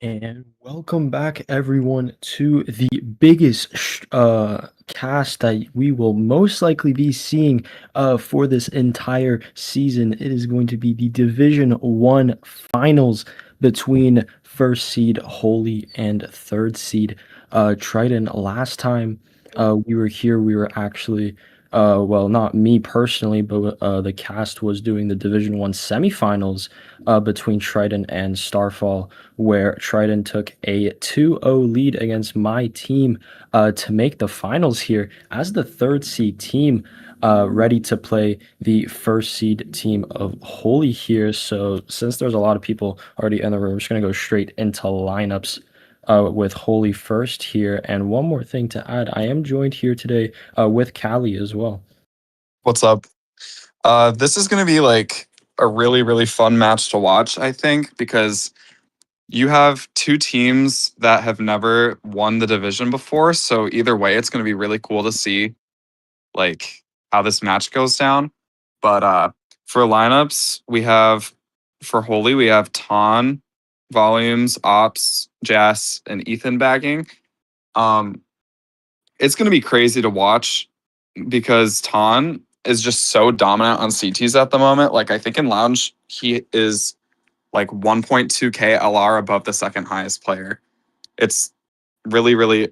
And welcome back, everyone, to the biggest cast that we will most likely be seeing for this entire season. It is going to be the Division One finals between first seed Holy and third seed Triton. Last time we were here, we were actually well, not me personally, but the cast was doing the Division One semifinals between Triton and Starfall, where Triton took a 2-0 lead against my team to make the finals here as the third seed team, ready to play the first seed team of Holy here. So since there's a lot of people already in the room, we're just gonna go straight into lineups. With Holy first here, and one more thing to add, I am joined here today with Callie as well. What's up? This is going to be like a really, really fun match to watch, I think, because you have two teams that have never won the division before. So either way, it's going to be really cool to see like how this match goes down. But for lineups, we have for Holy, we have Ton, Volumes, Ops, Jess, and Ethan bagging. Um, it's going to be crazy to watch because Ton is just so dominant on CTs at the moment. Like I think in Lounge he is like 1.2k LR above the second highest player. It's really really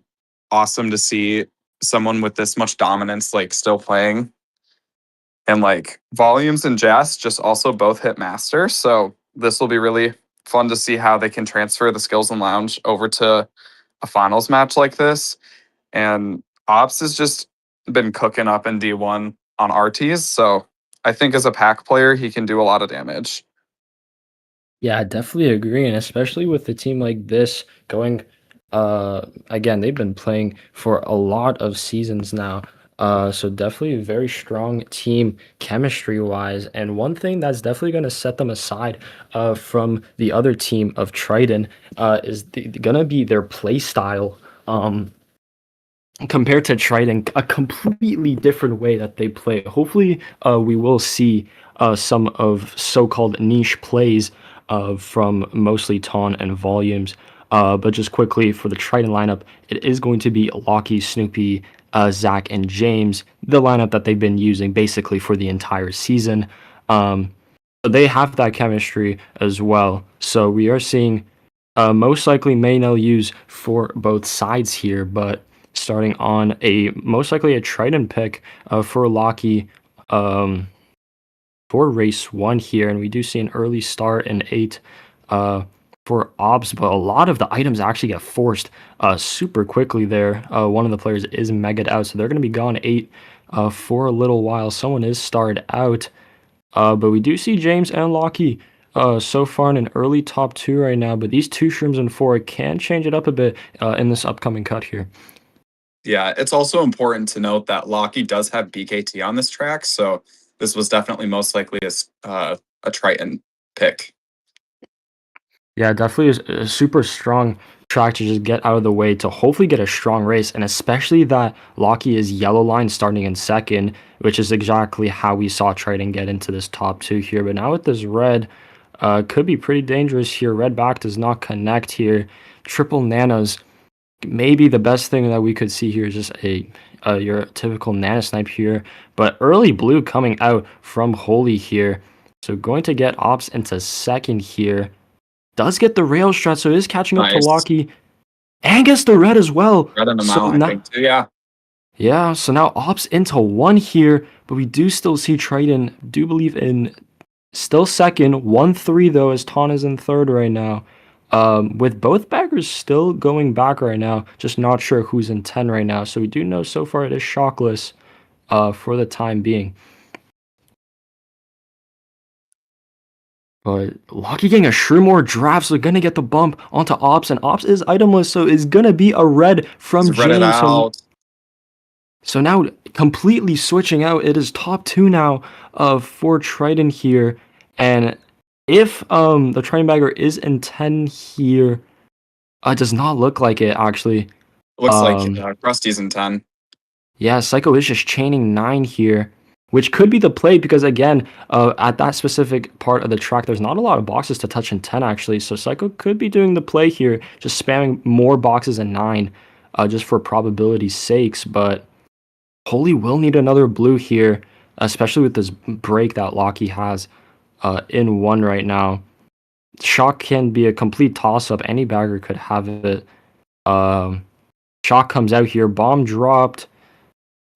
awesome to see someone with this much dominance like still playing. And like Volumes and Jazz just also both hit master, so this will be really fun to see how they can transfer the skills in Lounge over to a finals match like this. And Ops has just been cooking up in D1 on RTs. So I think as a pack player, he can do a lot of damage. Yeah, I definitely agree, and especially with a team like this going, again, they've been playing for a lot of seasons now. So definitely a very strong team chemistry wise. And one thing that's definitely going to set them aside from the other team of Triton is gonna be their play style. Compared to Triton, a completely different way that they play. Hopefully, we will see some of so-called niche plays from mostly Ton and Volumes. But just quickly for the Triton lineup, it is going to be Lockie, Snoopy, Zach, and James, the lineup that they've been using basically for the entire season. So they have that chemistry as well. So we are seeing most likely Maynell use for both sides here, but starting on a most likely a Triton pick for Lockie um, for race one here, and we do see an early start in 8 uh, for Obs, but a lot of the items actually get forced super quickly there. One of the players is megaed out, so they're going to be gone 8 for a little while. Someone is starred out. But we do see James and Lockie so far in an early top 2 right now, but these two shrooms and 4 can change it up a bit in this upcoming cut here. Yeah, it's also important to note that Lockie does have BKT on this track. So this was definitely most likely a Triton pick. Yeah, definitely is a super strong track to just get out of the way to hopefully get a strong race, and especially that Lockie is yellow line starting in second, which is exactly how we saw Triton get into this top 2 here. But now with this red, could be pretty dangerous here. Red back does not connect here. Triple nanas. Maybe the best thing that we could see here is just your typical nana snipe here, but early blue coming out from Holy here. So going to get Ops into second here. Does get the rail strat, so is catching up to Nice. Lockie and gets the red as well. Red an So amount, I now, think, too. Yeah. yeah, so now Ops into 1 here, but we do still see Triton, do believe in still second, 1-3 though, as Ton is in third right now. With both baggers still going back right now, just not sure who's in 10 right now. So we do know so far it is shockless for the time being. But Lockie getting a Shroomore draft, so gonna get the bump onto Ops, and Ops is itemless, so it's gonna be a red from He's read it James. out. So now completely switching out. It is top 2 now for Triton here. And if the Triton bagger is in 10 here, it does not look like it actually. Looks like Um Rusty's in 10. yeah, Psycho is just chaining 9 here. which could be the play because again, at that specific part of the track, there's not a lot of boxes to touch in 10 actually. So Psycho could be doing the play here, just spamming more boxes in 9, just for probability's sakes. But Holy will need another blue here, especially with this break that Locky has in 1 right now. Shock can be a complete toss-up. Any bagger could have it. Shock comes out here. Bomb dropped.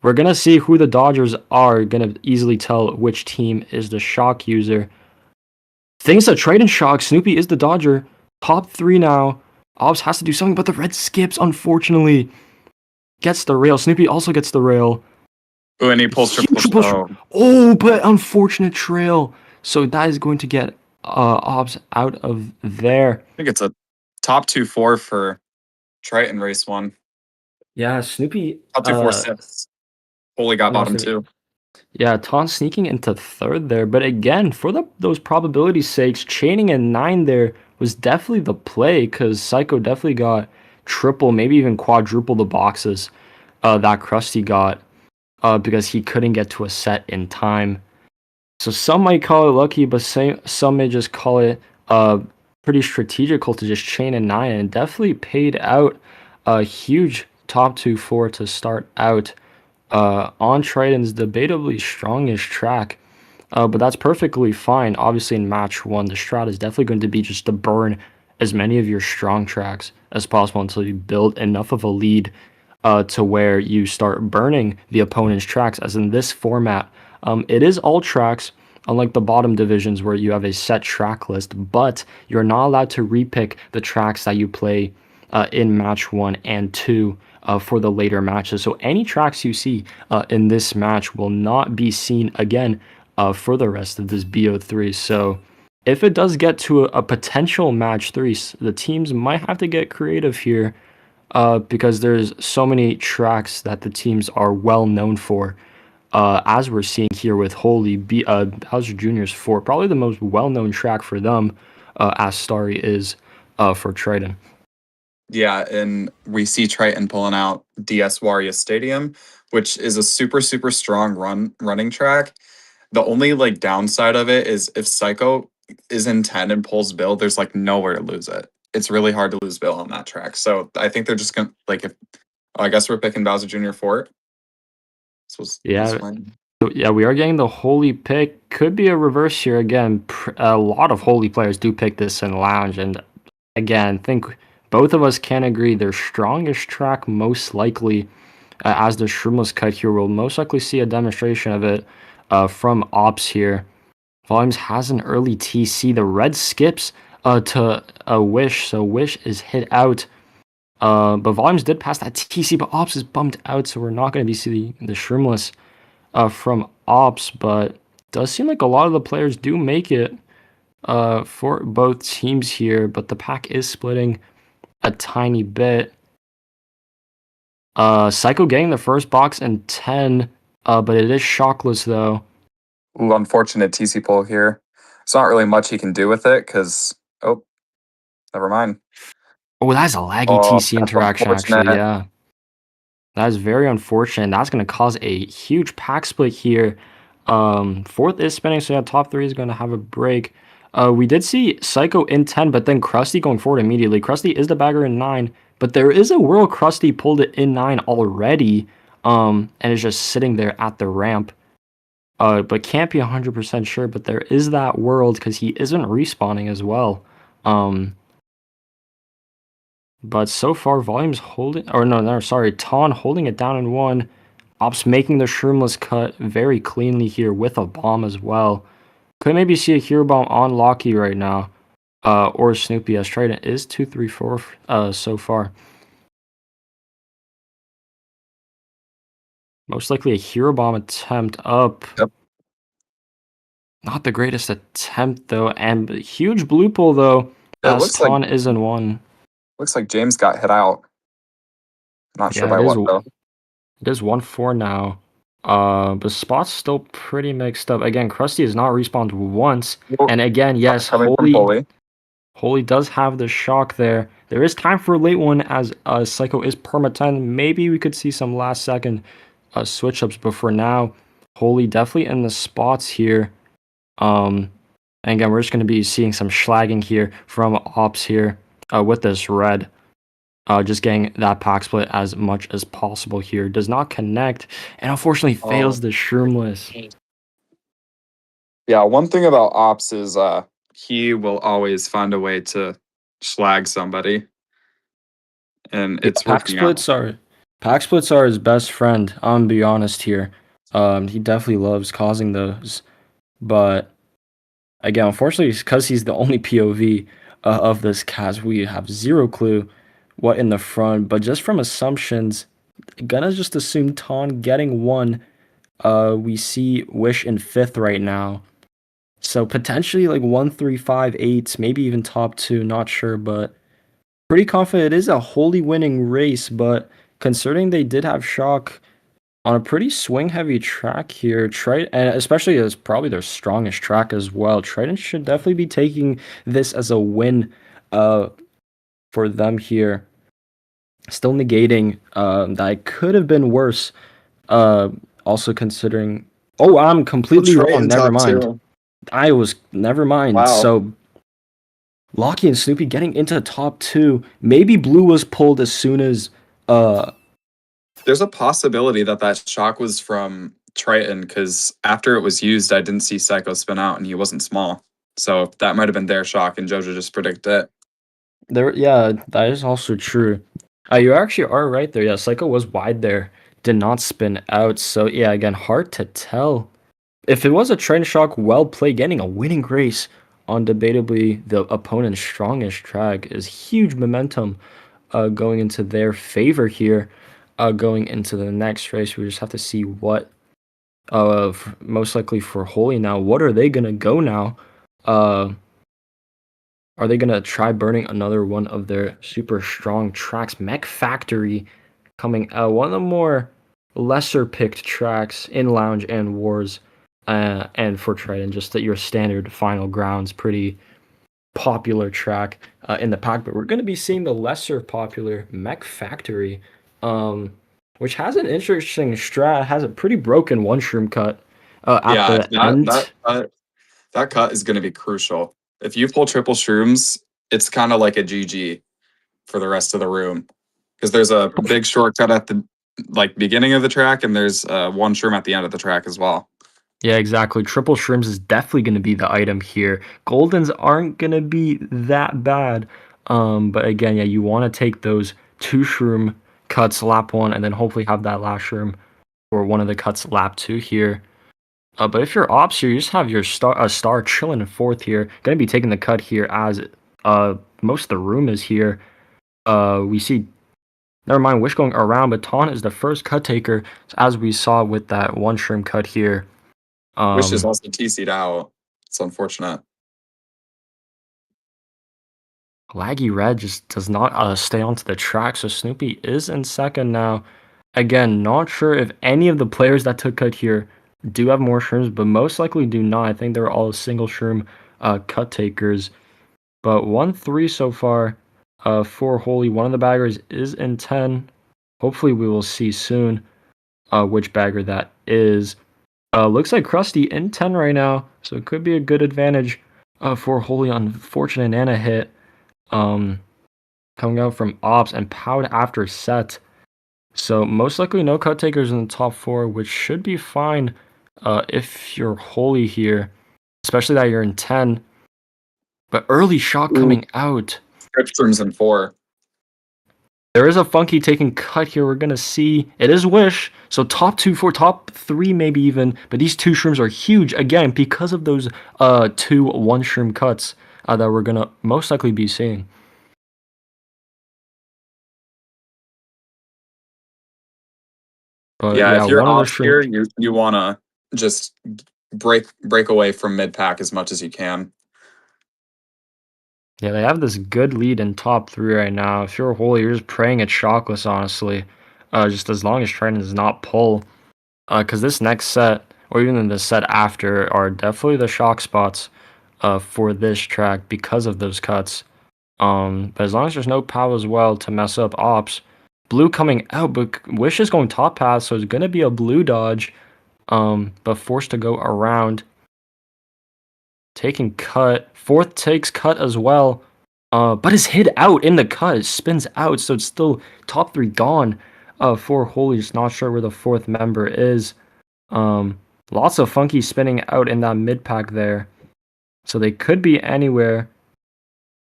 We're going to see who the Dodgers are. Going to easily tell which team is the Shock user. Things that Triton Shock. Snoopy is the Dodger. Top 3 now. Ops has to do something, but the red skips, unfortunately. Gets the rail. Snoopy also gets the rail. Oh, and he pulls triple. Oh, but unfortunate trail. So that is going to get Ops out of there. I think it's a top 2-4 for Triton race 1. Yeah, Snoopy. Top 2-4-6. Holy got bottom 2. Yeah, Ton sneaking into 3rd there. But again, for those probability sakes, chaining in 9 there was definitely the play because Psycho definitely got triple, maybe even quadruple the boxes that Krusty got because he couldn't get to a set in time. So some might call it lucky, but some may just call it pretty strategical to just chain in 9, and definitely paid out a huge top 2-4 to start out on Triton's debatably strongest track. But that's perfectly fine. Obviously, in match 1, the strat is definitely going to be just to burn as many of your strong tracks as possible until you build enough of a lead to where you start burning the opponent's tracks. As in this format, it is all tracks, unlike the bottom divisions where you have a set track list, but you're not allowed to repick the tracks that you play in match 1 and 2 for the later matches. So any tracks you see in this match will not be seen again for the rest of this BO3. So if it does get to a potential match 3, the teams might have to get creative here because there's so many tracks that the teams are well known for. As we're seeing here with Holy, Bowser Jr.'s 4, probably the most well-known track for them, as Starry is for Triton. Yeah, and we see Triton pulling out DS Waria Stadium, which is a super, super strong running track. The only like downside of it is if Psycho is in 10 and pulls Bill, there's like nowhere to lose it. It's really hard to lose Bill on that track. So I think they're just gonna like if I guess we're picking Bowser Jr. for it. Yeah. So, yeah, we are getting the Holy pick. Could be a reverse here again. A lot of Holy players do pick this in Lounge, and again, I think both of us can agree their strongest track most likely, as the Shroomless cut here, we'll most likely see a demonstration of it from Ops here. Volumes has an early TC. The red skips to a Wish, so Wish is hit out. But Volumes did pass that TC, but Ops is bumped out, so we're not going to be seeing the Shroomless from Ops, but does seem like a lot of the players do make it for both teams here, but the pack is splitting a tiny bit. Psycho getting the first box in 10, but it is shockless though. Ooh, unfortunate TC pull here. It's not really much he can do with it because never mind. Oh, that's a laggy TC interaction actually, yeah. That is very unfortunate. That's going to cause a huge pack split here. 4th is spinning, so yeah, top 3 is going to have a break. We did see Psycho in 10, but then Krusty going forward immediately. Krusty is the bagger in 9, but there is a world Krusty pulled it in 9 already, and is just sitting there at the ramp. But can't be 100% sure, but there is that world because he isn't respawning as well. But so far, Volume's holding, or no, sorry, Ton holding it down in 1. Ops making the Shroomless cut very cleanly here with a bomb as well. Could maybe see a hero bomb on Locky right now, or Snoopy, as Triton is 2-3-4 so far. Most likely a hero bomb attempt up. Yep. Not the greatest attempt though, and huge blue pull though, as Ton is in 1. Looks like James got hit out. Not sure by what though. It is 1-4 now. But Spot's still pretty mixed up. Again, Krusty has not respawned once. And again, yes, Holy does have the shock there. There is time for a late one as Psycho is perma 10. Maybe we could see some last second switch ups, but for now, Holy definitely in the spots here. And again, we're just going to be seeing some schlagging here from Ops here with this red. Just getting that pack split as much as possible here. Does not connect, and unfortunately Oh. fails the Shroomless. Yeah, one thing about Ops is he will always find a way to slag somebody, and Yeah, it's working out. pack splits are his best friend. I'm gonna be honest here. He definitely loves causing those, but again, unfortunately, because he's the only POV of this cast, we have zero clue what in the front. But just from assumptions, gonna just assume Ton getting one. We see Wish in fifth right now. So potentially like 1, 3, 5, 8, maybe even top two, not sure, but pretty confident it is a wholly winning race. But considering they did have Shock on a pretty swing heavy track here, Triton, and especially as probably their strongest track as well, Triton should definitely be taking this as a win for them here. Still negating that it could have been worse. Also considering, oh, I'm Oh, completely wrong. Triton Never top mind. two. Never mind. Wow. So Lockie and Snoopy getting into top two. Maybe Blue was pulled as soon as uh There's a possibility that that shock was from Triton because after it was used, I didn't see Psycho spin out and he wasn't small. So that might have been their shock, and Jojo just predicted it. there. Yeah, that is also true. You actually are right there. Yeah, Psycho was wide there, did not spin out. So yeah, again, hard to tell. If it was a trend shock, well played, getting a winning race on debatably the opponent's strongest track is huge momentum going into their favor here. Going into the next race, we just have to see what most likely for Holy now. What are they gonna go now? Uh, are they gonna try burning another one of their super strong tracks? Mech Factory coming out, one of the more lesser picked tracks in Lounge and Wars, and for Triton, just that your standard final grounds, pretty popular track in the pack. But we're gonna be seeing the lesser popular Mech Factory, um, which has an interesting strat, has a pretty broken one shroom cut at Yeah, the end. that cut is going to be crucial. If you pull triple shrooms, it's kind of like a GG for the rest of the room because there's a big shortcut at the like beginning of the track, and there's one shroom at the end of the track as well. Yeah, exactly. Triple shrooms is definitely going to be the item here. Goldens aren't going to be that bad. But again, yeah, you want to take those two shroom cuts lap one, and then hopefully have that last shroom or one of the cuts lap two here. But if you're ops here, you just have your star chilling in fourth here. Going to be taking the cut here as most of the room is here. We see, never mind, Wish going around, but Ton is the first cut taker, as we saw with that one shroom cut here. Wish is Um, also TC'd out. It's unfortunate. Laggy Red just does not stay onto the track, so Snoopy is in second now. Again, not sure if any of the players that took cut here do have more shrooms, but most likely do not. I think they're all single shroom cut takers. But 1-3 so far for Holy. One of the baggers is in 10. Hopefully we will see soon which bagger that is. Looks like Krusty in 10 right now, so it could be a good advantage for Holy. Unfortunate Nana hit. Coming out from Ops and Pound after set. So most likely no cut takers in the top four, which should be fine if you're Holy here, especially that you're in 10. But early shot coming out. Shrooms in 4. There is a funky taking cut here. We're gonna see it is Wish. So top two, for top three, maybe even. But these two shrooms are huge again because of those two one shroom cuts that we're gonna most likely be seeing. But Yeah, yeah, if you're one of the ops here, shrooms. you want to just break away from mid pack as much as you can. Yeah, they have this good lead in top three right now. If you're Holy, you're just praying it's shockless, honestly. Just as long as Triton does not pull. Because this next set, or even in the set after, are definitely the shock spots for this track because of those cuts. But as long as there's no POW as well to mess up Ops. Blue coming out, but Wish is going top path, so it's going to be a blue dodge. but forced to go around. Taking cut. Fourth takes cut as well. But is hit out in the cut. It spins out, so it's still top 3 gone. For Holy, just not sure where the fourth member is. Lots of funky spinning out in that mid pack there. So they could be anywhere.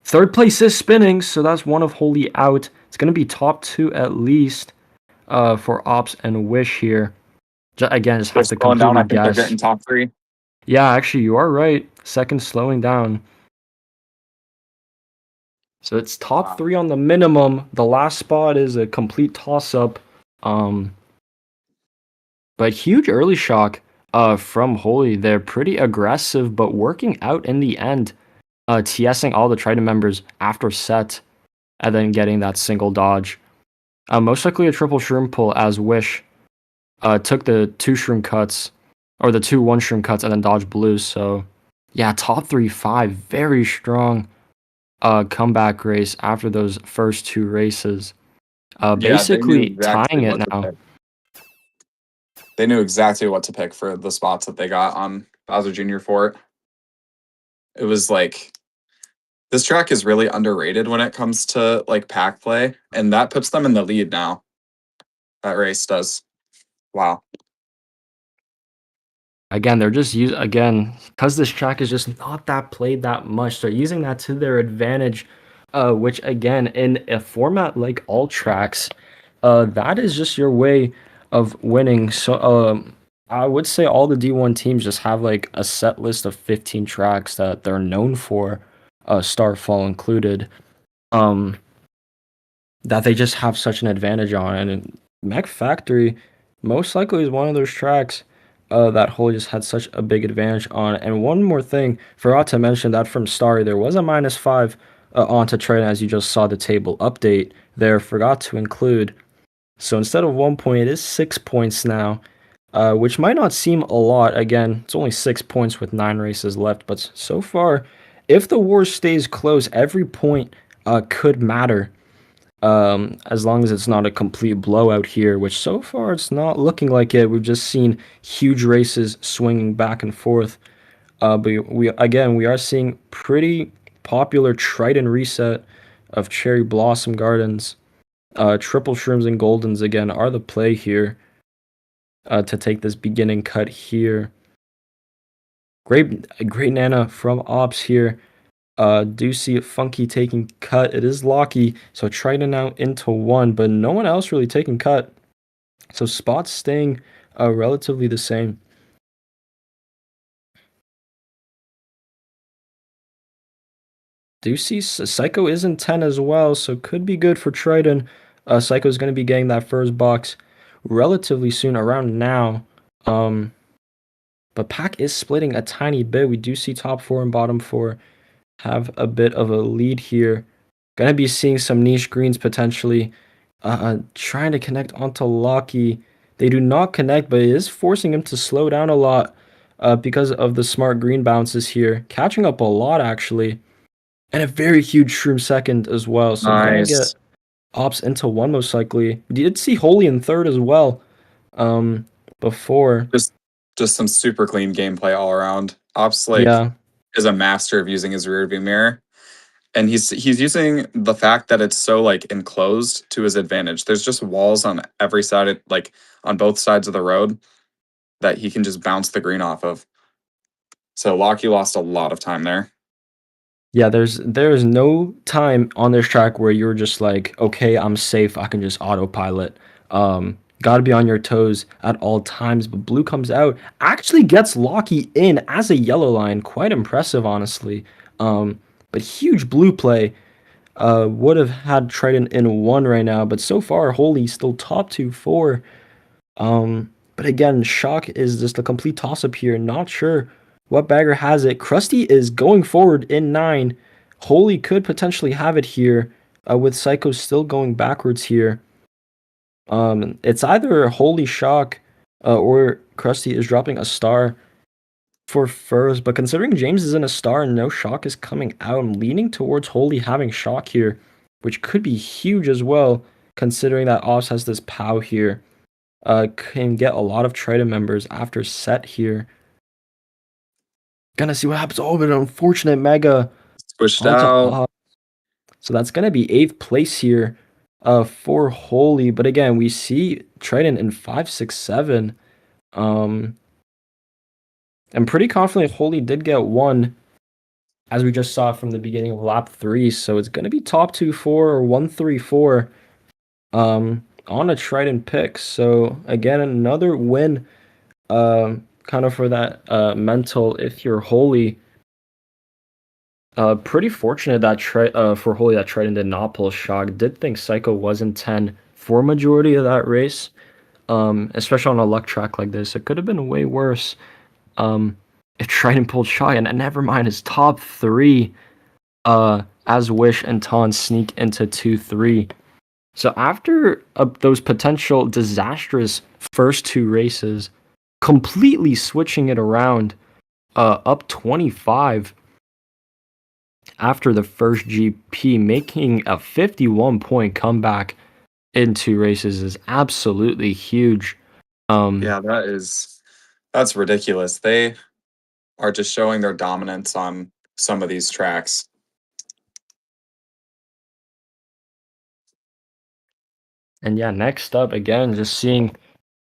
Third place is spinning, so that's one of Holy out. It's going to be top 2 at least for Ops and Wish here. Again, just have to slowing down. completely I think they're guess. getting top 3. Yeah, actually, you are right. Second slowing down. So it's top 3 on the minimum. The last spot is a complete toss-up. But huge early shock from Holy. They're pretty aggressive, but working out in the end. TSing all the Triton members after set, and then getting that single dodge. Most likely a triple shroom pull as Wish took the 2 shroom cuts, or the 2 1 shroom cuts, and then dodged blues. So yeah, top 3-5, very strong comeback race after those first 2 races. Basically tying it now. They knew exactly what to pick for the spots that they got on Bowser Jr. Fort. It was like, this track is really underrated when it comes to like pack play, and that puts them in the lead now. That race does. Wow. Again, they're just because this track is just not that played that much. They're using that to their advantage, which again, in a format like all tracks, that is just your way of winning. So I would say all the D1 teams just have like a set list of 15 tracks that they're known for, Starfall included, that they just have such an advantage on. And Mech Factory most likely is one of those tracks that Holy just had such a big advantage on. And one more thing, forgot to mention that from Starry, there was a -5 onto Triton, as you just saw the table update there. Forgot to include. So instead of 1 point, it is 6 points now, which might not seem a lot. Again, it's only 6 points with 9 races left. But so far, if the war stays close, every point could matter. As long as it's not a complete blowout here, which so far it's not looking like it. We've just seen huge races swinging back and forth. But we are seeing pretty popular Triton reset of Cherry Blossom Gardens. Triple Shrooms and Goldens again are the play here to take this beginning cut here. Great Nana from Ops here. Do see Funky taking cut. It is Locky, so Triton now into 1, but no one else really taking cut. So spots staying relatively the same. Do see Psycho is in 10 as well, so could be good for Triton. Psycho is going to be getting that first box relatively soon, around now. But pack is splitting a tiny bit. We do see top 4 and bottom 4 have a bit of a lead here. Gonna be seeing some niche greens potentially. Trying to connect onto Locky. They do not connect, but it is forcing him to slow down a lot because of the smart green bounces here. Catching up a lot, actually. And a very huge shroom second as well. So Nice. gonna get Ops into 1 most likely. We did see Holy in 3rd as well before. Just some super clean gameplay all around. Ops is a master of using his rear view mirror, and he's using the fact that it's so like enclosed to his advantage. There's just walls on every side, like on both sides of the road, that he can just bounce the green off of. So Locky lost a lot of time there. Yeah, there's no time on this track where you're just like, okay, I'm safe, I can just autopilot. Gotta be on your toes at all times. But blue comes out, actually gets Locky in as a yellow line. Quite impressive, honestly. But huge blue play. Would have had Triton in 1 right now, but so far Holy still top 2-4. But again, Shock is just a complete toss-up here. Not sure what bagger has it. Krusty is going forward in 9. Holy could potentially have it here, with Psycho still going backwards here. It's either Holy Shock or Krusty is dropping a star for first, but considering James is in a star and no Shock is coming out, I'm leaning towards Holy having Shock here, which could be huge as well, considering that Ops has this POW here. can get a lot of Triton members after set here. Gonna see what happens. Oh, but an unfortunate Mega Squished onto out. so that's gonna be 8th place here for Holy. But again, we see Triton in 5, 6, 7. I'm pretty confident Holy did get 1, as we just saw from the beginning of lap 3. So it's gonna be top 2, 4 or 1, 3, 4 on a Triton pick. So again, another win kind of for that mental if you're Holy. Pretty fortunate that for Holy that Triton did not pull shock. Did think Psycho was in 10 for majority of that race, especially on a luck track like this. It could have been way worse if Triton pulled shock. And never mind, his top 3 as Wish and Ton sneak into 2-3. So after those potential disastrous first 2 races, completely switching it around, up 25 after the first GP, making a 51-point comeback in 2 races is absolutely huge. Yeah, that's ridiculous. They are just showing their dominance on some of these tracks. And yeah, next up, again, just seeing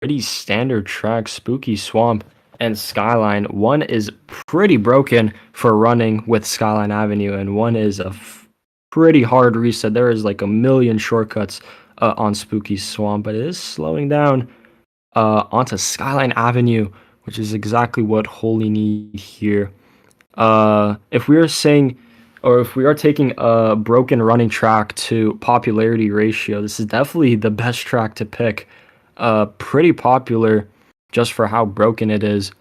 pretty standard tracks, Spooky Swamp and Skyline. One is pretty broken for running with Skyline Avenue, and one is a pretty hard reset. There is like a million shortcuts on Spooky Swamp, but it is slowing down onto Skyline Avenue, which is exactly what Holy need here. If we are saying, or if we are taking a broken running track to popularity ratio, this is definitely the best track to pick. Pretty popular just for how broken it is.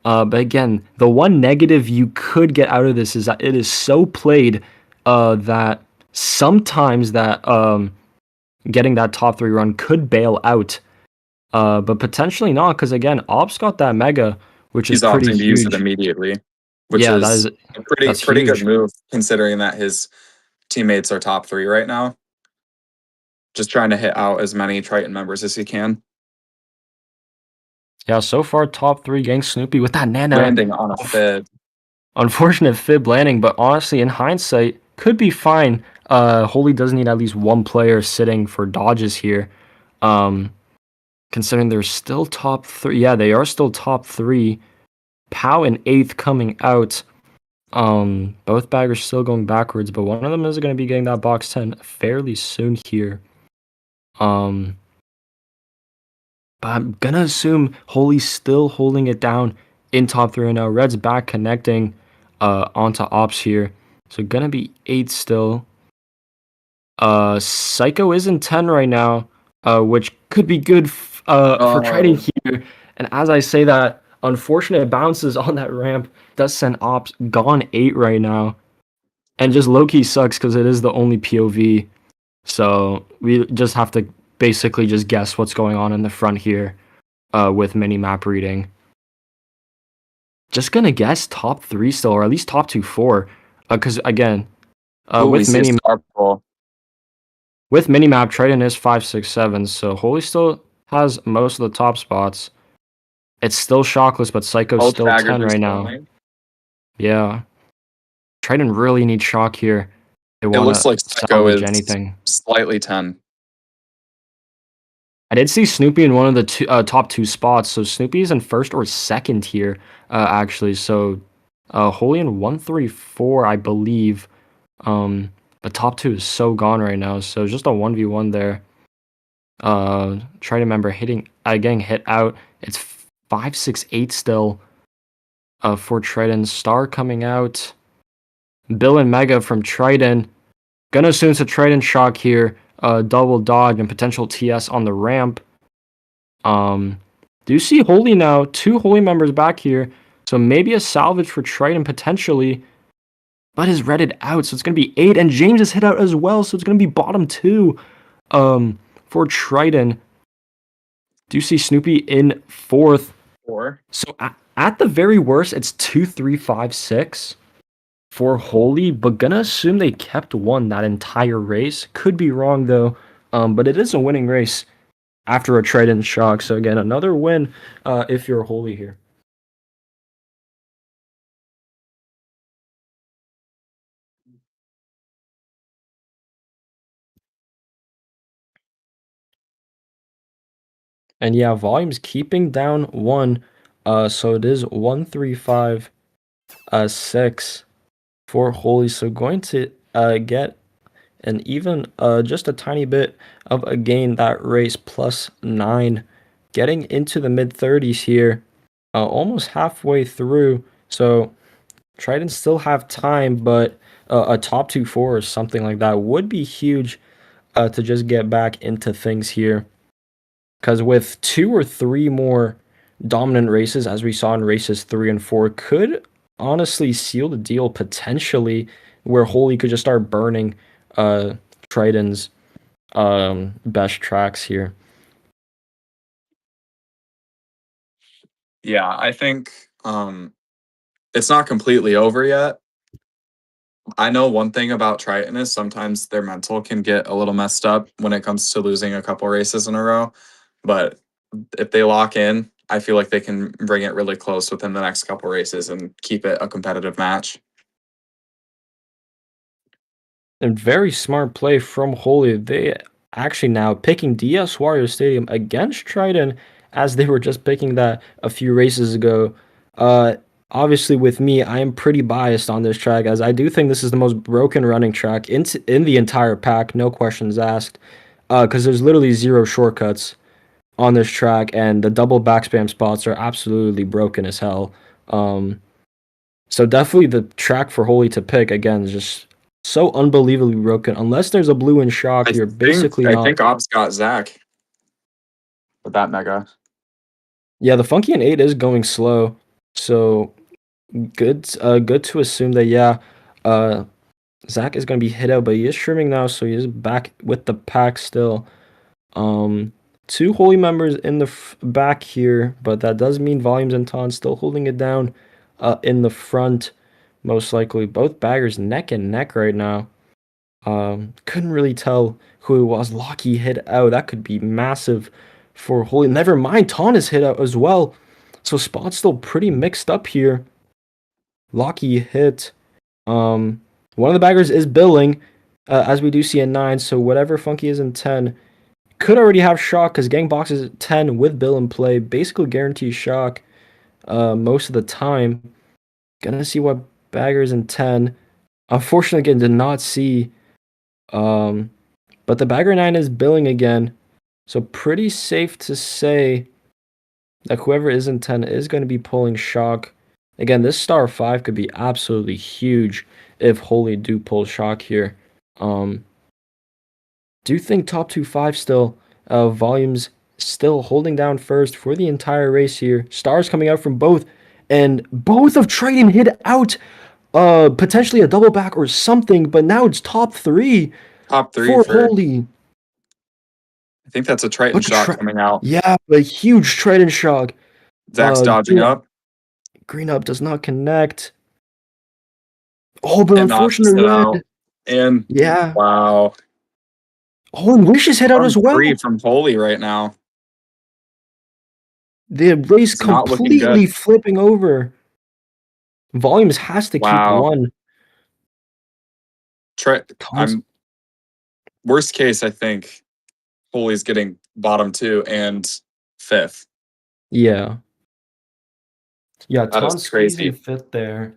But again, the one negative you could get out of this is that it is so played that sometimes that getting that top 3 run could bail out. But potentially not, because again, Ops got that Mega, which He's is pretty opting to use it huge. immediately, which Yeah, is a that's pretty good huge. move considering that his teammates are top 3 right now. Just trying to hit out as many Triton members as he can. Yeah, so far top 3 getting Snoopy with that Nana. Landing on a fib. Unfortunate fib landing, but honestly, in hindsight, could be fine. Holy does need at least 1 player sitting for dodges here. Considering they're still top 3. Yeah, they are still top 3. Pow in 8th coming out. Both baggers still going backwards, but one of them is going to be getting that box 10 fairly soon here. But I'm gonna assume Holy's still holding it down in top 3 right now. Red's back connecting onto Ops here. So gonna be 8 still. Psycho is in 10 right now, which could be good for Triton here. And as I say that, unfortunate bounces on that ramp does send Ops gone 8 right now. And just low-key sucks because it is the only POV. So we just have to basically just guess what's going on in the front here with mini-map reading. Just gonna guess top 3 still, or at least top 2, 4. Because again, with minimap, Triton is 5, 6, 7. So Holy still has most of the top spots. It's still shockless, but Psycho's still 10 right now. Yeah. Triton really needs shock here. It looks like Psycho is anything. Slightly 10. I did see Snoopy in one of the top 2 spots. So Snoopy is in 1st or 2nd here, actually. So Holy in 1, 3, 4, I believe. The top 2 is so gone right now. So just a 1v1 there. Try to remember getting hit out. It's 5, 6, 8 still for Triton. Star coming out. Bill and Mega from Triton. Gonna assume it's a Triton shock here. Double dodge and potential TS on the ramp. Do you see Holy now? 2 Holy members back here. So maybe a salvage for Triton potentially. But is redded out, so it's going to be 8. And James is hit out as well, so it's going to be bottom 2 for Triton. Do you see Snoopy in 4th? 4. So at the very worst, it's 2, 3, 5, 6 for Holy. But gonna assume they kept 1 that entire race. Could be wrong, though. But it is a winning race after a Triton shock. So again, another win if you're holy here. And yeah, volume's keeping down one. So it is 135 6 for holy. So going to get an even just a tiny bit of a gain that race +9, getting into the mid 30s here, almost halfway through. So Triton still have time, but a top 2-4 or something like that would be huge to just get back into things here. Because with 2 or 3 more dominant races, as we saw in races 3 and 4, could honestly seal the deal potentially, where Holy could just start burning uh, Triton's best tracks here. Yeah, I think it's not completely over yet. I know one thing about Triton is sometimes their mental can get a little messed up when it comes to losing a couple races in a row. But if they lock in, I feel like they can bring it really close within the next couple races and keep it a competitive match. And very smart play from Holy. They actually now picking DS Warrior Stadium against Triton as they were just picking that a few races ago. Uh, Obviously, with me, I am pretty biased on this track as I do think this is the most broken running track in the entire pack, no questions asked. Because there's literally zero shortcuts on this track, and the double backspam spots are absolutely broken as hell. Um, so definitely the track for Holy to pick again is just so unbelievably broken. Unless there's a blue in shock, you're basically I not. think Ops got Zach with that mega. Yeah, the Funky and 8 is going slow, so good to assume that yeah, uh, Zach is gonna be hit out, but he is trimming now, so he is back with the pack still. Um, Two Holy members in the back here, but that does mean Volumes and Ton still holding it down in the front, most likely. Both baggers neck and neck right now. Couldn't really tell who it was. Locky hit out. That could be massive for Holy. Never mind, Ton is hit out as well. So spot's still pretty mixed up here. Locky hit. Um, One of the baggers is billing, as we do see in 9. So whatever Funky is in 10 could already have shock because Gang Box is 10 with Bill in play. Basically guarantees shock most of the time. Gonna see what baggers in 10. Unfortunately, again, did not see. Um, but the bagger 9 is billing again. So pretty safe to say that whoever is in 10 is going to be pulling shock. Again, this star 5 could be absolutely huge if Holy do pull shock here. Do think top 2-5 still. Volumes still holding down first for the entire race here. Stars coming out from both. And both of Triton hit out potentially a double back or something, but now it's top 3 Top 3 for for, Holy. I think that's a Triton shot coming out. Yeah, a huge Triton shock. Zach's dodging up. Green up does not connect. Oh, but And Ops unfortunate hit red. out. And Yeah. wow. Oh, and Wish is hit out as well. 3 from Holy right now. The race It's not looking completely good. flipping over. Volumes has to keep Wow. one. I'm worst case, I think Holy's getting bottom 2 and 5th. Yeah. Yeah, That is Ton squeezing crazy. 5th there.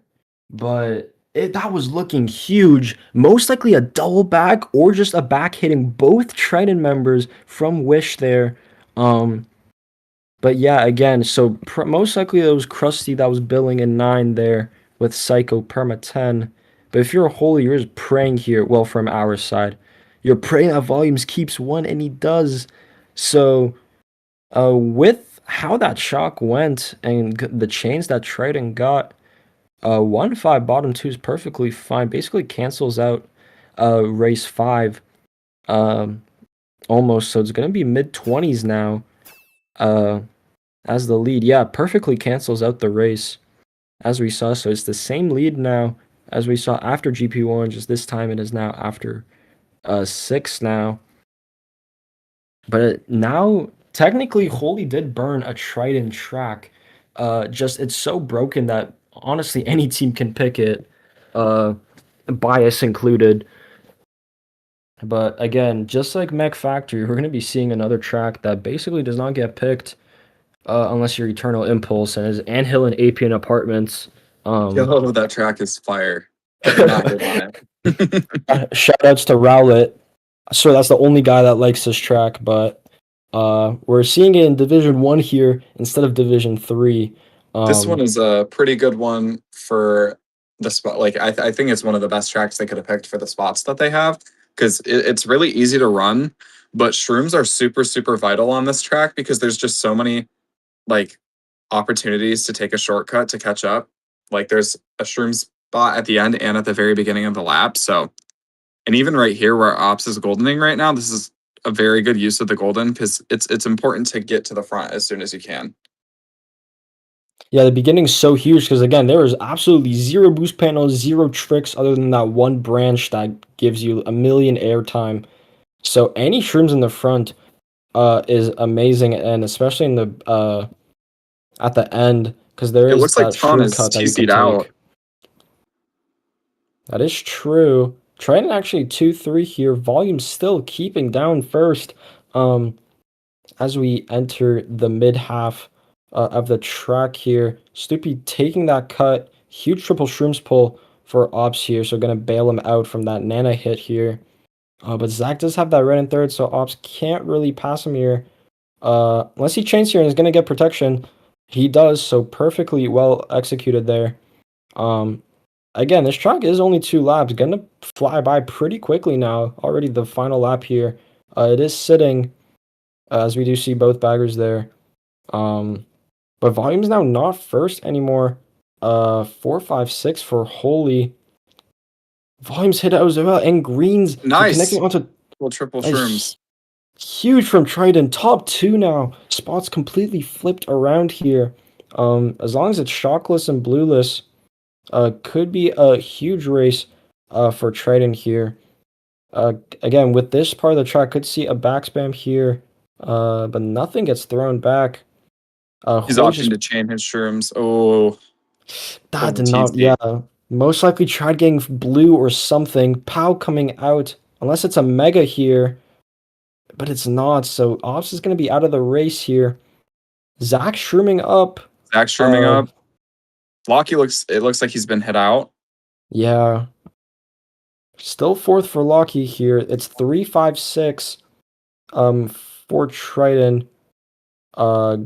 But that was looking huge. Most likely a double back or just a back hitting both Triton members from Wish there. But yeah, again, so most likely it was Krusty that was billing in 9 there with Psycho Perma 10. But if you're a Holy, you're just praying here. Well, from our side, you're praying that Volumes keeps one, and he does. So, with how that shock went and the chains that Triton got, 1-5 bottom 2 is perfectly fine. Basically cancels out race 5 um, almost. So it's going to be mid-20s now. As the lead. Yeah, perfectly cancels out the race as we saw. So it's the same lead now as we saw after GP1, just this time it is now after 6 now. But now technically, Holy did burn a Triton track. Just it's so broken that honestly any team can pick it, uh, bias included. But again, just like Mech Factory, we're gonna be seeing another track that basically does not get picked unless you're Eternal Impulse and is Anthill and Apian Apartments. Um, Yo, that track is fire. I did not hit on it. shout outs to Rowlet. So that's the only guy that likes this track, but we're seeing it in Division 1 here instead of Division 3. This one Um, is a pretty good one for the spot. Like I think it's one of the best tracks they could have picked for the spots that they have because it's really easy to run, but shrooms are super super vital on this track because there's just so many like opportunities to take a shortcut to catch up. Like there's a shroom spot at the end and at the very beginning of the lap. So and even right here where Ops is goldening right now, this is a very good use of the golden because it's important to get to the front as soon as you can. yeah, the beginning's so huge because again, there is absolutely zero boost panels, zero tricks other than that one branch that gives you a million airtime. So any shrooms in the front is amazing, and especially in the at the end because there It is looks like that Ton shroom is cut that you can TC'd out. take. That is true. Triton actually 2-3 here. Volume still keeping down first. Um, as we enter the mid half of the track here. Stoopy taking that cut. Huge triple shrooms pull for Ops here. So gonna bail him out from that Nana hit here. But Zach does have that red in third, so Ops can't really pass him here. Unless he chains here and is gonna get protection. He does, so perfectly well executed there. Um, Again, this track is only 2 laps. Gonna fly by pretty quickly now. Already the final lap here. It is sitting, as we do see both baggers there. But volume's now not first anymore. 4, 5, 6 for Holy. Volume's hit out as well, and Greens for Nice. connecting onto Well, triple a shrooms. huge from Triton. Top 2 now. Spots completely flipped around here. As long as it's shockless and blueless, could be a huge race for Triton here. Again, with this part of the track, could see a back spam here, but nothing gets thrown back. He's Holy opting just to chain his shrooms. Oh, that holy did not, TC. yeah. Most likely tried getting blue or something. Pow coming out, unless it's a mega here, but it's not. So Ops is going to be out of the race here. Zach shrooming up. Zach shrooming Uh, up. Locky it looks like he's been hit out. yeah. Still fourth for Locky here. It's 3, 5, 6. For Triton. Uh,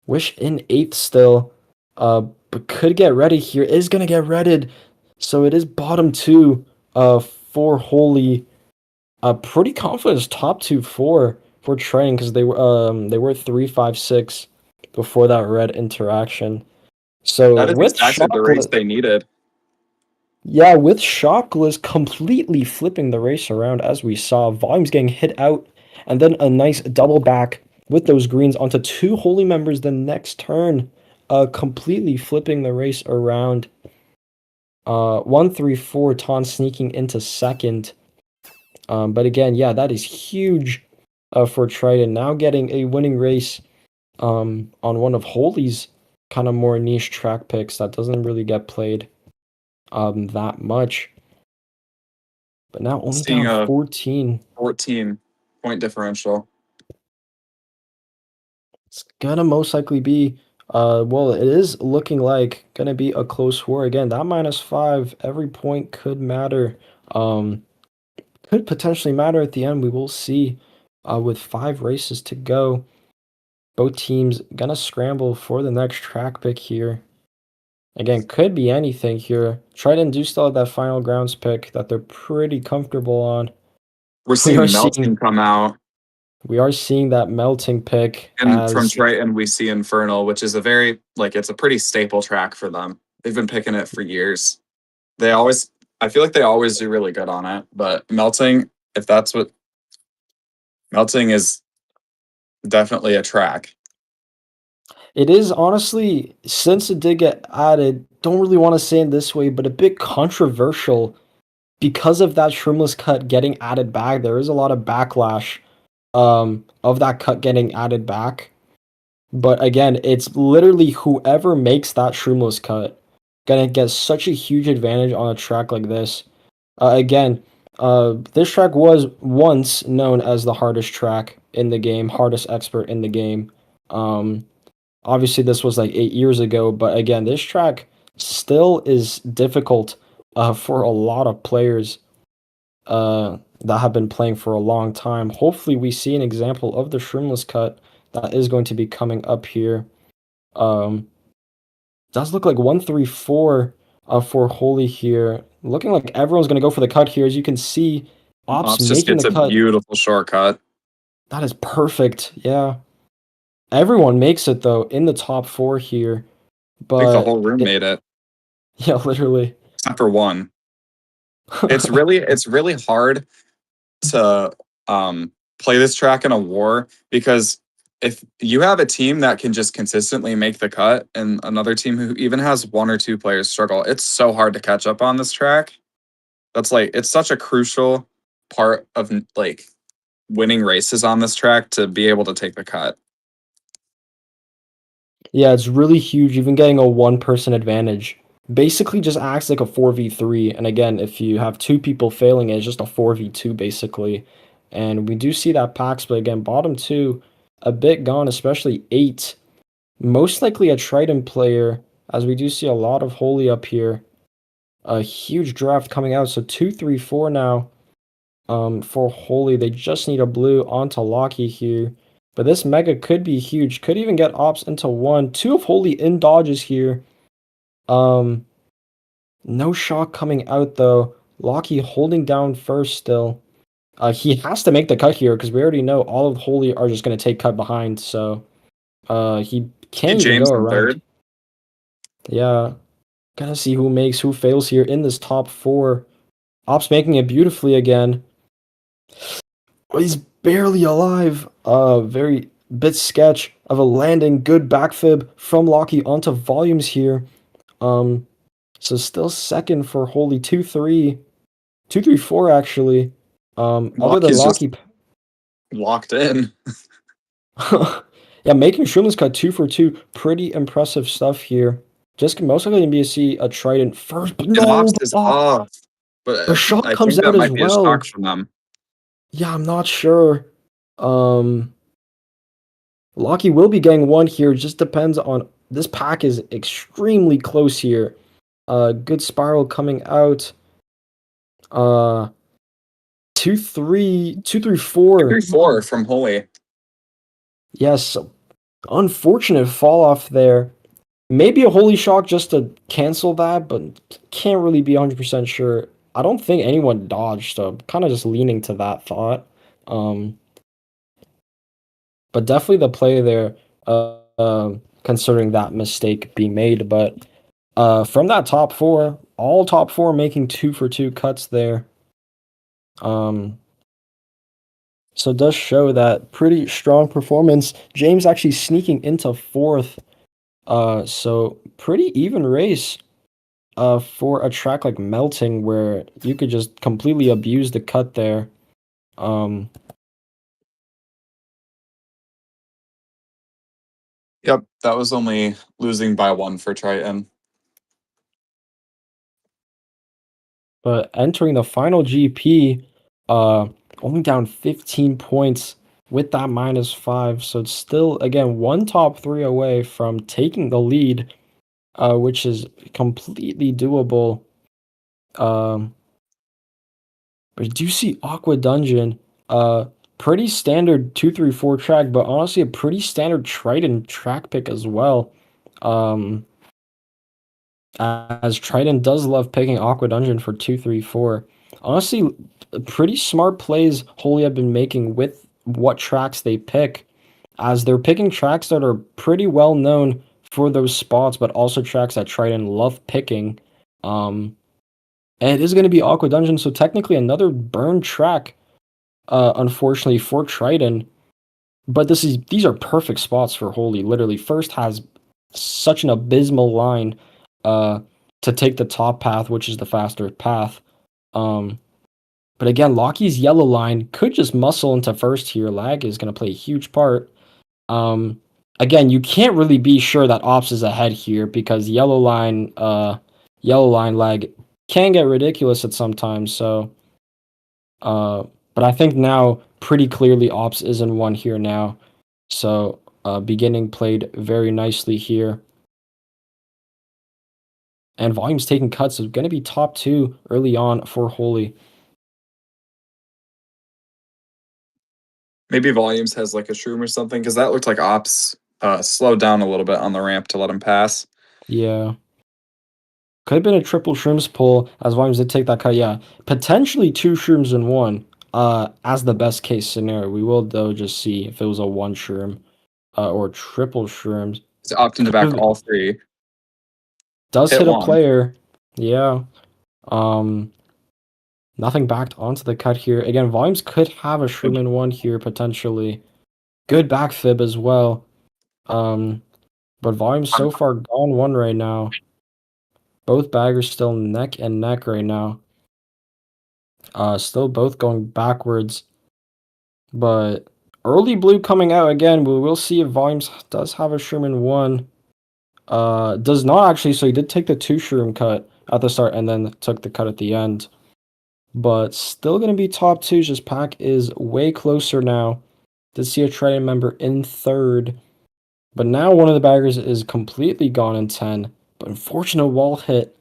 Wish in eighth still. But could get ready here. Is gonna get redded. So it is bottom 2. For Holy. Pretty confident it's top 2 for Triton because they were 3, 5, 6 before that red interaction. So That is with exactly the race Shockless, they needed. yeah, with Shockless completely flipping the race around as we saw, volumes getting hit out, and then a nice double back with those greens onto 2 Holy members the next turn, completely flipping the race around. 1, 3, 4, Ton sneaking into second. But again, yeah, that is huge for Triton. Now getting a winning race on one of Holy's kind of more niche track picks that doesn't really get played that much. But now only Seeing down a 14. 14-point differential. It's gonna most likely be, well, it is looking like gonna be a close war again. That -5, every point could matter. Could potentially matter at the end. We will see. With 5 races to go, both teams gonna scramble for the next track pick here. Again, could be anything here. Triton do still have that final grounds pick that they're pretty comfortable on. We're We are seeing seeing Melting come out. we are seeing that melting pick And from as Triton, we see Infernal, which is a very, like, it's a pretty staple track for them. They've been picking it for years. They always, I feel like they always do really good on it. But Melting, if that's what, Melting is definitely a track. it is honestly, since it did get added, don't really want to say it this way, but a bit controversial because of that shroomless cut getting added back. There is a lot of backlash of that cut getting added back. But again, it's literally whoever makes that shroomless cut gonna get such a huge advantage on a track like this. Again, this track was once known as the hardest track in the game, hardest expert in the game. Um, Obviously, this was like 8 years ago, but again, this track still is difficult for a lot of players that have been playing for a long time. Hopefully, we see an example of the shroomless cut that is going to be coming up here. Um, does look like 134 for Holy here. Looking like everyone's going to go for the cut here. As you can see, Ops Ops just making gets the a cut. beautiful shortcut. That is perfect. Yeah. Everyone makes it, though, in the top four here. I think the But, whole room made it, yeah, literally. except for one. It's really hard to play this track in a war because if you have a team that can just consistently make the cut and another team who even has one or two players struggle, it's so hard to catch up on this track. That's like it's such a crucial part of like winning races on this track to be able to take the cut. Yeah, it's really huge. Even getting a one-person advantage basically just acts like a 4v3. And again, if you have two people failing it, it's just a 4v2 basically. And we do see that pack split again. Bottom two, a bit gone, especially 8. Most likely a Triton player, as we do see a lot of Holy up here. A huge draft coming out. So 2, 3, 4 now for Holy. They just need a blue onto Locky here. But this Mega could be huge. Could even get Ops into 1. 2 of Holy in dodges here. No shock coming out though. Locky holding down first still. He has to make the cut here because we already know all of Holy are just going to take cut behind. So he Hey, can't even James go in around. third. Yeah. Gotta see who makes, who fails here in this top 4. Ops making it beautifully again. Oh, he's barely alive. Very bit sketch of a landing. Good backfib from Locky onto Volumes here. Um, so still second for Holy 2-3. 2-3-4 actually. Other than Lucky's just Locky. locked in. Yeah, making Shroomless cut 2 for 2. Pretty impressive stuff here. Just most likely going to be see a Trident first. But And no, Ops is off. the But shot I comes think out that as might be a shock well. from them. Yeah, I'm not sure. Um, Locky will be getting 1 here. Just depends on this pack is extremely close here. Good spiral coming out. Uh, 2-3, 2-3-4. 3-4 from Holy. Yes, unfortunate fall off there. Maybe a holy shock just to cancel that, but can't really be 100% sure. I don't think anyone dodged, so kind of just leaning to that thought. Um, but definitely the play there, considering that mistake being made. But from that top 4, all top 4 making 2 for 2 cuts there. So it does show that pretty strong performance. James actually sneaking into 4th. So pretty even race. For a track like Melting, where you could just completely abuse the cut there. Um, Yep, that was only losing by 1 for Triton. but entering the final GP, only down 15 points with that -5. So it's still, again, one top 3 away from taking the lead, which is completely doable. Um, but do you see Aqua Dungeon? Pretty standard 2-3-4 track, but honestly a pretty standard Triton track pick as well. As Triton does love picking Aqua Dungeon for 2-3-4. Honestly, pretty smart plays Holy have been making with what tracks they pick, as they're picking tracks that are pretty well known for those spots, but also tracks that Triton love picking. Um, and it is going to be Aqua Dungeon, so technically another burn track, unfortunately for Triton. But these are perfect spots for Holy. Literally, first has such an abysmal line uh to take the top path, which is the faster path. Um But again, Lockie's yellow line could just muscle into first here. Lag is going to play a huge part. Um, Again, you can't really be sure that Ops is ahead here because yellow line lag can get ridiculous at sometimes. So, but I think now pretty clearly Ops is in one here now. So, beginning played very nicely here. And volume's taking cuts is going to be top 2 early on for Holy. Maybe Volumes has like a shroom or something because that looked like Ops slowed down a little bit on the ramp to let him pass. Yeah. Could have been a triple shrooms pull as Volumes did take that cut. Yeah. Potentially 2 shrooms in one as the best case scenario. We will, though, just see if it was a 1 shroom or triple shrooms. He's opting to back all 3. Does Hit hit a 1. player. Yeah. Um, Nothing backed onto the cut here. Again, Volumes could have a shroom in one here potentially. Good back fib as well. But Volume's so far gone one right now. Both baggers still neck and neck right now. Still both going backwards. But early blue coming out again. We will see if Volumes does have a shroom in one. Does not actually, so he did take the 2 shroom cut at the start and then took the cut at the end. But still going to be top 2. Just Pack is way closer now. Did see a Triton member in 3rd. But now one of the baggers is completely gone in 10. But unfortunate wall hit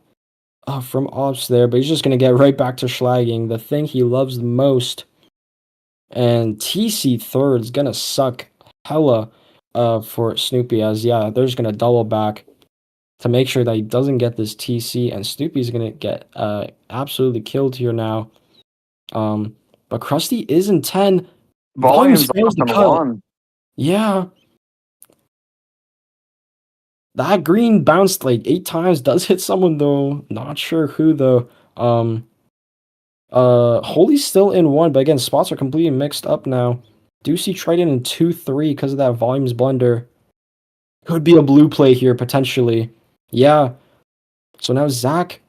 from Ops there. But he's just going to get right back to schlagging, the thing he loves the most. And TC 3rd is going to suck hella for Snoopy as, yeah, they're just going to double back to make sure that he doesn't get this TC. And Snoopy's going to get absolutely killed here now. But Krusty is in 10. Volumes fails the cut. 1. Yeah. That green bounced like 8 times. Does hit someone though. Not sure who though. Holy's still in 1, but again, spots are completely mixed up now. Do see Triton in 2-3 because of that volumes blender. Could be a blue play here potentially. Yeah. So now Zach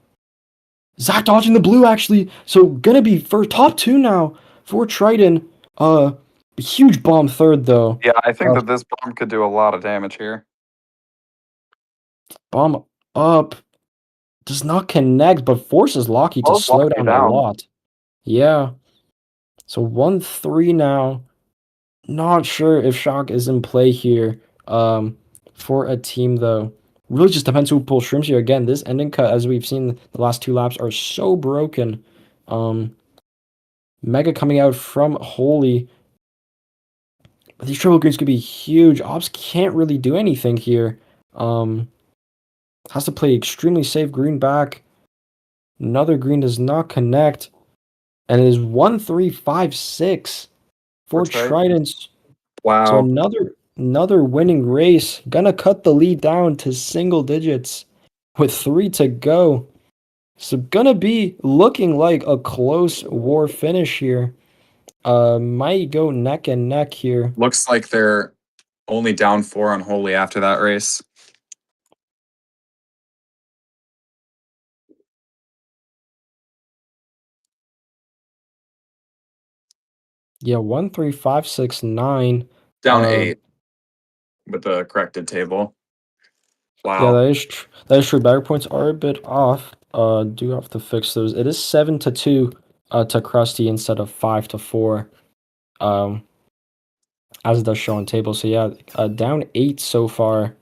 dodging the blue actually. So gonna be for top 2 now for Triton. Huge bomb 3rd though. Yeah, I think that this bomb could do a lot of damage here. Bomb up. Does not connect, but forces Locky to slow down a lot. Yeah. So 1-3 now. Not sure if Shock is in play here for a team, though. Really just depends who pulls shrooms here. Again, this ending cut, as we've seen the last 2 laps, are so broken. Mega coming out from Holy. But these triple greens could be huge. Ops can't really do anything here. Has to play extremely safe green back. Another green does not connect. And it is 1-3-5-6 for Tridents. Wow. So another winning race. Gonna cut the lead down to single digits with 3 to go. So gonna be looking like a close war finish here. Might go neck and neck here. Looks like they're only down 4 on Holy after that race. Yeah, 1-3-5-6-9. Down 8 with the corrected table. Wow. Yeah, that is true. Bagger points are a bit off. Do have to fix those. It is 7-2 to Krusty instead of 5-4. As it does show on table. So yeah, down 8 so far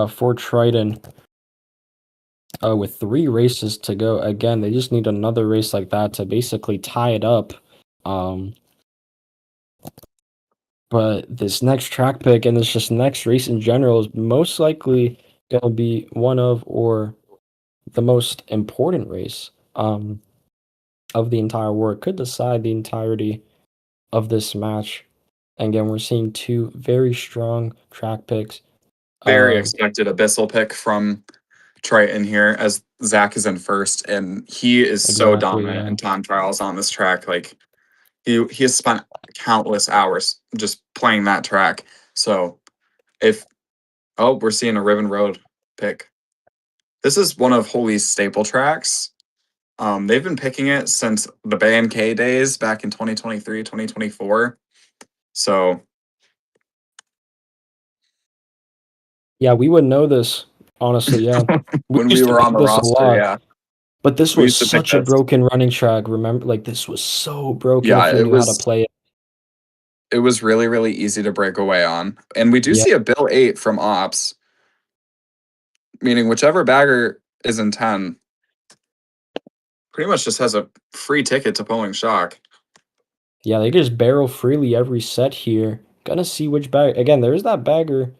for Triton. With 3 races to go. Again, they just need another race like that to basically tie it up. But this next track pick and this just next race in general is most likely going to be one of or the most important race of the entire war. It could decide the entirety of this match. And again, we're seeing 2 very strong track picks. Very expected Abyssal pick from Triton here as Zach is in first, and he is so dominant in time trials on this track. Like he has spent countless hours just playing that track. So if we're seeing a Riven Road pick. This is one of Holy's staple tracks. They've been picking it since the Ban K days back in 2023, 2024. So Yeah, we would know this, honestly, yeah. We when we used to were on pick the this a roster, lot, yeah, but this we was used to pick such a this. broken running track, remember? Like, this was so broken Yeah, if we knew how to play it. it was really, really easy to break away on. And we do Yeah, see a Bill 8 from Ops, meaning whichever bagger is in 10 pretty much just has a free ticket to pulling shock. yeah, they just barrel freely every set here. Gonna see which bag. Again, there's that bagger.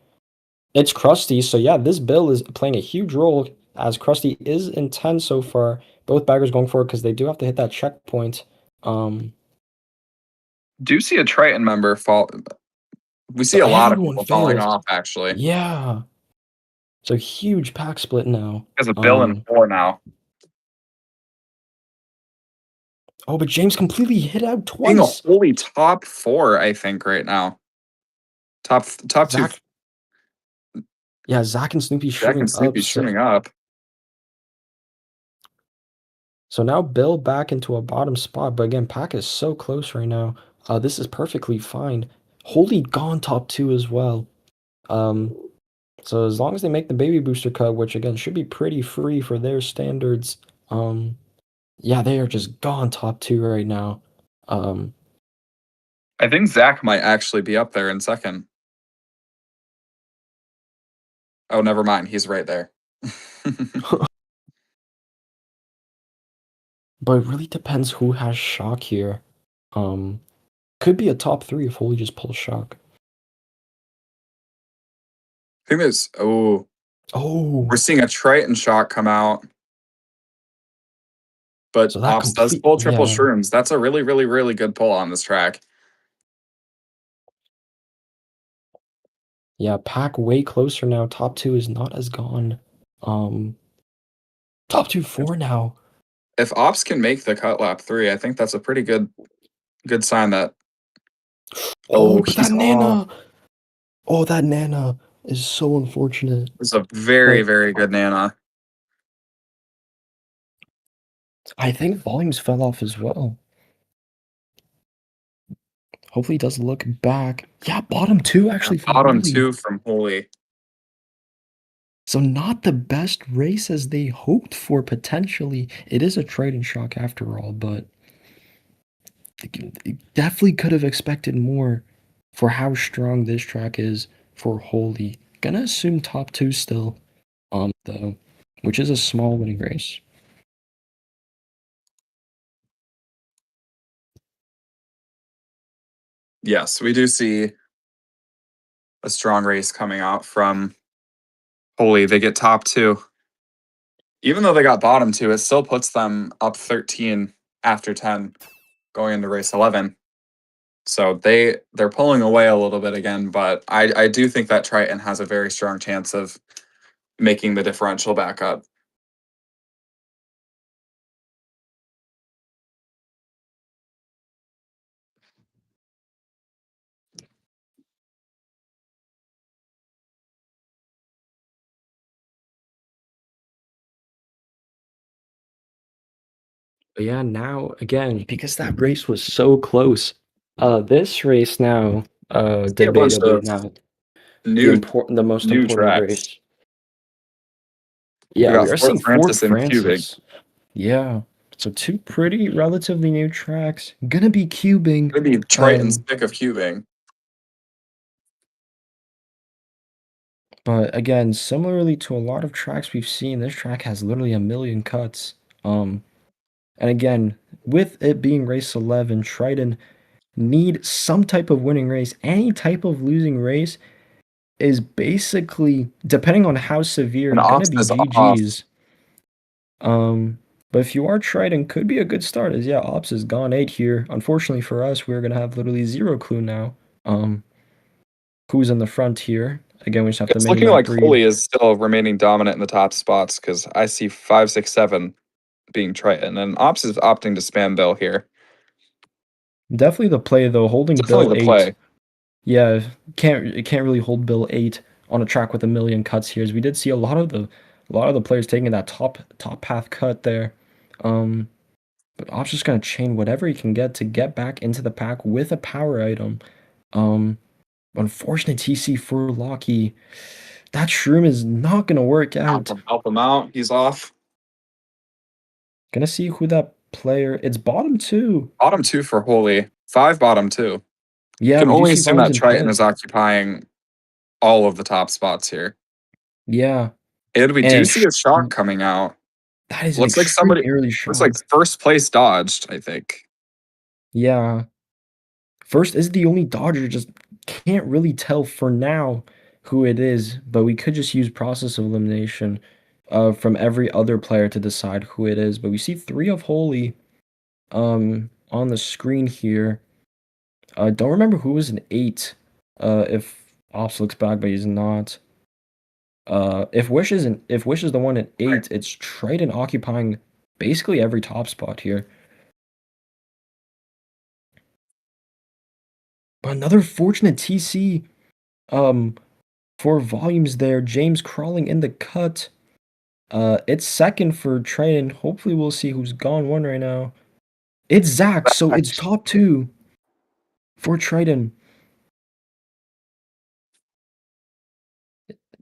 It's Krusty, so yeah, this bill is playing a huge role as Krusty is in 10 so far. Both baggers going for it because they do have to hit that checkpoint. Um, Do see a Triton member fall. We see so a lot of everyone people falling fails. off, actually. Yeah. So huge pack split now. Has a Bill and 4 now. Oh, but James completely hit out Being a twice. holy top 4, I think, right now. Top 2. Zach, yeah, Zach and Snoopy Jack and shooting up. Snoopy So, shooting up. so now Bill back into a bottom spot. But again, pack is so close right now. This is perfectly fine. Holy gone top two as well. Um, So as long as they make the baby booster cut, which again should be pretty free for their standards, yeah, they are just gone top two right now. Um, I think Zach might actually be up there in second. Oh, never mind. He's right there. but it really depends who has shock here. Um, could be a top three if Holy just pulls shock. I think there's. Oh, Oh, we're seeing a Triton shot come out, but so that Ops does complete, pull triple yeah, shrooms. That's a really, really, really good pull on this track. yeah, pack way closer now. Top two is not as gone. Um, top two If, four now. if Ops can make the cut lap 3, I think that's a pretty good sign that. Oh, Oh, but he's that off. Nana. Oh, that Nana is so unfortunate. It's a very, But very good Nana. I think volumes fell off as well. Hopefully he does look back. Yeah, bottom two actually from Bottom Holy. 2 from Holy. So not the best race as they hoped for potentially. It is a Triton shock after all, but definitely could have expected more for how strong this track is for Holy. Gonna assume top two still, though, which is a small winning race. Yes, we do see a strong race coming out from Holy. They get top 2. Even though they got bottom 2, it still puts them up 13 after 10 going into race 11. So they're pulling away a little bit again, but I do think that Triton has a very strong chance of making the differential back up. But yeah, now again, because that race was so close, this race now, See a bunch debatably of now new the most new important tracks. race. We Yeah, we got are Fort seeing Fort Francis and cubing. Francis. Yeah. So two pretty relatively new tracks. Gonna be cubing. Maybe Triton's pick of cubing. But again, similarly to a lot of tracks we've seen, this track has literally a million cuts. And again, with it being race 11, Triton need some type of winning race. Any type of losing race is basically, depending on how severe, And gonna Ops be is off. GG's. But if you are Triton, could be a good start. As yeah, Ops is gone 8 here. Unfortunately for us, we're gonna have literally zero clue now. Who's in the front here? Again, we just have to It's mini looking map like read. Holy is still remaining dominant in the top spots because I see 5, 6, 7 being Triton, and Ops is opting to spam Bill here. Definitely the play though, holding Definitely Bill the 8. play. Yeah, can't really hold Bill 8 on a track with a million cuts here. As we did see a lot of the players taking that top path cut there. But Ops just gonna chain whatever he can get to get back into the pack with a power item. Um, Unfortunate TC for Locky. That shroom is not gonna work out. Help him out. He's off. Gonna see who that player. It's bottom two. Bottom two for Holy. 5 bottom two. Yeah, Can we do only see assume volumes that in Triton pit. is occupying all of the top spots here. Yeah, And we and do see a shock coming out. that is an Looks like extremely somebody early looks like shock. first place dodged, I think. Yeah, first is the only Dodger. Just can't really tell for now who it is, but we could just use process of elimination from every other player to decide who it is. But we see three of Holy on the screen here. I don't remember who was an 8. If Ops looks back, but he's not. If Wish is the one at 8, it's Triton occupying basically every top spot here. But another fortunate TC um for volumes there. James crawling in the cut. It's second for Triton. Hopefully we'll see who's gone one right now. It's Zach, so it's top 2 for Triton.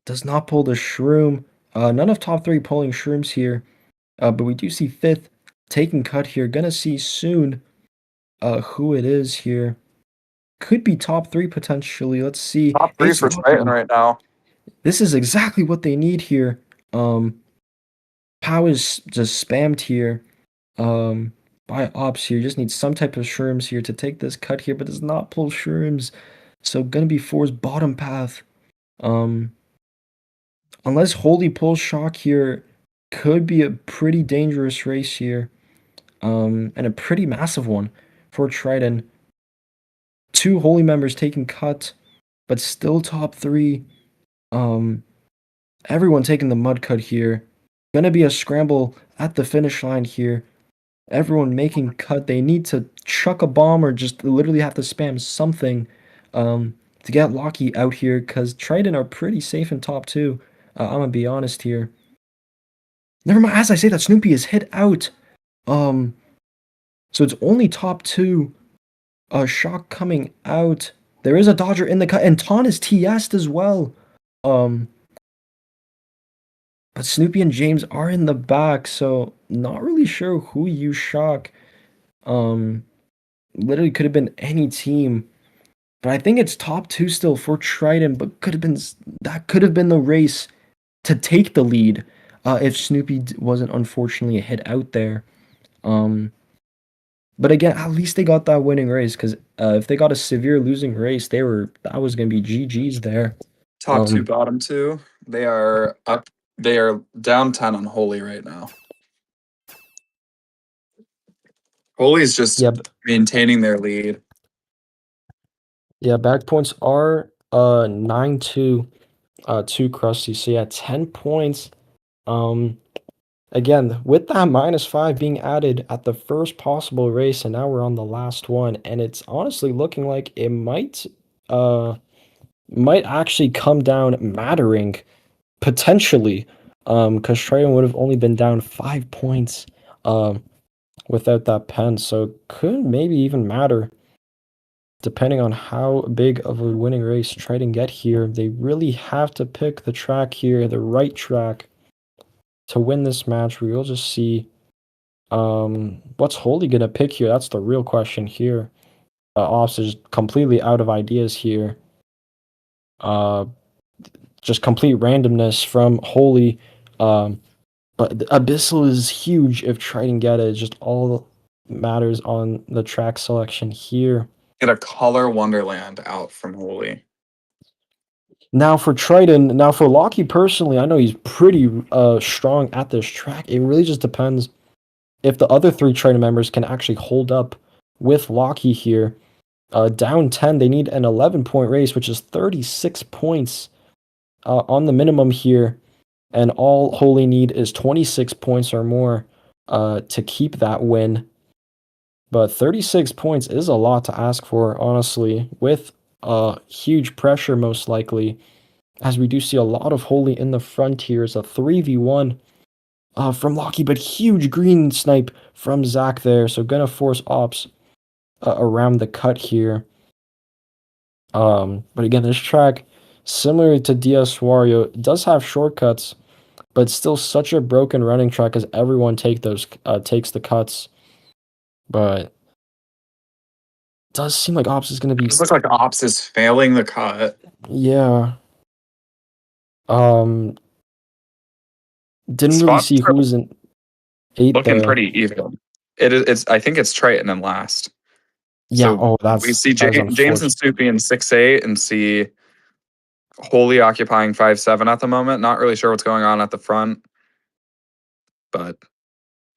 Does not pull the shroom. None of top 3 pulling shrooms here. But we do see 5th taking cut here. Gonna see soon who it is here. Could be top 3 potentially. Let's see. Top 3 It's for Triton Locky. right now. This is exactly what they need here. Pow is just spammed here. By Ops here. Just needs some type of shrooms here to take this cut here, but does not pull shrooms. So gonna be 4's bottom path. Unless Holy pulls shock here, could be a pretty dangerous race here. And a pretty massive one for Triton. 2 Holy members taking cut, but still top 3. Everyone taking the mud cut here. Gonna be a scramble at the finish line here. Everyone making cut. They need to chuck a bomb or just literally have to spam something to get Locky out here because Triton are pretty safe in top 2. I'm gonna be honest here. Never mind, as I say that, Snoopy is hit out. So it's only top 2. Shock coming out. There is a Dodger in the cut, and Ton is TS'd as well. But Snoopy and James are in the back, so not really sure who you shock. Literally could have been any team. But I think it's top 2 still for Triton, but that could have been the race to take the lead if Snoopy wasn't unfortunately hit out there. But again, at least they got that winning race because if they got a severe losing race, that was gonna be GG's there. Top 2, bottom 2. They are up. They are down 10 on Holy right now. Holy's just maintaining their lead. Yeah, back points are 9-2 to Krusty. So yeah, 10 points. Again, with that -5 being added at the first possible race, and now we're on the last one, and it's honestly looking like it might actually come down mattering potentially, because Triton would have only been down 5 points without that pen, so could maybe even matter depending on how big of a winning race Triton get here. They really have to pick the track here, the right track, to win this match. We will just see what's Holy gonna pick here. That's the real question here. Ops is completely out of ideas here. Just complete randomness from Holy. But Abyssal is huge if Triton get it. Just all matters on the track selection here. Get a color wonderland out from Holy. Now for Triton, now for Locky personally, I know he's pretty strong at this track. It really just depends if the other 3 Triton members can actually hold up with Locky here. Down 10, they need an 11-point race, which is 36 points on the minimum here. And all Holy need is 26 points or more to keep that win. But 36 points is a lot to ask for, honestly, with huge pressure most likely, as we do see a lot of Holy in the front here. It's a 3v1 from Locky, but huge green snipe from Zach there. So gonna force ops around the cut here. But again, this track, similar to DS Wario, does have shortcuts, but still such a broken running track as everyone takes the cuts. But does seem like ops is gonna be This looks like Ops is failing the cut. yeah. Um, didn't really Spots see are who was in eight looking there. pretty even. It's I think it's Triton in last. Yeah. So Oh, we see that is James and unfortunate. Snoopy in 6-8 and see Holy occupying 5-7 at the moment. Not really sure what's going on at the front, but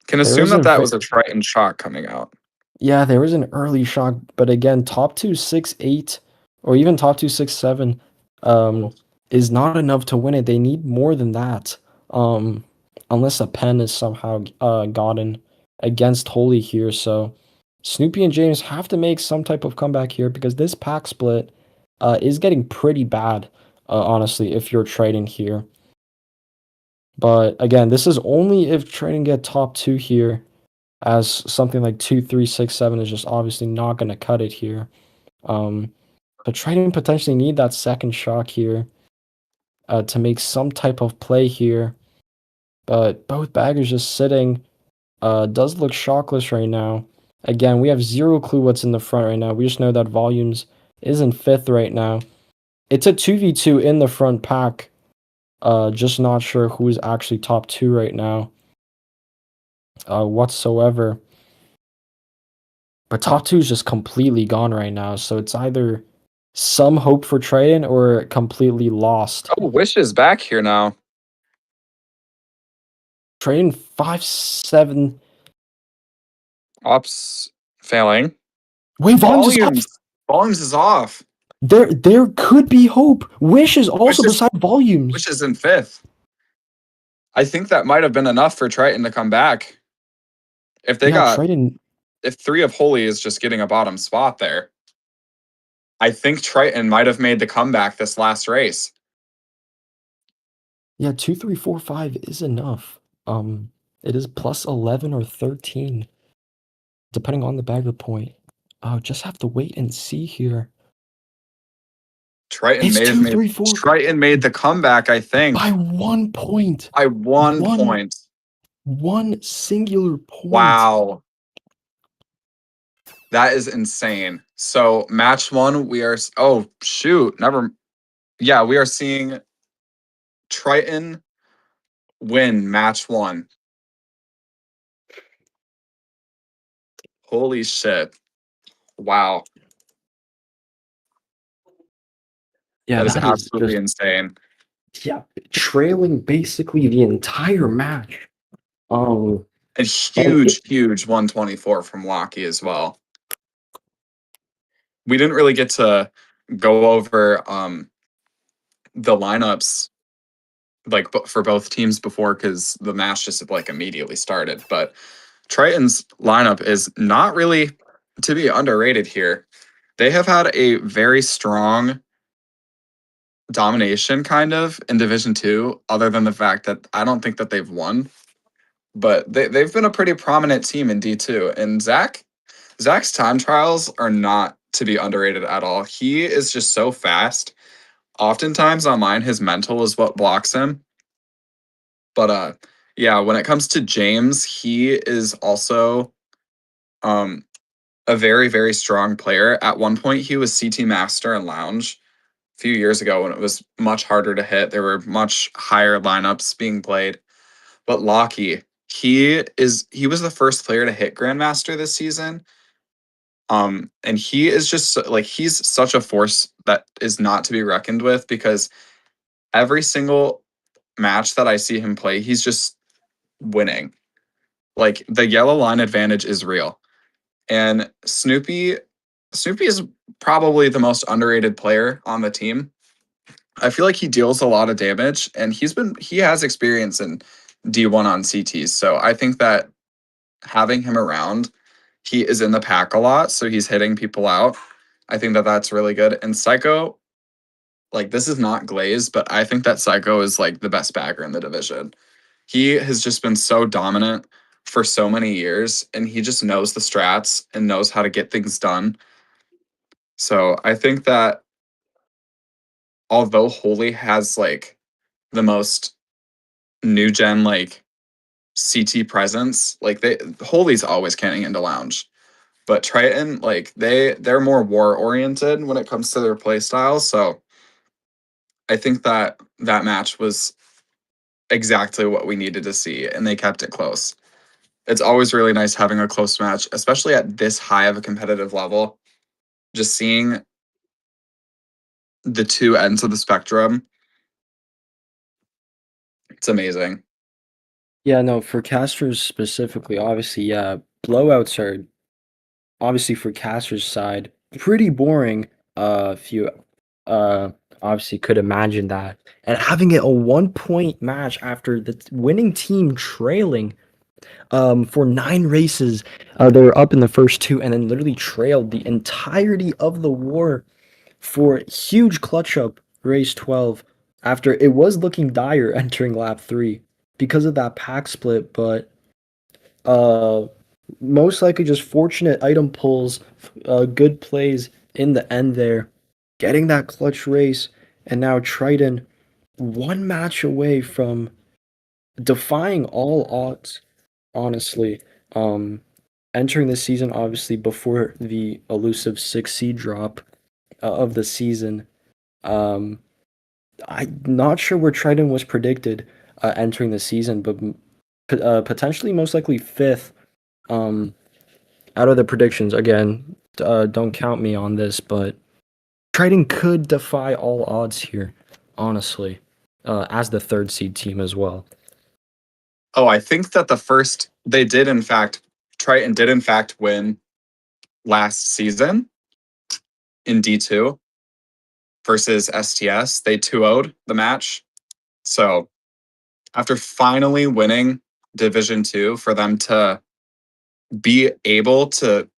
can There assume was that a that was a Triton shot coming out. Yeah, there was an early shock, but again, top two, 6-8, or even top two, 6-7, is not enough to win it. They need more than that. Um, unless a pen is somehow gotten against Holy here. So Snoopy and James have to make some type of comeback here because this pack split is getting pretty bad, honestly, if you're trading here. But again, this is only if trading get top two here, as something like 2, 3, 6, 7 is just obviously not going to cut it here. Um, but Triton potentially need that second shock here to make some type of play here. But both baggers just sitting does look shockless right now. Again, we have zero clue what's in the front right now. We just know that Volumes is in fifth right now. It's a 2v2 in the front pack. Just not sure who's actually top two right now whatsoever. But top two is just completely gone right now. So it's either some hope for Triton or completely lost. Oh, Wish is back here now. Triton 5-7. Ops failing. Wait, Volumes is off. Volumes is off. There could be hope. Wish is also Wish is beside Volumes. Wish is in fifth. I think that might have been enough for Triton to come back. If they Yeah, got Triton. if 3 of Holy is just getting a bottom spot there, I think Triton might have made the comeback this last race. Yeah, 2, 3, 4, 5 is enough. It is plus 11 or 13, depending on the bagger point. Just have to wait and see here. Triton It's may have two, made three, four Triton made the comeback, I by think. 1 point. By 1 point. One singular point. Wow. That is insane. So match one, we are oh shoot, never yeah, we are seeing Triton win match one. Holy shit. Wow. Yeah, That is that is absolutely just insane. yeah, trailing basically the entire match. Um, A and it, huge 124 from Locky as well. We didn't really get to go over the lineups like for both teams before because the match just like immediately started. But Triton's lineup is not really to be underrated here. They have had a very strong domination kind of in Division Two, other than the fact that I don't think that they've won. But they've been a pretty prominent team in D2. And Zach's time trials are not to be underrated at all. He is just so fast. Oftentimes online, his mental is what blocks him. But yeah, when it comes to James, he is also um a very strong player. At one point, he was CT Master and Lounge a few years ago when it was much harder to hit. There were much higher lineups being played. But Locky, he was the first player to hit Grandmaster this season. And he is just like he's such a force that is not to be reckoned with because every single match that I see him play, he's just winning. Like the yellow line advantage is real. And Snoopy is probably the most underrated player on the team. I feel like he deals a lot of damage and he has experience in D1 on CTs. So I think that having him around, he is in the pack a lot, so he's hitting people out. I think that that's really good. And Psycho, like this is not Glaze, but I think that Psycho is like the best bagger in the division. He has just been so dominant for so many years, and he just knows the strats and knows how to get things done. So I think that although Holy has like the most new gen like CT presence, like Holy's always canning into lounge. But Triton, like they're more war oriented when it comes to their play style. So I think that that match was exactly what we needed to see, and they kept it close. It's always really nice having a close match, especially at this high of a competitive level. Just seeing the two ends of the spectrum, it's amazing. Yeah, no, for casters specifically, obviously, yeah, blowouts are obviously for casters side pretty boring. If you uh obviously could imagine that, and having it a 1 point match after the winning team trailing for 9 races, they were up in the first two and then literally trailed the entirety of the war for huge clutch up race 12 after it was looking dire entering lap 3 because of that pack split, but uh most likely just fortunate item pulls, good plays in the end there, getting that clutch race, and now Triton one match away from defying all odds, honestly. Um, Entering the season, obviously, before the elusive 6 seed drop of the season. Um, I'm not sure where Triton was predicted entering the season, but potentially most likely fifth. Um, Out of the predictions, again, don't count me on this, but Triton could defy all odds here, honestly, as the third seed team as well. Oh, I think that the first they did in fact Triton did in fact win last season in D2 versus STS. They 2-0'd the match. So after finally winning Division 2, for them to be able to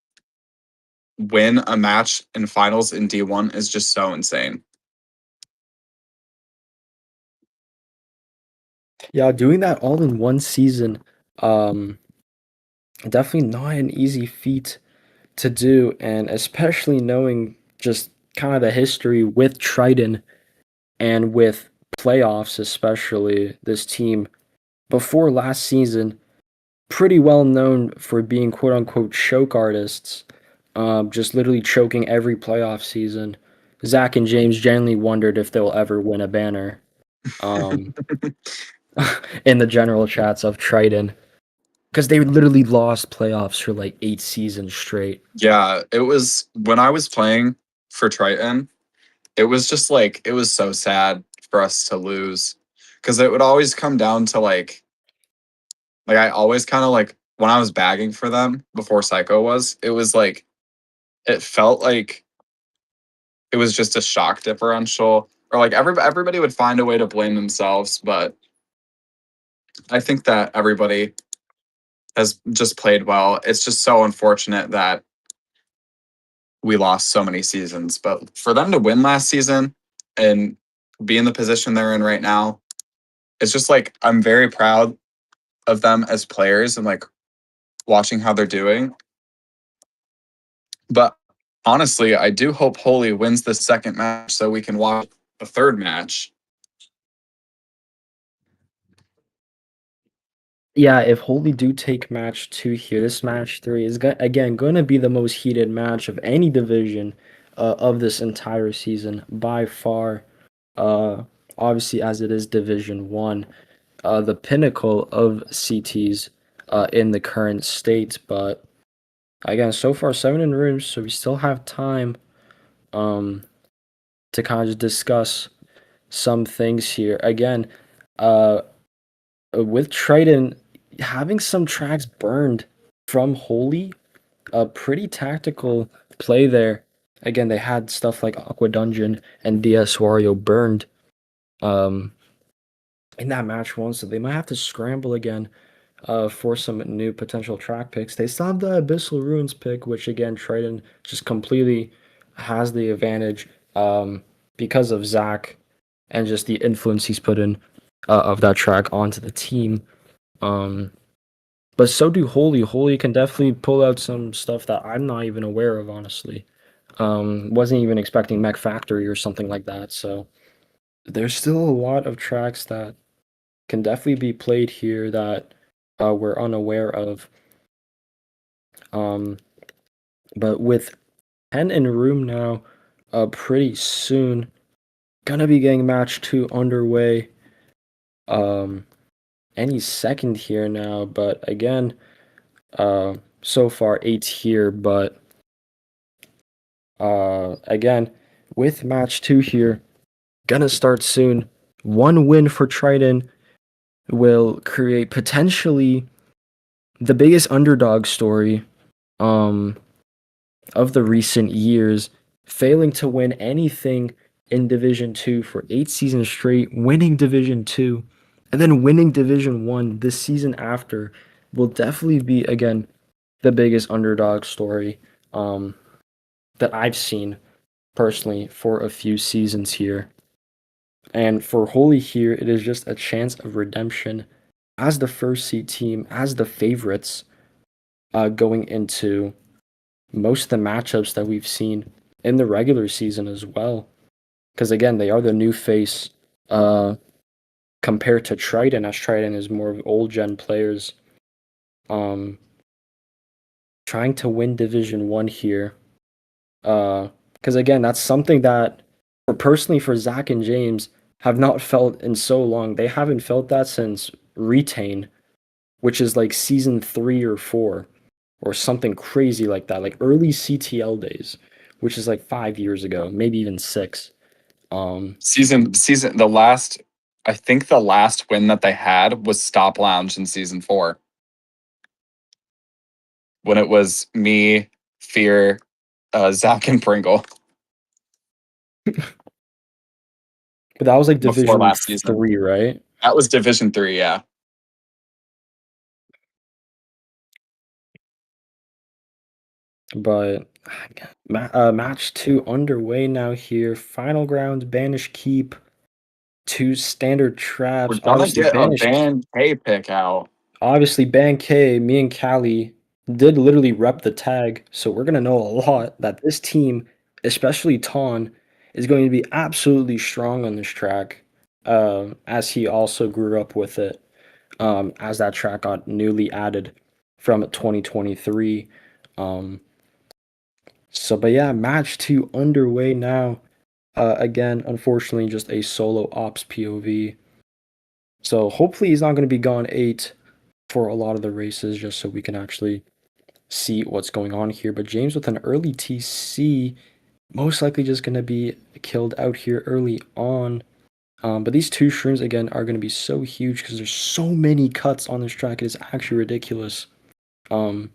win a match in finals in D1 is just so insane. Yeah, doing that all in one season, um, definitely not an easy feat to do, and especially knowing just kind of the history with Triton and with playoffs, especially this team before last season, pretty well known for being quote unquote choke artists, just literally choking every playoff season. Zach and James genuinely wondered if they'll ever win a banner. Um, in the general chats of Triton, because they literally lost playoffs for like 8 seasons straight. Yeah, it was when I was playing for Triton, it was just like it was so sad for us to lose because it would always come down to like I always kind of like when I was bagging for them before Psycho was, it was like it felt like it was just a shock differential or like everybody would find a way to blame themselves, but I think that everybody has just played well. It's just so unfortunate that we lost so many seasons, but for them to win last season and be in the position they're in right now, it's just like I'm very proud of them as players and like watching how they're doing. But honestly, I do hope Holy wins the second match so we can watch the third match. Yeah, if Holy do take match 2 here, this match 3 is again going to be the most heated match of any division of this entire season by far. Uh, Obviously, as it is Division 1, the pinnacle of CTs in the current state. But again, so far 7 in rooms, so we still have time um, to kind of discuss some things here. Again, uh, with Triton having some tracks burned from Holy, a pretty tactical play there. Again, they had stuff like Aqua Dungeon and DS Wario burned um, in that match one, so they might have to scramble again for some new potential track picks. They still have the Abyssal Ruins pick, which again, Triton just completely has the advantage because of Zach and just the influence he's put in of that track onto the team. Um, but so do Holy. Holy can definitely pull out some stuff that I'm not even aware of, honestly. Wasn't even expecting Mech Factory or something like that. So there's still a lot of tracks that can definitely be played here that we're unaware of. Um, but with 10 in room now, pretty soon, gonna be getting match 2 underway. Um, any second here now, but again, so far 8 here, but again, with match 2 here, gonna start soon. One win for Triton will create potentially the biggest underdog story um of the recent years, failing to win anything in Division 2 for 8 seasons straight, winning Division 2, and then winning Division 1 this season after will definitely be, again, the biggest underdog story that I've seen personally for a few seasons here. And for Holy here, it is just a chance of redemption as the first seed team, as the favorites going into most of the matchups that we've seen in the regular season as well. Because again, they are the new face uh, compared to Triton, as Triton is more of old gen players. Um, trying to win Division 1 here. Because again, that's something that, personally, for Zach and James, have not felt in so long. They haven't felt that since Retain, which is like season 3 or 4, or something crazy like that, like early CTL days, which is like 5 years ago, maybe even 6. Season the last I think the last win that they had was Stop Lounge in season 4 when it was me, Fear, Zach, and Pringle But that was like before Division last season. 3, right? That was Division 3, yeah. But match 2 underway now here. Final ground, Banish Keep, 2 standard We're traps. gonna get a Band K pick out. Obviously, Ban K, me and Callie did literally rep the tag, so we're gonna know a lot that this team, especially Ton, is going to be absolutely strong on this track. As he also grew up with it, as that track got newly added from 2023. Um, but yeah, match 2 underway now. Again, unfortunately, just a solo ops POV. So hopefully he's not going to be gone 8 for a lot of the races, just so we can actually see what's going on here. But James with an early TC, most likely just going to be killed out here early on. But these 2 shrooms, again, are going to be so huge because there's so many cuts on this track. It is actually ridiculous um,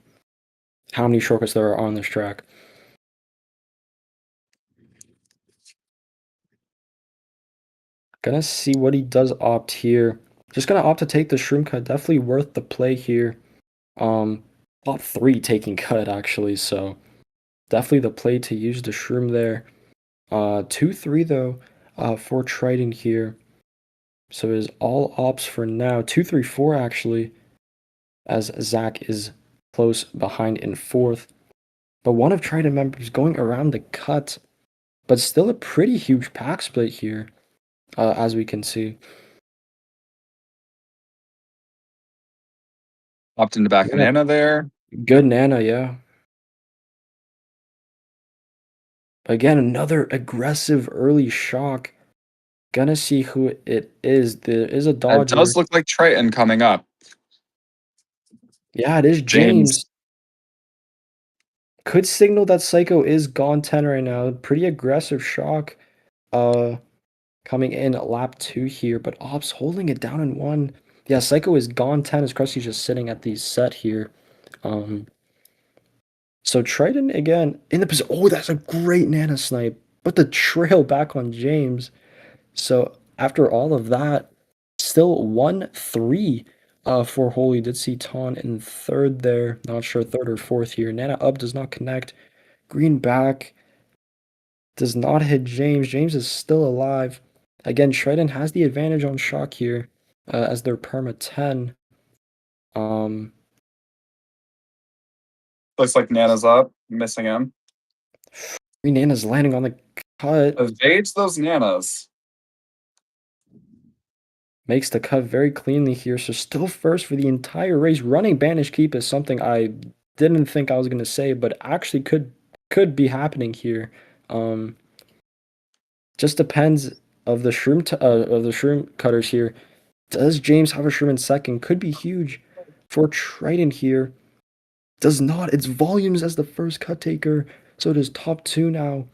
how many shortcuts there are on this track. Gonna see what he does opt here. Just gonna opt to take the shroom cut. Definitely worth the play here. Top 3 taking cut, actually, so definitely the play to use the shroom there. 2-3 though, for Triton here. So it is all ops for now. 2-3-4 actually, as Zach is close behind in 4th. But one of Triton members going around the cut, but still a pretty huge pack split here, as we can see. Popped into back Yeah, banana there. good Nana, yeah. Again, another aggressive early shock. Gonna see who it is. There is a It Dodger. does look like Triton coming up. Yeah, it is James. James. Could signal that Psycho is gone 10 right now. Pretty aggressive shock. Uh, coming in at lap 2 here, but Ops holding it down in 1. Yeah, Psycho is gone 10 as Krusty's just sitting at the set here. Um, so Triton again in the position. Oh, that's a great Nana snipe. But the trail back on James. So after all of that, still 1-3 for Holy. Did see Ton in 3rd there. Not sure 3rd or 4th here. Nana up does not connect. Green back does not hit James. James is still alive. Again, Triton has the advantage on shock here as their perma 10. Um, Looks like Nana's up, missing him. Nana's landing on the cut. Evades those Nanas. Makes the cut very cleanly here. So still first for the entire race. Running Banish Keep is something I didn't think I was gonna say, but actually could be happening here. Um, just depends of the shroom cutters here. Does James have a shroom in second? Could be huge for Triton here. Does not. It's Volumes as the first cut taker. So it is top two now.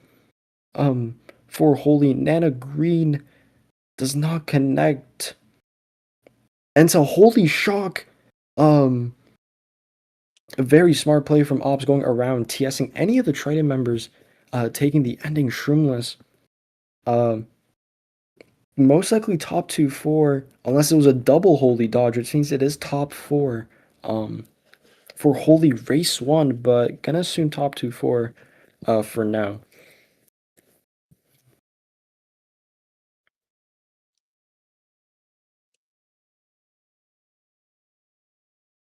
For Holy Nana Green does not connect. And so Holy Shock. Um, a very smart play from Ops going around TSing any of the Triton members, taking the ending Shroomless. Uh, Most likely top 2-4, unless it was a double Holy dodge, which means it is top 4 for Holy Race 1, but gonna assume top 2-4 for now.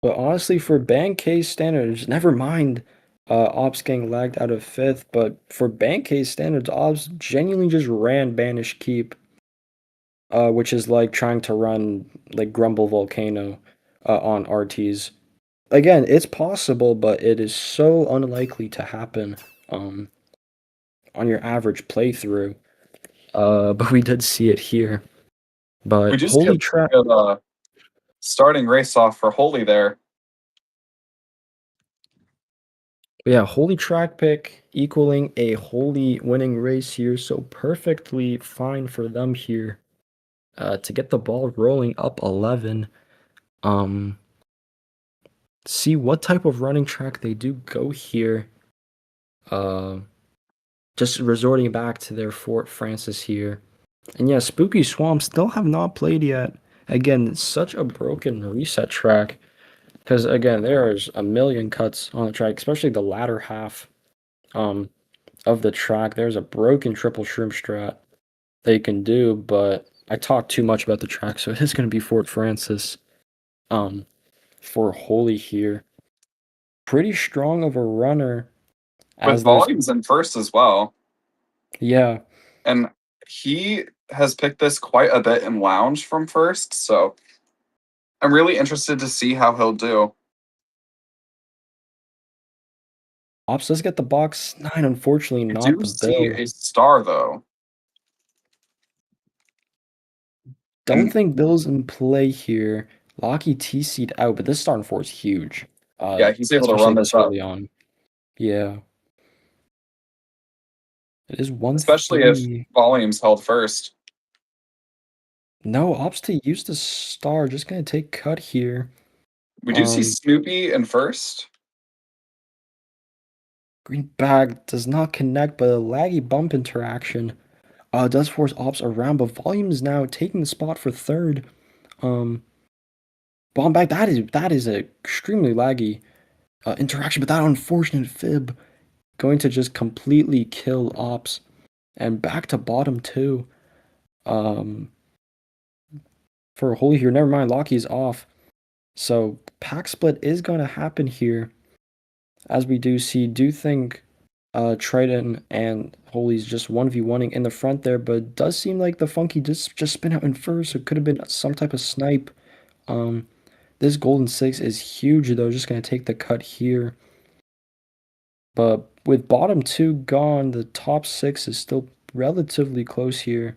But honestly, for Ban K standards, never mind Ops getting lagged out of 5th, but for Ban K standards, Ops genuinely just ran Banish Keep, which is like trying to run like Grumble Volcano on RTs. Again, it's possible, but it is so unlikely to happen um, on your average playthrough. But we did see it here. We But do see a Holy pretty Trap, good starting race off for Holy there. yeah, Holy Track pick equaling a Holy winning race here, so perfectly fine for them here to get the ball rolling up 11. Um, See what type of running track they do go here. Uh, just resorting back to their Fort Francis here. And yeah, Spooky Swamp still have not played yet. Again, it's such a broken reset track. Because again, there's a million cuts on the track, especially the latter half um, of the track. There's a broken triple shroom strat that you can do, but I talked too much about the track, so it is going to be Fort Francis um, for Holy here. Pretty strong of a runner With as there's, volumes in first as well. yeah, And he has picked this quite a bit in lounge from first, so I'm really interested to see how he'll do. Ops does get the box 9, unfortunately, I not do the see build. a star though. Don't And think Bill's in play here. Locky TC'd out, but this starting four is huge. yeah, he's able to Especially run this this up. early on. Yeah. It is Especially if 1-3. volumes held first. No, Ops to use the star. Just gonna take cut here. We do see Um, Snoopy in first. Green bag does not connect, but a laggy bump interaction does force Ops around, but Volume is now taking the spot for third. Um, Bomb bag, that is a extremely laggy interaction, but that unfortunate fib going to just completely kill Ops. And back to bottom two. Um, for Holy here. Never mind, Locky's off. So pack split is going to happen here. As we do think Triton and Holy's just 1v1ing in the front there, but it does seem like the Funky just spin out in first, so it could have been some type of snipe. Um, this golden six is huge though, just gonna take the cut here. But with bottom two gone, the top six is still relatively close here.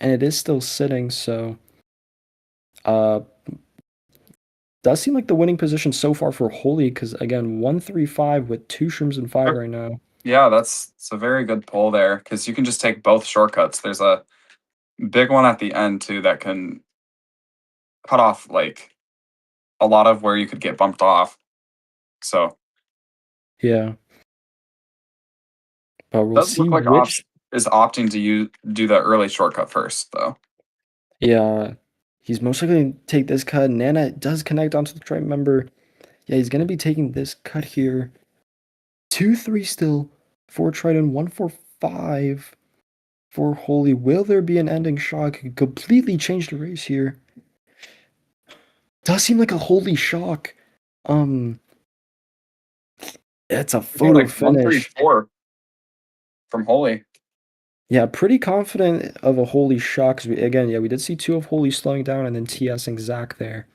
And it is still sitting, so does seem like the winning position so far for Holy, because again, 1-3-5 with 2 shrooms and 5 right now. Yeah, it's a very good pull there because you can just take both shortcuts. There's a big one at the end too that can cut off like a lot of where you could get bumped off. So Yeah. But it we'll does see look like Ops which. is opting to do the early shortcut first though. Yeah. He's most likely going to take this cut. Nana does connect onto the Triton member. Yeah, he's going to be taking this cut here. 2-3 still for Triton. 1-4-5 for Holy. Will there be an ending shot? Could completely change the race here. Does seem like a holy shock. Um, it's a I think photo like one three finish. four from Holy. Yeah, pretty confident of a holy shock. 'Cause again, yeah, we did see two of holy slowing down and then TSing Zach there.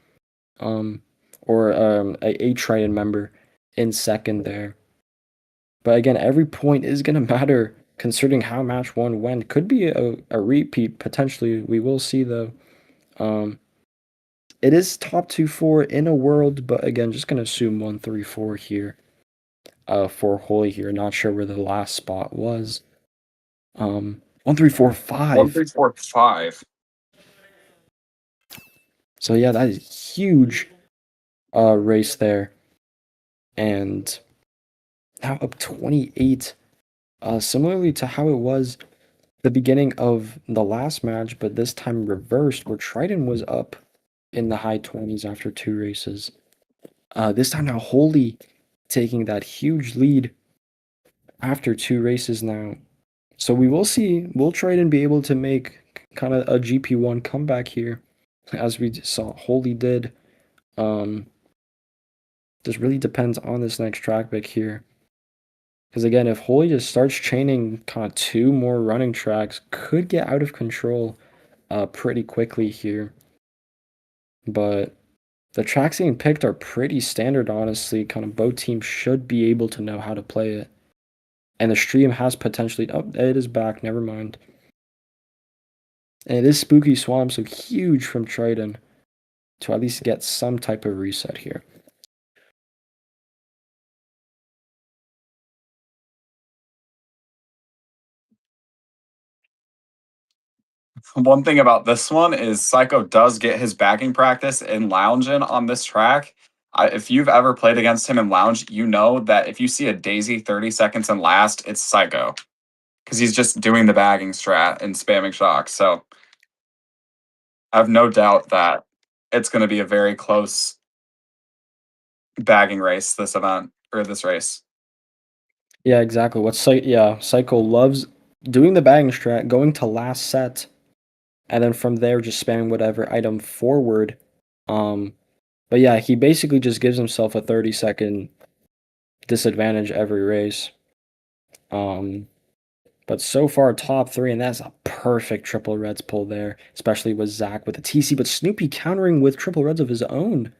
Um, or a Triton member in second there. But again, every point is gonna matter considering how match one went. Could be a repeat potentially. We will see though. Um, it is top 2-4 in a world, but again, just gonna assume 1-3-4 here. For Holy here. Not sure where the last spot was. 1-3-4-5. 1-3-4-5. So yeah, that is huge race there. And now up 28. Similarly to how it was the beginning of the last match, but this time reversed, where Triton was up in the high 20s after two races. This time now Holy taking that huge lead after two races now. So we will see, will Triton be able to make kind of a GP1 comeback here, as we saw Holy did. This really depends on this next track pick here. Because again, if Holy just starts chaining kind of two more running tracks, could get out of control pretty quickly here. But the tracks being picked are pretty standard, honestly. Kind of both teams should be able to know how to play it. And the stream has potentially... Oh, it is back. Never mind. And it is Spooky Swamp, so huge from Triton to at least get some type of reset here. One thing about this one is Psycho does get his backing practice in lounging on this track. If you've ever played against him in lounge, you know that if you see a daisy 30 seconds and last, it's Psycho. Because he's just doing the bagging strat and spamming shocks. So I have no doubt that it's going to be a very close bagging race, this event, or this race. Yeah, exactly. Psycho loves doing the bagging strat, going to last set, and then from there just spamming whatever item forward. But yeah, he basically just gives himself a 30-second disadvantage every race. But so far top three, and that's a perfect triple reds pull there, especially with Zach with the TC, but Snoopy countering with triple reds of his own.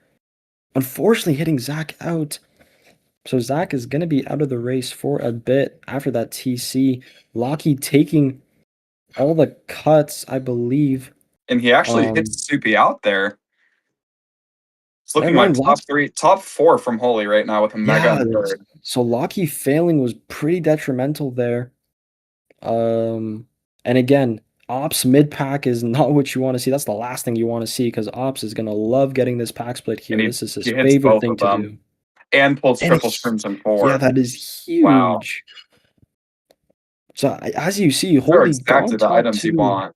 Unfortunately hitting Zach out. So Zach is going to be out of the race for a bit after that TC. Locky taking all the cuts, I believe. And he actually hits Soupy out there. It's Never looking like mind, top four from Holy right now with a mega yeah, in third. so Locky failing was pretty detrimental there. And again, Ops mid pack is not what you want to see. That's the last thing you want to see because Ops is going to love getting this pack split here. And This is his he hits favorite both thing of to them. do. And pulls And triple shrooms in yeah, four. that is Wow. huge. So as you see, These are Holy gone exactly the top items you two. want.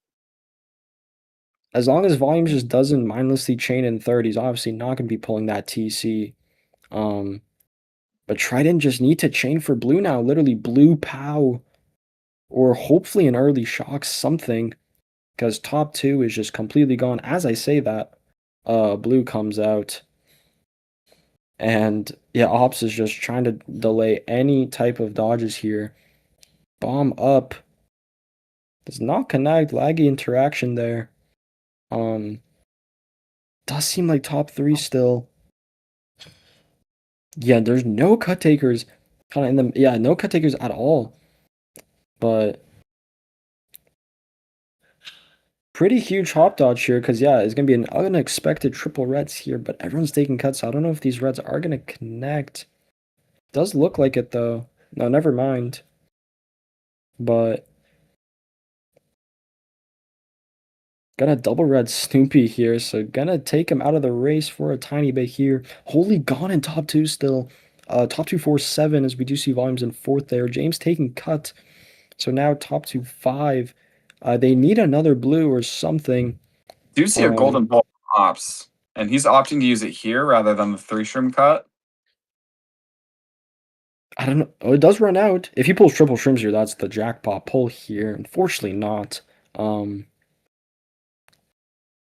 As long as Volumes just doesn't mindlessly chain in third, he's obviously not going to be pulling that TC. But Triton just need to chain for blue now. Literally blue POW or hopefully an early shock, something. Because top two is just completely gone. As I say that, blue comes out. And yeah, Ops is just trying to delay any type of dodges here. Bomb up. Does not connect. Laggy interaction there. Does seem like top three still. Yeah, there's no cut takers kind of in the no cut takers at all. But pretty huge hop dodge here because yeah, it's gonna be an unexpected triple reds here, but everyone's taking cuts, so I don't know if these reds are gonna connect. Does look like it though. No, never mind. But gonna double red Snoopy here, so gonna take him out of the race for a tiny bit here. Holy gone in top two still. Top 2-4-7 as we do see Volumes in fourth there. James taking cut. So now top 2-5. They need another blue or something. Do you see a golden ball Ops? And he's opting to use it here rather than the 3 shroom cut. I don't know. Oh, it does run out. If he pulls triple shrooms here, that's the jackpot pull here. Unfortunately not. Do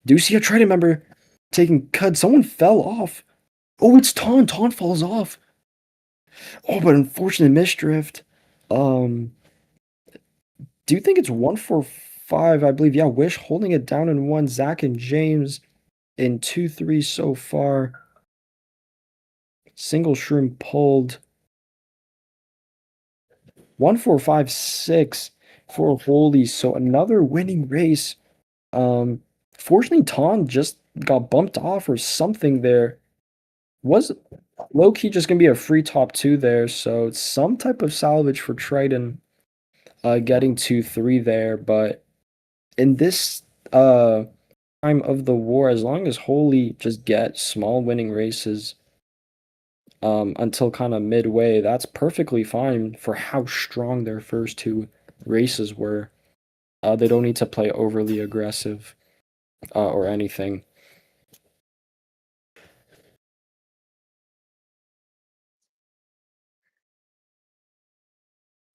you see a Triton member? taking cut. Someone fell off. Oh, it's Ton. Ton falls off. Oh, but unfortunate misdrift. Um, do you think it's 145? I believe. Yeah, Wish holding it down in one. Zach and James in 2-3 so far. Single shroom pulled. 1-4-5-6 for Holy. So another winning race. Um, Fortunately, Ton just got bumped off or something there. Was low key just gonna be a free top two there, so some type of salvage for Triton, getting 2-3 there. But in this uh time of the war, as long as Holy just get small winning races until kind of midway, that's perfectly fine for how strong their first two races were. They don't need to play overly aggressive or anything.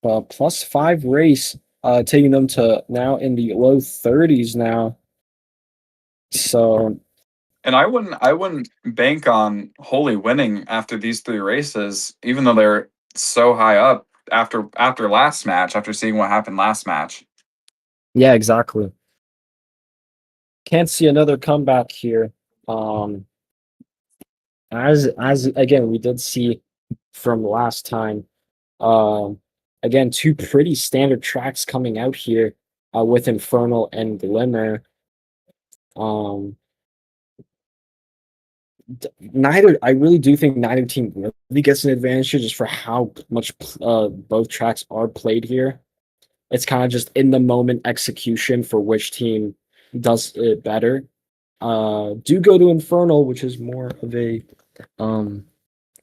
+5 race, taking them to now in the low 30s now. So And I wouldn't bank on Holy winning after these three races, even though they're so high up after last match, after seeing what happened last match. yeah, exactly. Can't see another comeback here. Um, as again, we did see from last time. Um, Again, two pretty standard tracks coming out here, with Infernal and Glimmer. Um, Neither, I really do think neither team really gets an advantage here just for how much both tracks are played here. It's kind of just in the moment execution for which team does it better. Do go to Infernal, which is more of um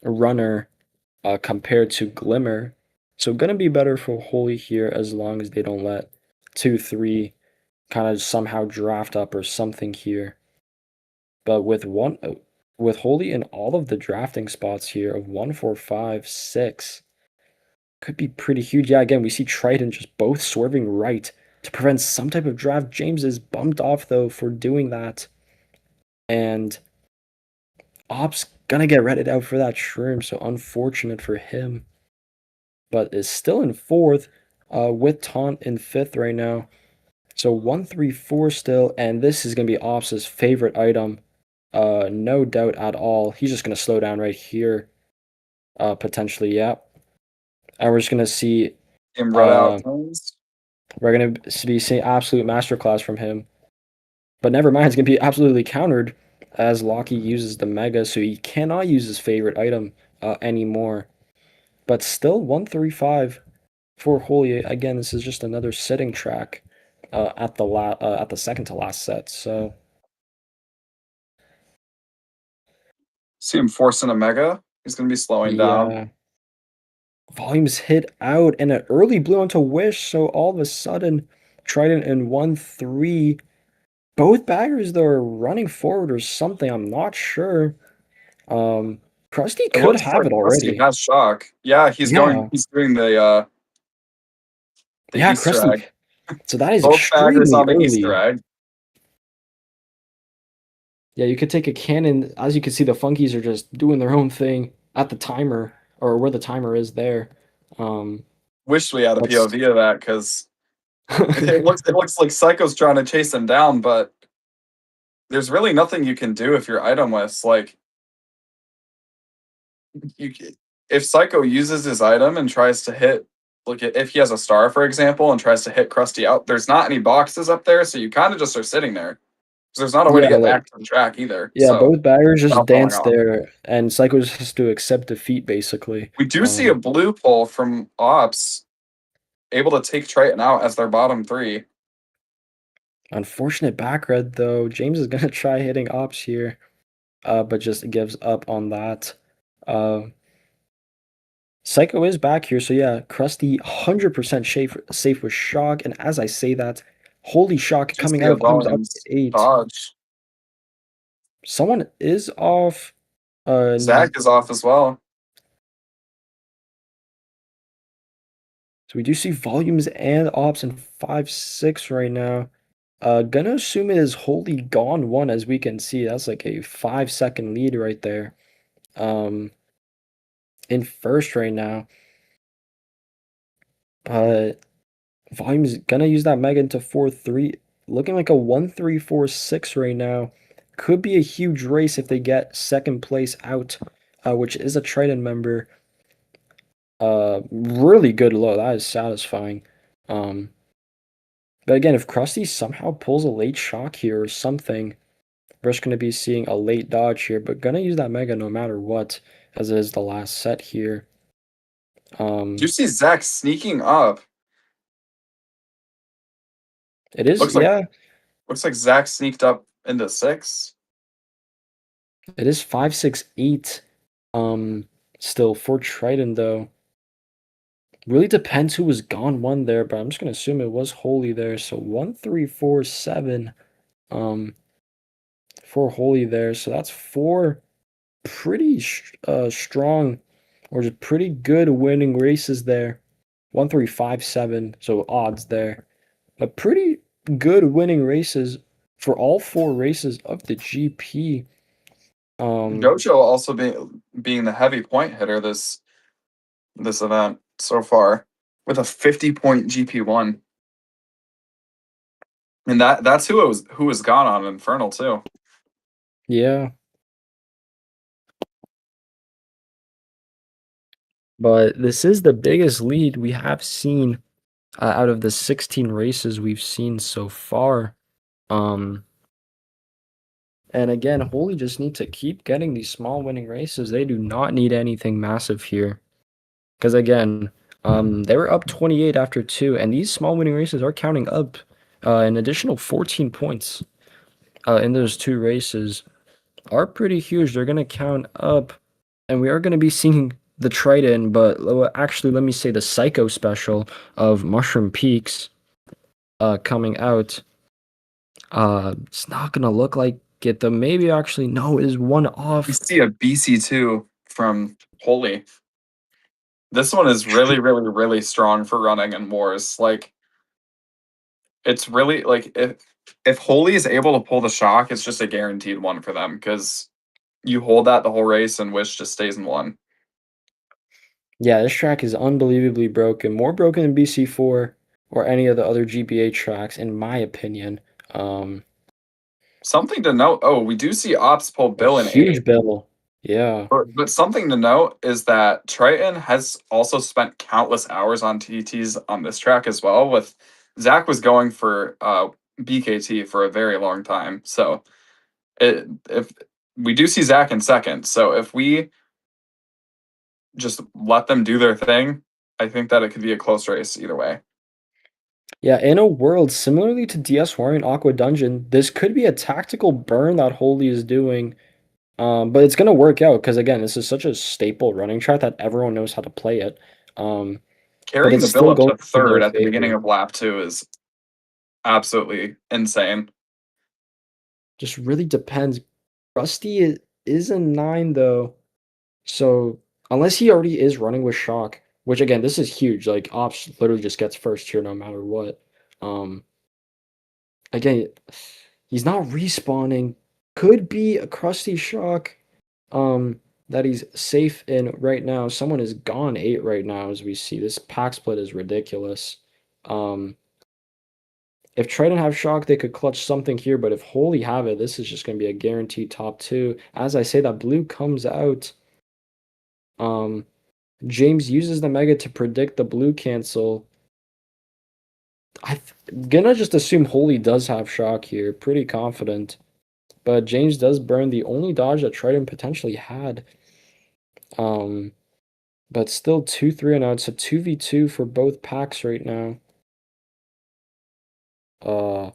a runner compared to Glimmer. So gonna be better for Holy here as long as they don't let 2-3 kind of somehow draft up or something here. But with Holy in all of the drafting spots here of 1-4-5-6 could be pretty huge. Yeah, again, we see Triton just both swerving right to prevent some type of draft. James is bumped off though for doing that. And Ops gonna get redded out for that shroom, so unfortunate for him. But is still in fourth, with Taunt in fifth right now. So 1-3-4 still, and this is gonna be Ops' favorite item. No doubt at all. He's just gonna slow down right here. Potentially, yeah. And we're just gonna see Him run out uh turns. we're gonna be seeing absolute masterclass from him. But never mind, it's gonna be absolutely countered as Locky uses the Mega, so he cannot use his favorite item anymore. But still 1-3-5 for Holy. Again, this is just another sitting track at the second to last set. So See him forcing a mega. He's gonna be slowing down. yeah, volumes hit out and it early blew onto Wish. So all of a sudden, Triton in 1-3. Both baggers though are running forward or something. I'm not sure. Um, Krusty It could looks have like it Rusty already. has shock. Yeah, he's going. Yeah, He's doing the yeah, Easter Krusty. egg. So that is Both baggers extremely on the Easter early. egg. Yeah, you could take a cannon. As you can see, the Funkies are just doing their own thing at the timer or where the timer is there. Um, Wish we had a let's. POV of that because it looks like Psycho's trying to chase him down, but there's really nothing you can do if you're itemless. Like you, if Psycho uses his item and tries to hit, like if he has a star, for example, and tries to hit Krusty out, there's not any boxes up there, so you kind of just are sitting there. So there's not a way to Yeah, get like back to the track either. yeah, So both baggers just without falling dance off. there, and Psycho just has to accept defeat basically. We do see a blue pull from Ops able to take Triton out as their bottom three. Unfortunate back red though. James is gonna try hitting Ops here, but just gives up on that. Uh, Psycho is back here, so yeah, Krusty 100% safe with Shock, and as I say that, holy Shock Just coming see out a of items up to volumes 8. dodge. Someone is off. So Zach is off as well. we do see volumes and ops in 5-6 right now. Gonna assume it is wholly gone one, as we can see. That's like a 5-second lead right there. Um, in first right now. But Volume's gonna use that Mega into 4-3. Looking like a 1-3-4-6 right now. Could be a huge race if they get second place out, which is a Triton member. Really good low. That is satisfying. Um, but again, if Krusty somehow pulls a late shock here or something, we're just gonna be seeing a late dodge here, but gonna use that Mega no matter what, as it is the last set here. Do you Um, see Zach sneaking up? it is, Looks like yeah, looks like Zach sneaked up into six. it is 5-6-8. Still for Triton though. Really depends who was gone one there, but I'm just gonna assume it was Holy there. So 1-3-4-7. Um, for Holy there. So that's four pretty strong or just pretty good winning races there. 1-3-5-7. So odds there. But pretty good winning races for all four races of the GP. Jojo also being the heavy point hitter this event so far with a 50-point GP1. And that's who was gone on Infernal too. Yeah. But this is the biggest lead we have seen out of the 16 races we've seen so far. Um, and again, Holy just need to keep getting these small winning races. They do not need anything massive here. Because again, they were up 28 after two, and these small winning races are counting up an additional 14 points in those two races. Are pretty huge. They're going to count up, and we are going to be seeing the Triton, but actually, let me say the Psycho special of Mushroom Peaks coming out. It's not going to look like it, though. Maybe actually, no, it is one We off. see a BC2 from Holy. This one is really, really, really strong for running in wars. Like it's really like if Holy is able to pull the shock, it's just a guaranteed one for them because you hold that the whole race and Wish just stays in one. Yeah, this track is unbelievably broken. More broken than BC4 or any of the other GBA tracks, in my opinion. Um, Something to note. Oh, we do see Ops pull a Bill in huge eight. bill. Yeah. But something to note is that Triton has also spent countless hours on TTs on this track as well. With Zach was going for BKT for a very long time, so if we do see Zach in second, so if we just let them do their thing, I think that it could be a close race either way. Yeah, in a world similarly to DS Warrior and Aqua Dungeon, this could be a tactical burn that Holy is doing. But it's gonna work out because again, this is such a staple running track that everyone knows how to play it. Um, but Carrying it's the bill still up going to in their third at the beginning favor. of lap two is absolutely insane. Just really depends. Rusty is a 9 though. So unless he already is running with shock, which again, this is huge. Like Ops literally just gets first here no matter what. Um, again, he's not respawning. Could be a crusty shock. That he's safe in right now. Someone is gone 8 right now as we see. This pack split is ridiculous. Um, if Triton have shock, they could clutch something here, but if Holy have it, this is just gonna be a guaranteed top two. As I say, that blue comes out. Um, James uses the Mega to predict the blue cancel. I'm gonna just assume Holy does have shock here. Pretty confident. But James does burn the only dodge that Triton potentially had. Um, but still 2-3 and out. It's a 2v2 for both packs right now. Uh,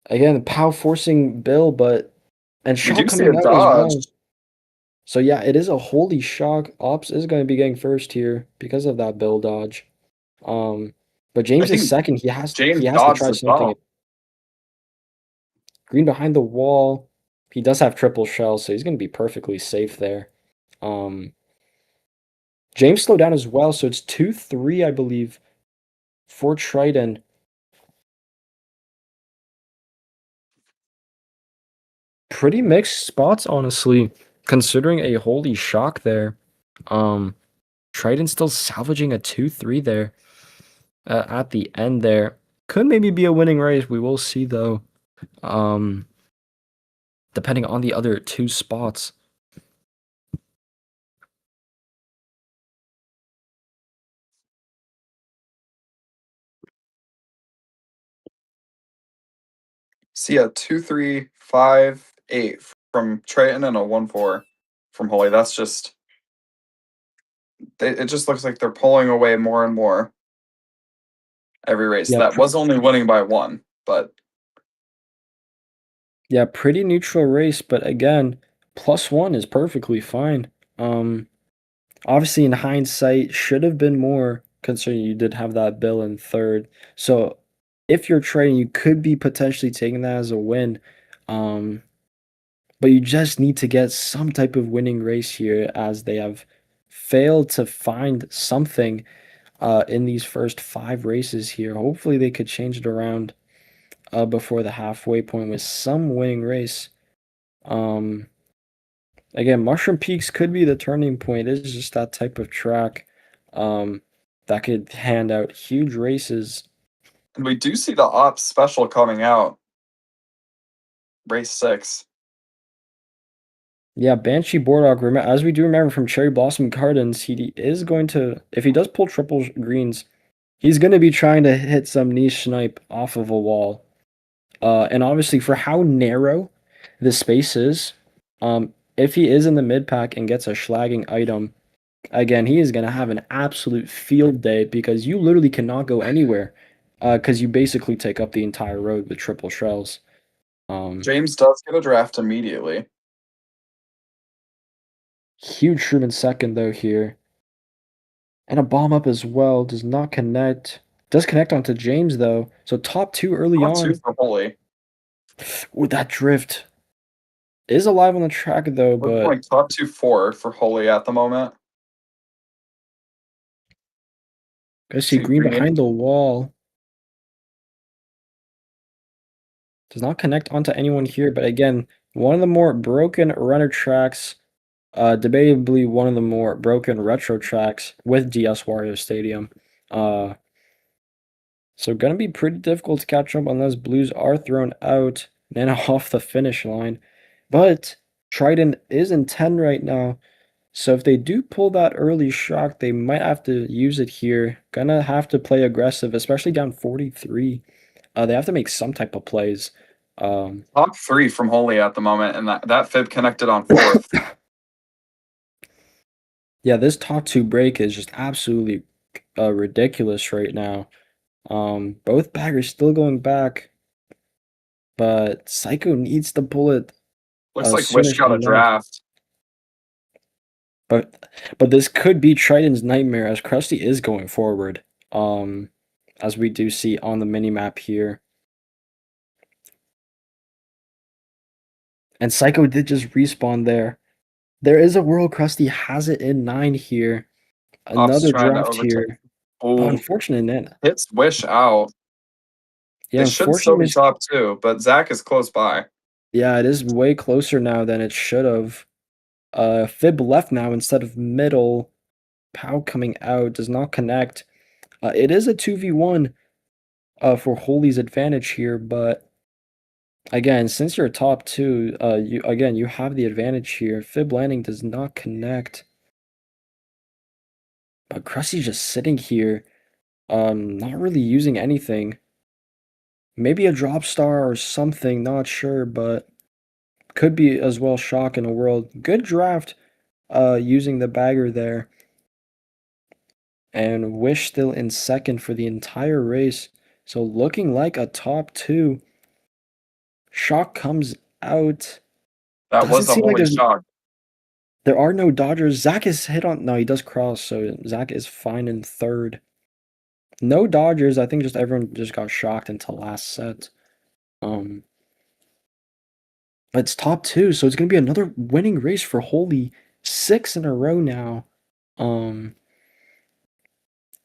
again, Pow forcing Bill, but and We shock do see a coming out as dodge. well. So yeah, it is a Holy shock. Ops is going to be getting first here because of that Bill dodge. Um, but I James is think second. James He has to dodged try as something. well. Green behind the wall. He does have triple shell, so he's going to be perfectly safe there. Um, James slowed down as well, so it's 2-3, I believe, for Triton. Pretty mixed spots, honestly, considering a holy shock there. Um, Triton still salvaging a 2-3 there at the end there. Could maybe be a winning race. We will see though. Um, Depending on the other two spots. See a 2-3-5-8 from Triton and a 1-4 from Holy. That's just it just looks like they're pulling away more and more every race. Yeah, That was only winning by one, but yeah, pretty neutral race, but again, +1 is perfectly fine. Um, Obviously in hindsight, should have been more considering you did have that bill in third. So if you're trading, you could be potentially taking that as a win. Um, but you just need to get some type of winning race here as they have failed to find something in these first 5 races here. Hopefully they could change it around before the halfway point with some winning race. Um, Again, Mushroom Peaks could be the turning point. It's just that type of track um, that could hand out huge races. and we do see the ops special coming out, race 6. Yeah, Banshee Boardwalk, as we do remember from Cherry Blossom Gardens, he is going to, if he does pull triple greens, he's going to be trying to hit some niche snipe off of a wall. And obviously, for how narrow the space is, if he is in the mid pack and gets a schlagging item, again, he is going to have an absolute field day because you literally cannot go anywhere because you basically take up the entire road with triple shells. James does get a draft immediately. Huge Truman second, though, here. And a bomb up as well. Does not connect. Does connect onto James, though. So top two early Top 2 on. for Holy. With that drift. Is alive on the track, though, Looking but like top 2-4 for Holy at the moment. I see Two green green. behind the wall. Does not connect onto anyone here, but again, one of the more broken runner tracks, debatably one of the more broken retro tracks with DS Wario Stadium. Uh, so gonna be pretty difficult to catch up unless blues are thrown out and off the finish line. But Triton is in 10 right now. So if they do pull that early shock, they might have to use it here. Gonna have to play aggressive, especially down 43. They have to make some type of plays. Top 3 from Holy at the moment, and that fib connected on 4th. Yeah, this top two break is just absolutely ridiculous right now. Both baggers still going back, but Psycho needs to pull it Looks like Wish soonish got a enough. draft. But this could be Triton's nightmare as Krusty is going forward. Um, as we do see on the mini map here. And Psycho did just respawn there. There is a world Krusty has it in 9 here. Ops Another trying to draft overtake. here. But Ooh, unfortunate. hits Wish out. Yeah, They should still be unfortunately, top 2, but Zach is close by. yeah, it is way closer now than it should have. Fib left now instead of middle. Pow coming out does not connect. It is a 2v1 for Holy's advantage here, but again, since you're top two, you have the advantage here. Fib landing does not connect. But Krusty's just sitting here, not really using anything. Maybe a drop star or something, not sure, but could be as well shock in a world. Good draft using the bagger there. And Wish still in second for the entire race. So looking like a top two. Shock comes out. That Doesn't was a seem like Holy shock. there are no Dodgers. Zach is hit on. No, he does cross, so Zach is fine in third. No Dodgers. I think just everyone just got shocked until last set. Um, but it's top two, so it's gonna be another winning race for Holy. 6 in a row now. Um,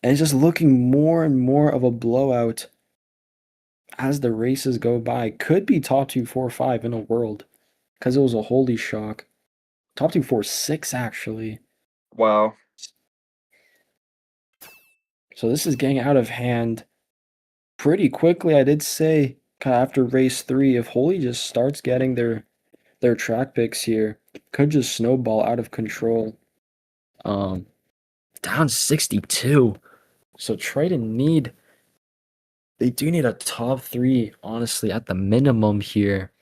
and it's just looking more and more of a blowout as the races go by. Could be top 2, 4, 5 in a world. because it was a holy shock. Top 2 4 6 actually. Wow. So this is getting out of hand pretty quickly. I did say kind of after race 3, if Holy just starts getting their track picks here, could just snowball out of control. Down 62. So Triton they do need a top 3, honestly, at the minimum here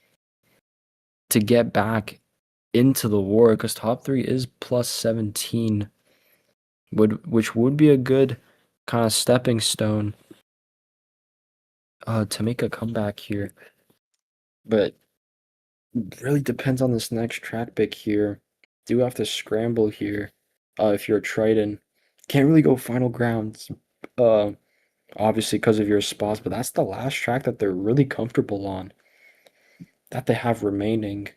to get back into the war, because top 3 is plus 17, which would be a good kind of stepping stone to make a comeback here. But really depends on this next track pick here. Do have to scramble here if you're a Triton. Can't really go final grounds, obviously because of your spots, but that's the last track that they're really comfortable on, that they have remaining.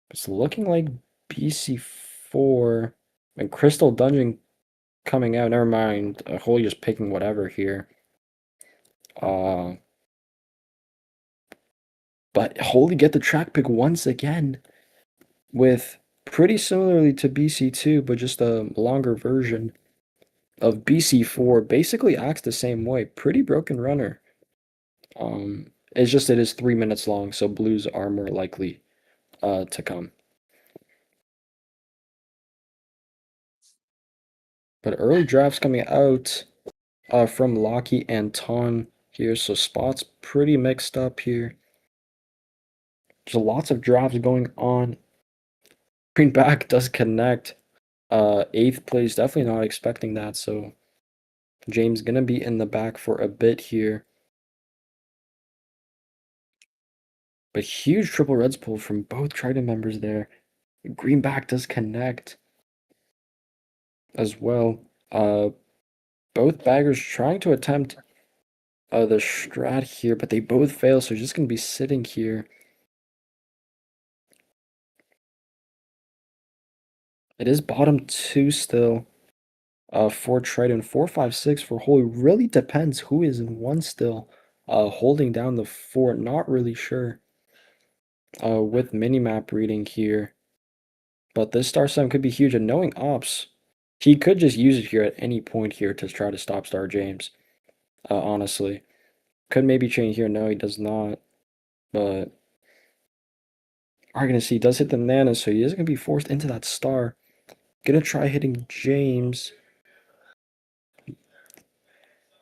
It's looking like BC4 and Crystal Dungeon coming out. Never mind. Holy just picking whatever here. But Holy get the track pick once again with pretty similarly to BC2, but just a longer version of BC4. Basically acts the same way. Pretty broken runner. It's just it is 3 minutes long, so blues are more likely to come. But early drafts coming out from Locky and Ton here, so spots pretty mixed up here. There's lots of drafts going on. Greenback does connect. 8th place, definitely not expecting that, so James gonna be in the back for a bit here. But huge triple reds pull from both Triton members there. Greenback does connect as well. Both baggers trying to attempt the strat here, but they both fail, so just gonna be sitting here. It is bottom 2 still for Triton. 4, 5, 6 for Holy. Really depends who is in 1 still. Holding down the 4, not really sure. With minimap reading here. But this star 7 could be huge, and knowing Ops, he could just use it here at any point here to try to stop Star James. Honestly. Could maybe chain here. No, he does not. But are gonna see, he does hit the Nana, so he is gonna be forced into that star. Gonna try hitting James.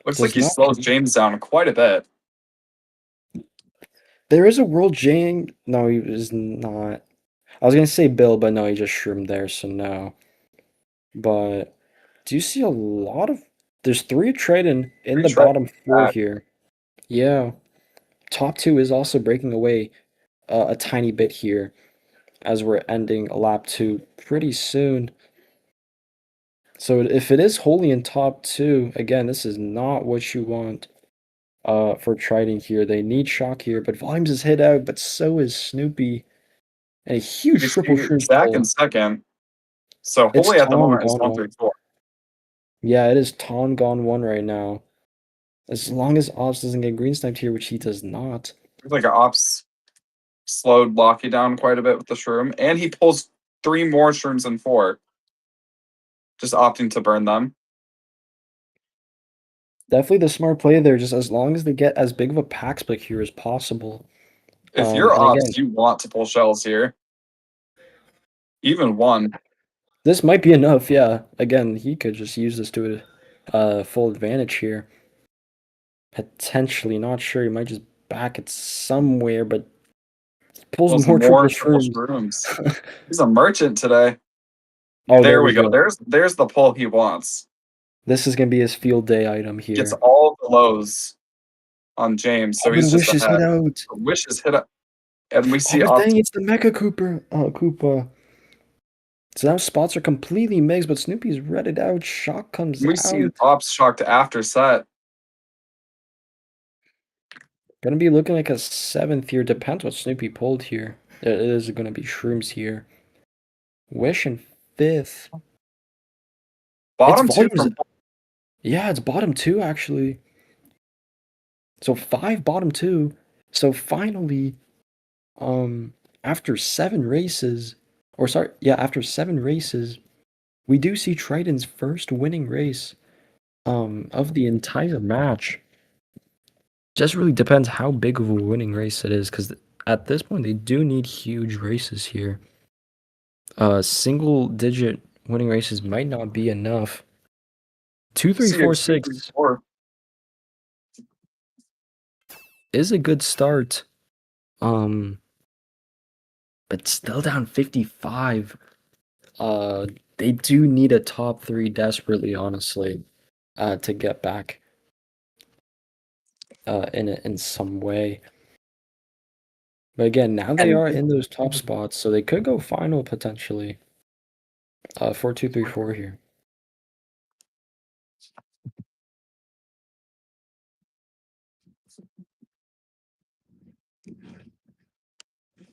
Looks like Does he not. slows James down quite a bit. There is a world James. No, he is not. I was gonna say Bill, but no, he just shroomed there, so no. But do you see a lot of? There's 3 Triton in the bottom 4 here. Yeah, top 2 is also breaking away a tiny bit here, as we're ending lap 2 pretty soon. So if it is Holy in top 2, again, this is not what you want for Triton here. They need shock here, but Volumes is hit out, but so is Snoopy. And a huge You triple see shrimp Zach in pull. second. So It's Holy at the Tom moment is gone 1 one. 3 4. Yeah, it is Tom gone 1 right now. As long as Ops doesn't get green sniped here, which he does not. Looks like Ops slowed Locky down quite a bit with the shroom, and he pulls 3 more shrooms in 4. Just opting to burn them. Definitely the smart play there, just as long as they get as big of a pack split here as possible. If you're And again, Ops, you want to pull shells here. Even 1. this might be enough, yeah. Again, he could just use this to full advantage here. Potentially, not sure. He might just back it somewhere, but pulls Pulls more triple more triple shrooms. shrooms. He's a merchant today. Oh, There we go. There's the pull he wants. This is gonna be his field day item here. Gets all the lows on James, so Oh, but he's just Wish is hit ahead. out. Wish is hit up, and we see Oh, but Ops. dang, it's the Mecha Koopa. So now spots are completely mixed, but Snoopy's redded out. Shock comes We see out. Ops shocked after set. Gonna be looking like a 7th here. Depends what Snoopy pulled here. It is gonna be shrooms here. Wish in 5th. Bottom It's 2 volumes. from Yeah, it's bottom 2 actually. So 5 bottom 2. So finally, After 7 races, or sorry, yeah, after 7 races, we do see Triton's first winning race of the entire match. Just really depends how big of a winning race it is, because at this point they do need huge races here. Single digit winning races might not be enough. Two, three, See a four, two, three, six four. is a good start. Um, but still down 55. Uh, they do need a top three desperately, honestly, to get back in some way. But again, now they And are in those top spots, so they could go final potentially. 4-2-3-4 here.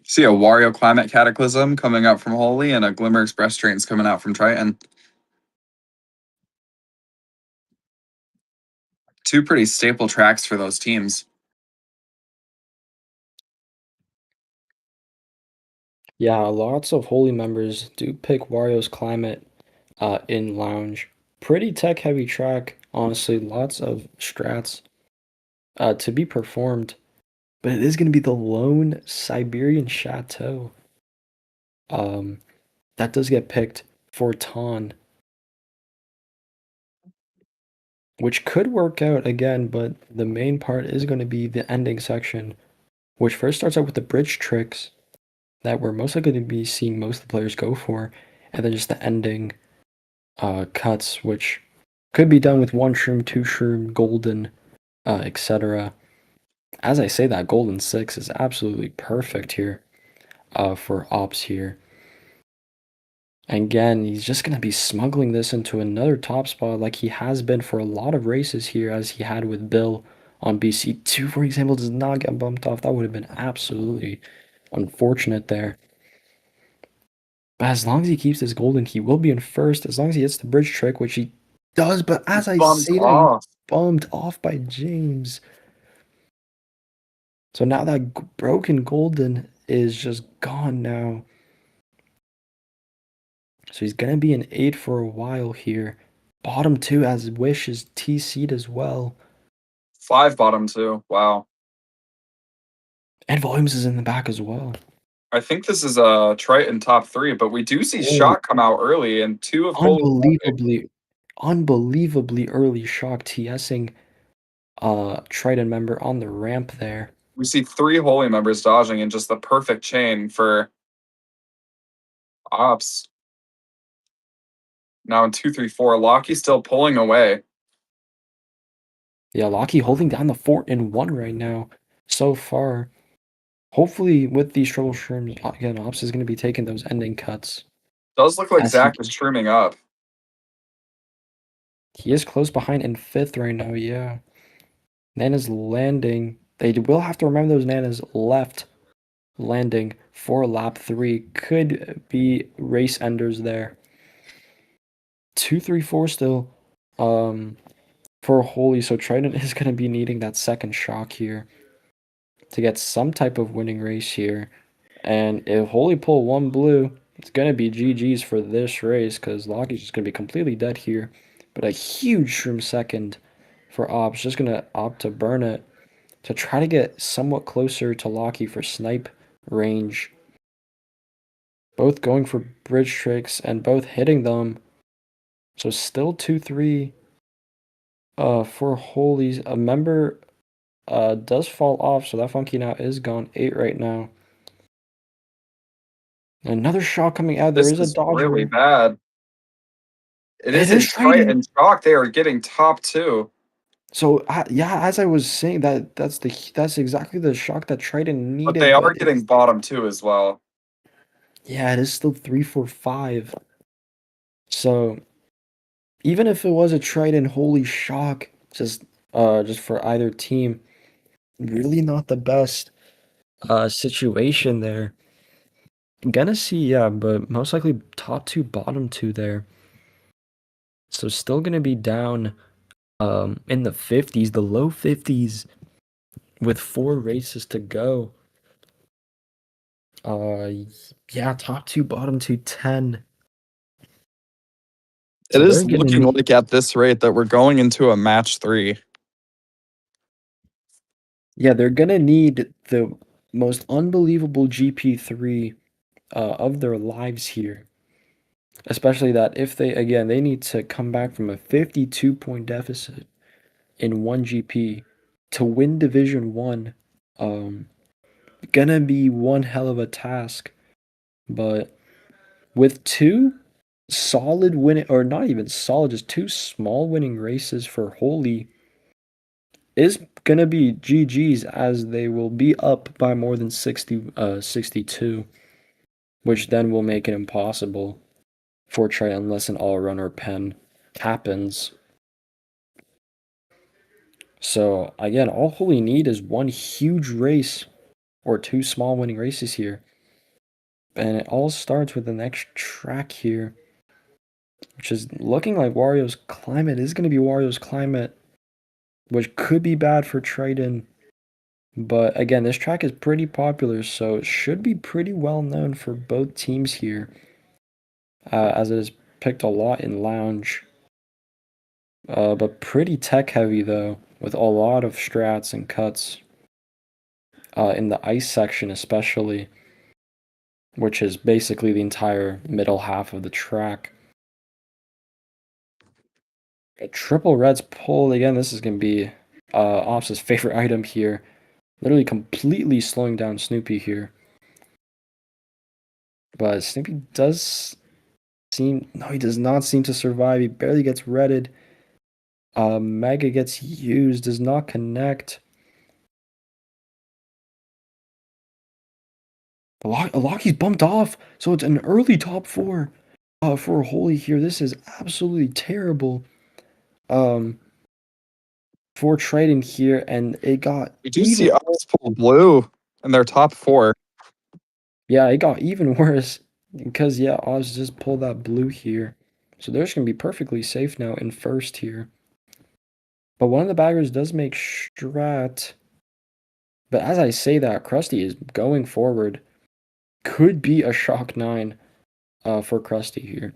see a Wario Climate Cataclysm coming up from Holy and a Glimmer Express Trains coming out from Triton. Two pretty staple tracks for those teams. Yeah, lots of Holy members do pick Wario's Climate in Lounge. Pretty tech heavy track, honestly. Lots of strats to be performed. But it is going to be the lone Siberian Chateau. Um, that does get picked for Ton, which could work out again, but the main part is going to be the ending section, which first starts out with the bridge tricks that we're most likely to be seeing most of the players go for, and then just the ending cuts, which could be done with one shroom, two shroom, golden, etc. As I say that, golden 6 is absolutely perfect here for ops here. And again, he's just going to be smuggling this into another top spot like he has been for a lot of races here, as he had with Bill on BC2, for example, does not get bumped off. That would have been absolutely unfortunate there. But as long as he keeps this golden, he will be in first. As long as he hits the bridge trick, which he does. But as I Bumped say that, he's off. bumped off by James. So now that broken golden is just gone now. So he's going to be an 8 for a while here. Bottom 2 as Wish is TC'd as well. 5 bottom 2. Wow. And Volumes is in the back as well. I think this is a Triton top 3, but we do see Oh, Shock come out early and 2 of Holy. unbelievably early Shock TSing Triton member on the ramp there. We see 3 Holy members dodging in just the perfect chain for ops. Now in 2, 3, 4, Locky still pulling away. Yeah, Locky holding down the fort in 1 right now so far. Hopefully, with these Trouble Shrooms, again, Ops is going to be taking those ending cuts. Does look like As he Zach is shrooming up. is close behind in 5th right now, yeah. Nana's landing. They will have to remember those Nana's left landing for lap 3. Could be race enders there. 2, 3, 4 still for Holy. So Triton is going to be needing that second shock here to get some type of winning race here. And if Holy pull 1 blue, it's going to be GG's for this race because Locky's just going to be completely dead here. But a huge shroom second for Ops. Just going to opt to burn it to try to get somewhat closer to Locky for snipe range. Both going for bridge tricks and both hitting them. So still 2-3 for Holy's. A member does fall off, so that funky now is gone. 8 right now. Another shot coming out. There This is a is really dodger. bad. It It is is in Triton. Triton Shock. They are getting top 2. So yeah, as I was saying, that's exactly the shock that Triton But they needed, are but getting it's bottom 2 as well. yeah, it is still 3-4-5. So even if it was a Triton holy shock, just for either team, really not the best situation there. Gonna see, yeah, but most likely top 2, bottom 2 there. So still gonna be down in the 50s, the low 50s with 4 races to go. Uh, yeah, top two, bottom two, 10. It So they're is gonna looking need, like at this rate that we're going into a match 3. yeah, they're gonna need the most unbelievable GP3 of their lives here. Especially that if they, again, they need to come back from a 52-point deficit in one GP to win Division 1. Um, gonna be one hell of a task, but with two solid winning, or not even solid, just two small winning races for Holy is gonna be GG's, as they will be up by more than 62, which then will make it impossible for Trey unless an all runner pen happens. So again, all Holy need is one huge race or two small winning races here. And it all starts with the next track here, which is looking like Wario's Climate is going to be Wario's Climate, which could be bad for Triton. But again, this track is pretty popular, so it should be pretty well known for both teams here, as it is picked a lot in Lounge. But pretty tech heavy though, with a lot of strats and cuts in the ice section especially, which is basically the entire middle half of the track. A triple reds pulled again. This is going to be Ops' favorite item here. Literally completely slowing down Snoopy here. But Snoopy does seem... No, he does not seem to survive. He barely gets redded. Mega gets used. Does not connect. Loki's bumped off. So it's an early top 4 for Holy here. This is absolutely terrible. For Triton here, and it got We do even see us pull blue in their top 4. Yeah, it got even worse because yeah, Oz just pulled that blue here. So they're just gonna be perfectly safe now in first here. But one of the baggers does make Strat. But as I say that, Krusty is going forward. Could be a shock 9 for Krusty here.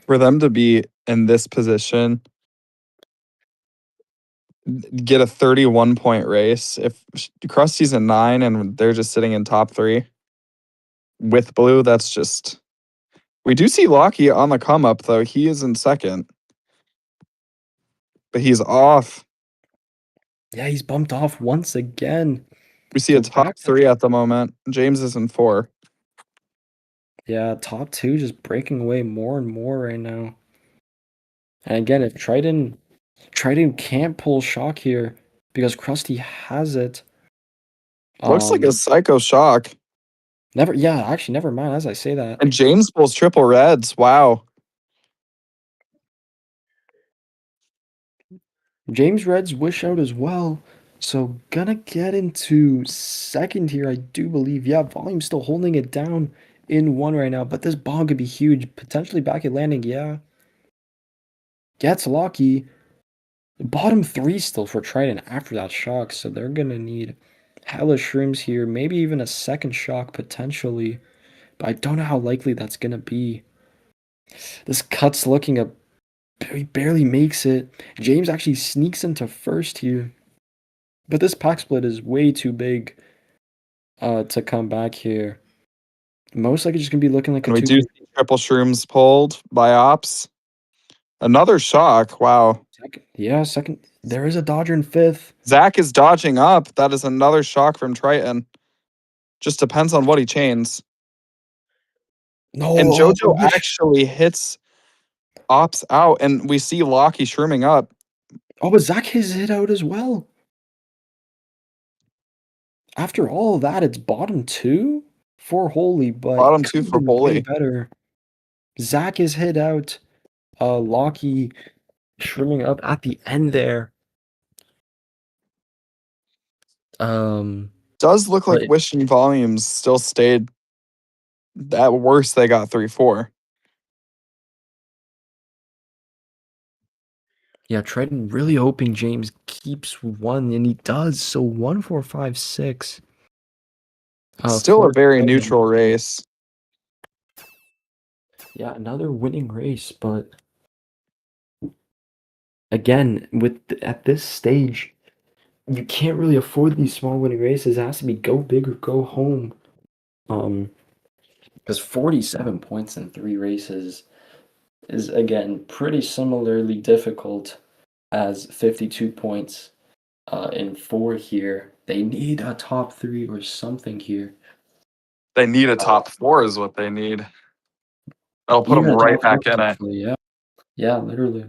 For them to be in this position, get a 31-point race. If Krusty's a 9 and they're just sitting in top 3 with blue, that's just... We do see Loki on the come up, though. He is in second, but he's off. Yeah, he's bumped off once again. We see a So top back to 3 at the moment. James is in 4. yeah, top 2 just breaking away more and more right now. And again, if Triton can't pull shock here because Krusty has it. Looks like a psycho shock. Actually, never mind. As I say that, And James pulls triple reds. Wow. James Reds wish out as well. So gonna get into second here, I do believe. Yeah, volume still holding it down in 1 right now, but this bomb could be huge. Potentially back at landing, yeah. Gets Locky. Bottom 3 still for Triton after that shock, so they're gonna need hella shrooms here. Maybe even a second shock potentially, but I don't know how likely that's gonna be. This cut's looking a he barely makes it. James actually sneaks into first here. But this pack split is way too big to come back here. Most likely just gonna be looking like a And we 2 do for see triple shrooms pulled by Ops. Another shock. Wow. second. Yeah, second. There is a Dodger in fifth. Zach is dodging up. That is another shock from Triton. Just depends on what he chains. No, And I JoJo wish. actually hits Ops out, and we see Locky shrooming up. Oh, but Zach has hit out as well. After all of that, it's bottom 2 for Holy, but Bottom could 2 have for been way Holy. better. Zach is hit out. Locky shrimming up at the end there. Does look like But Wishing Volumes still stayed. At worst, they got 3-4. yeah, Triton really hoping James keeps 1, and he does. So 1, 4, 5, 6. Still a For very Triton. neutral race. Yeah, another winning race, but again, at this stage, you can't really afford these small winning races. It has to be go big or go home. Um, because 47 points in 3 races is again pretty similarly difficult as 52 points in 4 here. They need a top 3 or something here. They need a Uh, top four, is what they need. That'll put them Even a right top 4 back in it. potentially, yeah. Yeah, literally.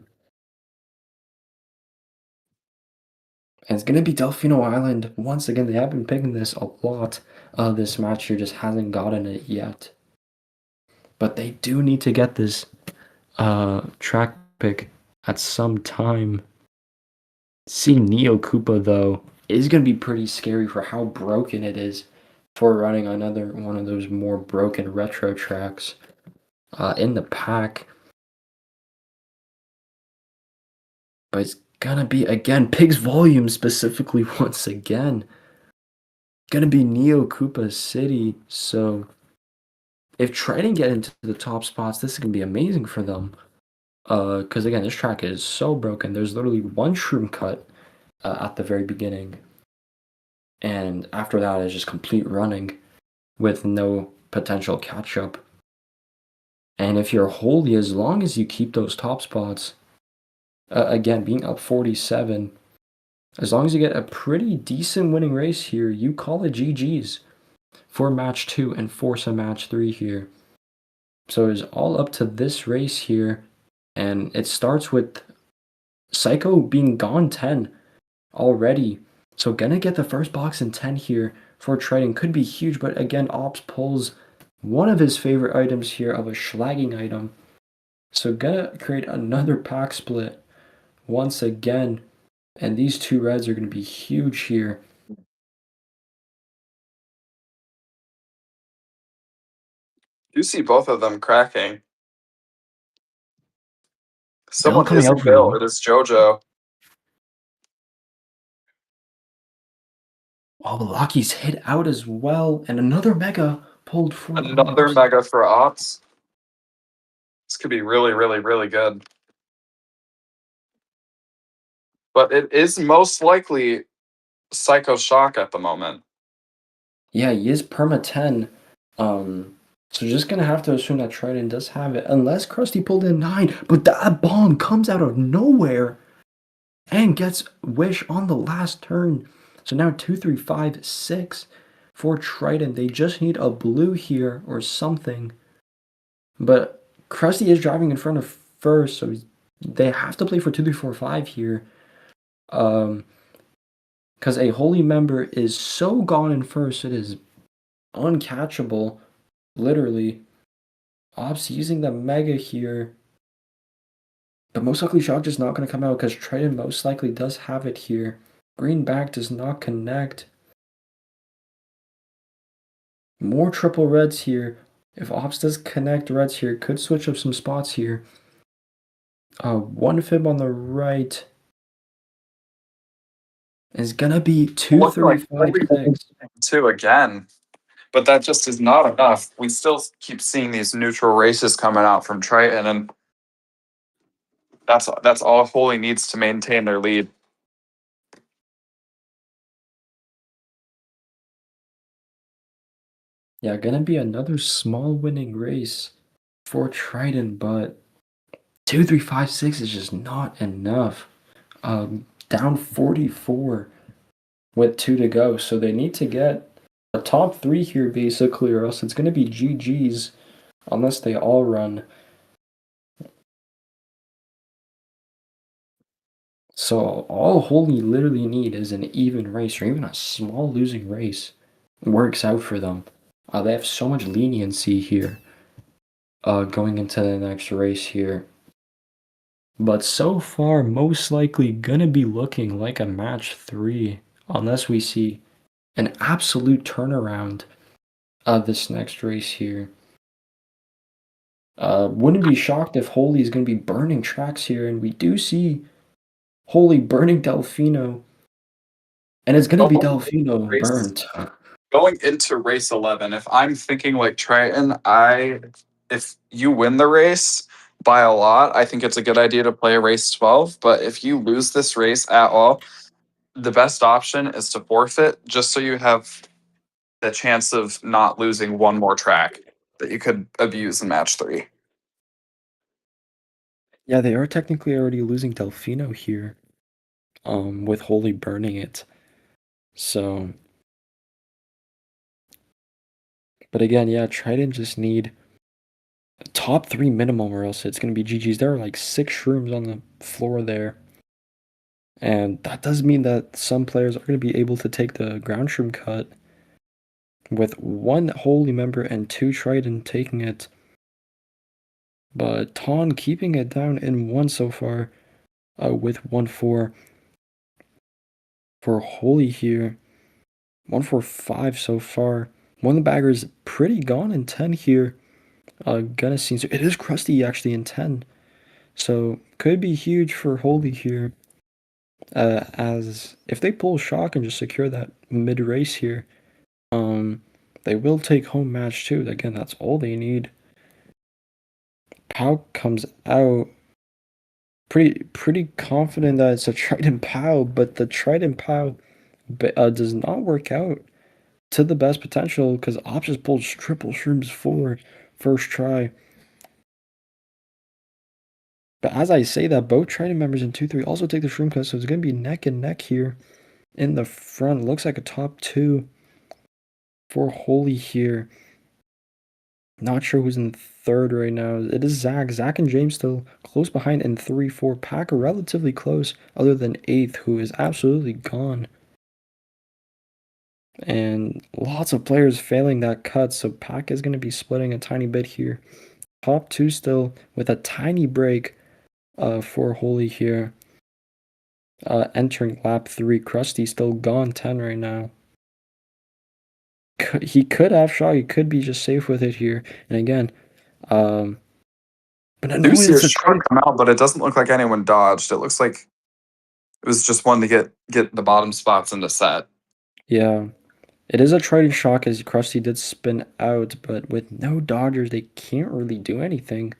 And it's gonna be Delfino Island. Once again, they have been picking this a lot. This match here just hasn't gotten it yet. But they do need to get this track pick at some time. Seeing Neo Koopa though is gonna be pretty scary for how broken it is for running another one of those more broken retro tracks in the pack. But it's gonna be again Pig's Volume specifically once again. Gonna be Neo Koopa City, so if Triton get into the top spots, this is gonna be amazing for them. Because again, this track is so broken. There's literally one shroom cut at the very beginning, and after that is just complete running with no potential catch up. And if you're holy, as long as you keep those top spots, again being up 47, as long as you get a pretty decent winning race here, you call it GG's for match 2 and force a match 3 here. So it's all up to this race here, and it starts with Psycho being gone 10 already. So gonna get the first box in 10 here for Triton. Could be huge, but again, Ops pulls one of his favorite items here of a schlagging item. So gonna create another pack split once again. And these two reds are gonna be huge here. You see both of them cracking. Bill Someone coming out isn't for Bill. me. It is JoJo. Oh, Lucky's hit out as well. And another mega pulled for Another Ops. mega for Ops. This could be really, really, really good. But it is most likely Psycho Shock at the moment. Yeah, he is perma 10. So just gonna have to assume that Triton does have it, unless Krusty pulled in 9. But that bomb comes out of nowhere and gets Wish on the last turn. So now 2, 3, 5, 6 for Triton. They just need a blue here or something. But Krusty is driving in front of first, so they have to play for 2, 3, 4, 5 here. Because a holy member is so gone in first, it is uncatchable, literally. Ops using the mega here. But most likely Shock just not going to come out because Triton most likely does have it here. Green back does not connect. More triple reds here. If Ops does connect reds here, could switch up some spots here. One fib on the right is going to be 2, Looking 3, like 5, 6. 2 again. But that just is not enough. We still keep seeing these neutral races coming out from Triton, and that's all Holy needs to maintain their lead. Yeah, gonna be another small winning race for Triton, but 2, 3, 5, 6 is just not enough. Down 44 with 2 to go, so they need to get a top 3 here basically, or else it's gonna be GG's unless they all run. So all Holy literally need is an even race or even a small losing race. Works out for them. They have so much leniency here going into the next race here. But so far, most likely gonna be looking like a match 3 unless we see an absolute turnaround of this next race here. Wouldn't be shocked if Holy is gonna be burning tracks here, and we do see Holy burning Delfino, and it's gonna be Oh, Delfino race. burnt. going into race 11, if I'm thinking like Triton, if you win the race by a lot, I think it's a good idea to play race 12. But if you lose this race at all, the best option is to forfeit just so you have the chance of not losing one more track that you could abuse in match 3. Yeah, they are technically already losing Delfino here, with Holy burning it. So, but again, yeah, Triton just need top 3 minimum or else it's gonna be GG's. There are like 6 shrooms on the floor there. And that does mean that some players are gonna be able to take the ground shroom cut with 1 Holy member and 2 Triton taking it. But Ton keeping it down in 1 so far, with 1-4 for Holy here. 1-4-5 so far. One of the baggers pretty gone in 10 here. Gonna see. So it is Krusty actually in 10. So could be huge for Holy here. As if they pull shock and just secure that mid race here, they will take home match 2. Again, that's all they need. Pau comes out pretty confident that it's a Triton Pau, but the Triton Pau does not work out to the best potential because Ops just pulled triple shrooms for first try. But as I say that, both Triton members in 2-3 also take the shroom cut, so it's going to be neck and neck here in the front. Looks like a top 2 for Holy here. Not sure who's in 3rd right now. It is Zach. Zach and James still close behind in 3-4. Pack are relatively close, other than 8th, who is absolutely gone. And lots of players failing that cut, so Pack is going to be splitting a tiny bit here. Top 2 still with a tiny break for Holy here. Entering lap 3. Krusty still gone 10 right now. He could have shot. He could be just safe with it here. And again, but I do see a annoyance to shot come out, but it doesn't look like anyone dodged. It looks like it was just one to get the bottom spots into set. Yeah. It is a Triton shock as Krusty did spin out, but with no dodgers, they can't really do anything.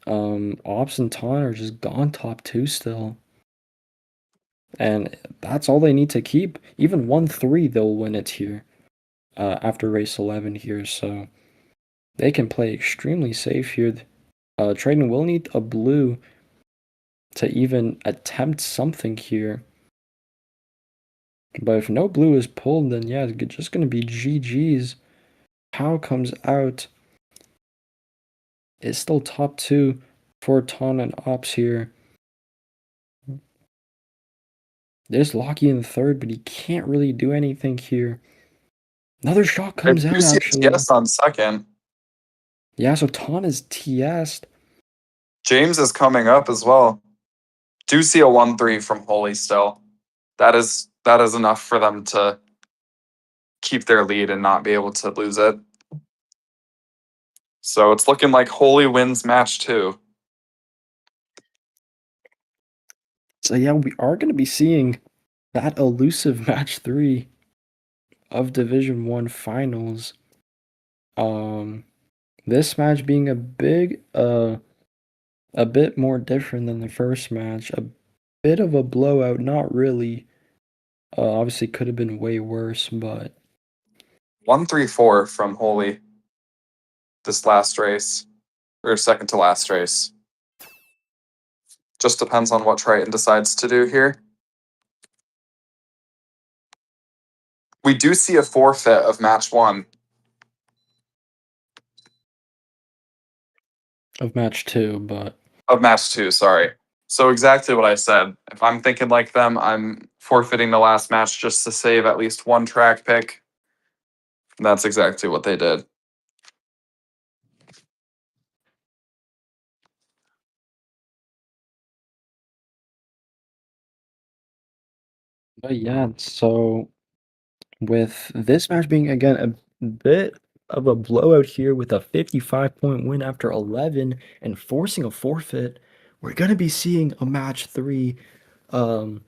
Ops and Ton are just gone top 2 still. And that's all they need to keep. Even 1-3, they'll win it here after race 11 here. So they can play extremely safe here. Triton will need a blue to even attempt something here. But if no blue is pulled, then yeah, it's just going to be GG's. Pau comes out. It's still top 2 for Ton and Ops here. There's Locky in 3rd, but he can't really do anything here. Another shot I comes do out, see actually. a TS on 2nd. Yeah, so Ton is TS'd. James is coming up as well. Do see a 1-3 from Holy still. That is enough for them to keep their lead and not be able to lose it. So it's looking like Holy wins match 2. So yeah, we are going to be seeing that elusive match 3 of Division 1 finals. This match being a bit more different than the first match. A bit of a blowout, not really. Obviously could have been way worse, but 1-3-4 from Holy this last race, or second to last race. Just depends on what Triton decides to do here. We do see a forfeit of match 1. of match 2, but Of match 2, sorry. So exactly what I said. If I'm thinking like them, I'm forfeiting the last match just to save at least 1 track pick. That's exactly what they did. yeah, so with this match being again a bit of a blowout here with a 55-point win after 11 and forcing a forfeit, we're going to be seeing a match 3 of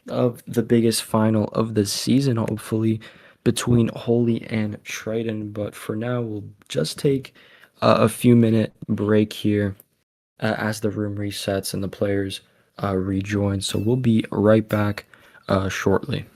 the biggest final of the season, hopefully. between Holy and Triton. But for now, we'll just take a few minute break here as the room resets and the players rejoin. So we'll be right back shortly.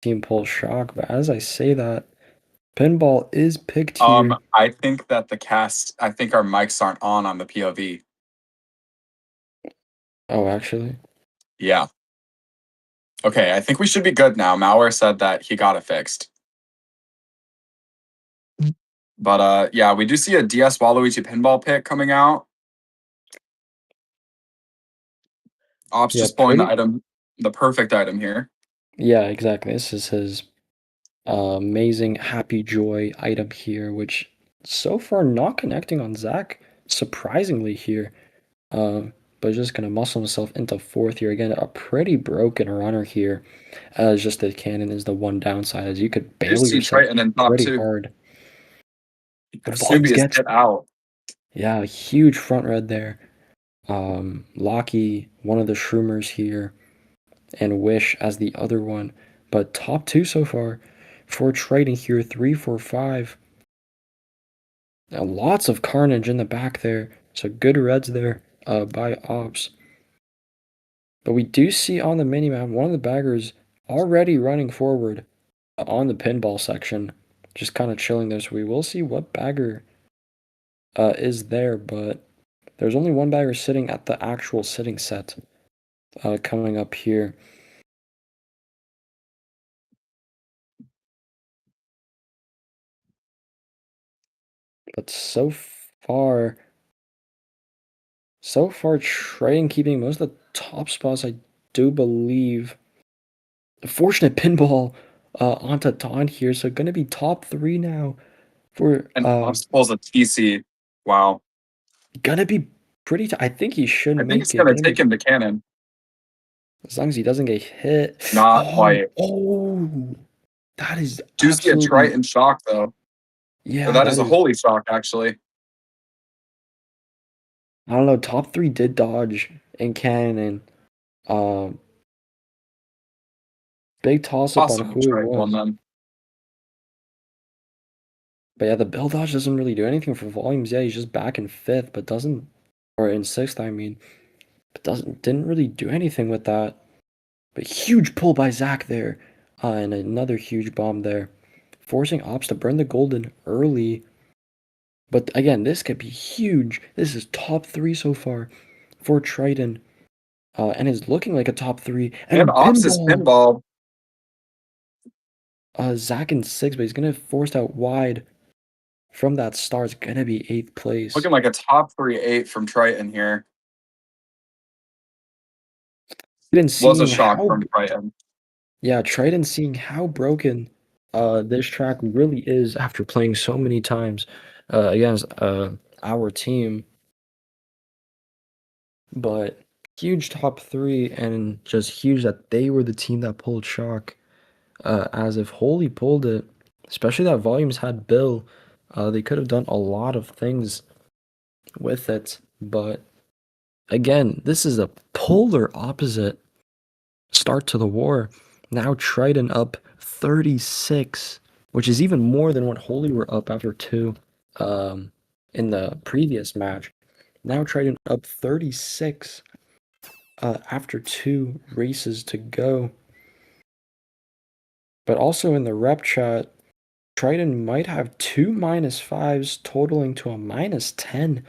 Team Pulse Shock, but as I say that, pinball is picked here. I think that I think our mics aren't on the POV. Oh, actually, Yeah. Okay, I think we should be good now. Malware said that he got it fixed. But yeah, we do see a DS Waluigi pinball pick coming out. Ops yeah, just pulling pretty. the perfect item here. Yeah, exactly. This is his amazing Happy Joy item here, which so far not connecting on Zach, surprisingly here. But just gonna muscle himself into fourth here. Again, a pretty broken runner here. Just the cannon is the one downside, as you could You bail see yourself Triton in top pretty two. hard. But volumes Vesuvius gets, get out. yeah, a huge front red there. Locky, one of the Shroomers here, and Wish as the other one. But top two so far for Triton here, 3, 4, 5. Now, lots of carnage in the back there. So good reds there by Ops. But we do see on the minimap one of the baggers already running forward on the pinball section, just kind of chilling there. So we will see what bagger is there, but there's only one bagger sitting at the actual sitting set coming up here. But so far, Triton keeping most of the top spots, I do believe. Fortunate pinball onto Dawn here, so going to be top three now for And Ops pulls a TC. Wow. gonna be pretty. I think he should I think make it's it. gonna Gonna take be him to cannon. as long as he doesn't get hit. Not Oh, quite. oh, that is Do see a absolutely Triton shock though. Or yeah. that That is a is. holy shock, actually. I don't know. Top three did dodge in canon. Um, big toss up on Possibly who it Triton one was. then. But yeah, the Bill dodge doesn't really do anything for volumes. Yeah, he's just back in fifth, but doesn't, or in sixth, I mean, but didn't really do anything with that. But huge pull by Zach there, and another huge bomb there, forcing Ops to burn the golden early. But again, this could be huge. This is top three so far for Triton, and is looking like a top three. And And Ops is pinball, pinball. Zach in six, but he's gonna force out wide from that start. It's gonna be eighth place. Looking like a top 3-8 from Triton here. Triton Was a seeing shock how, from Triton. yeah, Triton seeing how broken this track really is after playing so many times against our team. But huge top three, and just huge that they were the team that pulled shock. As if Holy pulled it, especially that Volumes had Bill. They could have done a lot of things with it, but again, this is a polar opposite start to the war. Now Triton up 36, which is even more than what Holy were up after two in the previous match. Now Triton up 36 after two races to go. But also in the rep chat, Triton might have two -5s totaling to a -10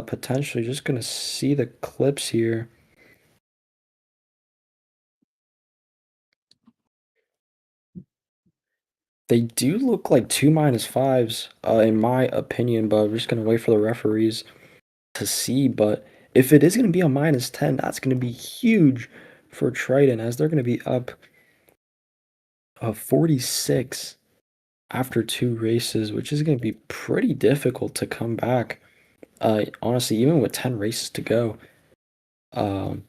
potentially. Just gonna see the clips here. They do look like two -5s in my opinion, but we're just gonna wait for the referees to see. But if it is gonna be a -10, that's gonna be huge for Triton, as they're gonna be up 46 after two races, which is gonna be pretty difficult to come back. Honestly, even with 10 races to go. Um,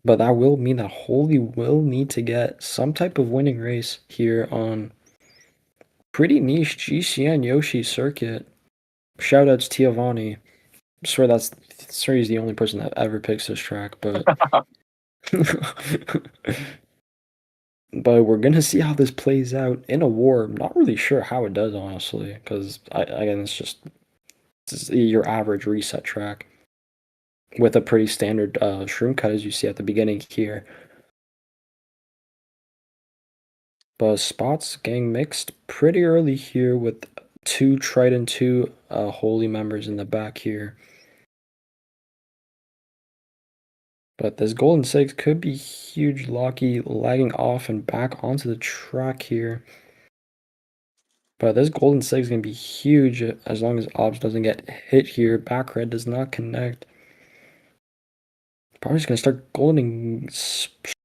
but that will mean that Holy will need to get some type of winning race here on pretty niche GCN Yoshi circuit. Shoutouts Tiavani. I swear he's the only person that ever picks this track, but but we're gonna see how this plays out in a war. I'm not really sure how it does, honestly, because again, it's your average reset track with a pretty standard shroom cut, as you see at the beginning here. But spots getting mixed pretty early here with two Triton, two Holy members in the back here. But this Golden Six could be huge. Locky lagging off and back onto the track here. But this Golden Six is going to be huge as long as Obs doesn't get hit here. Back red does not connect. Probably just going to start goldening.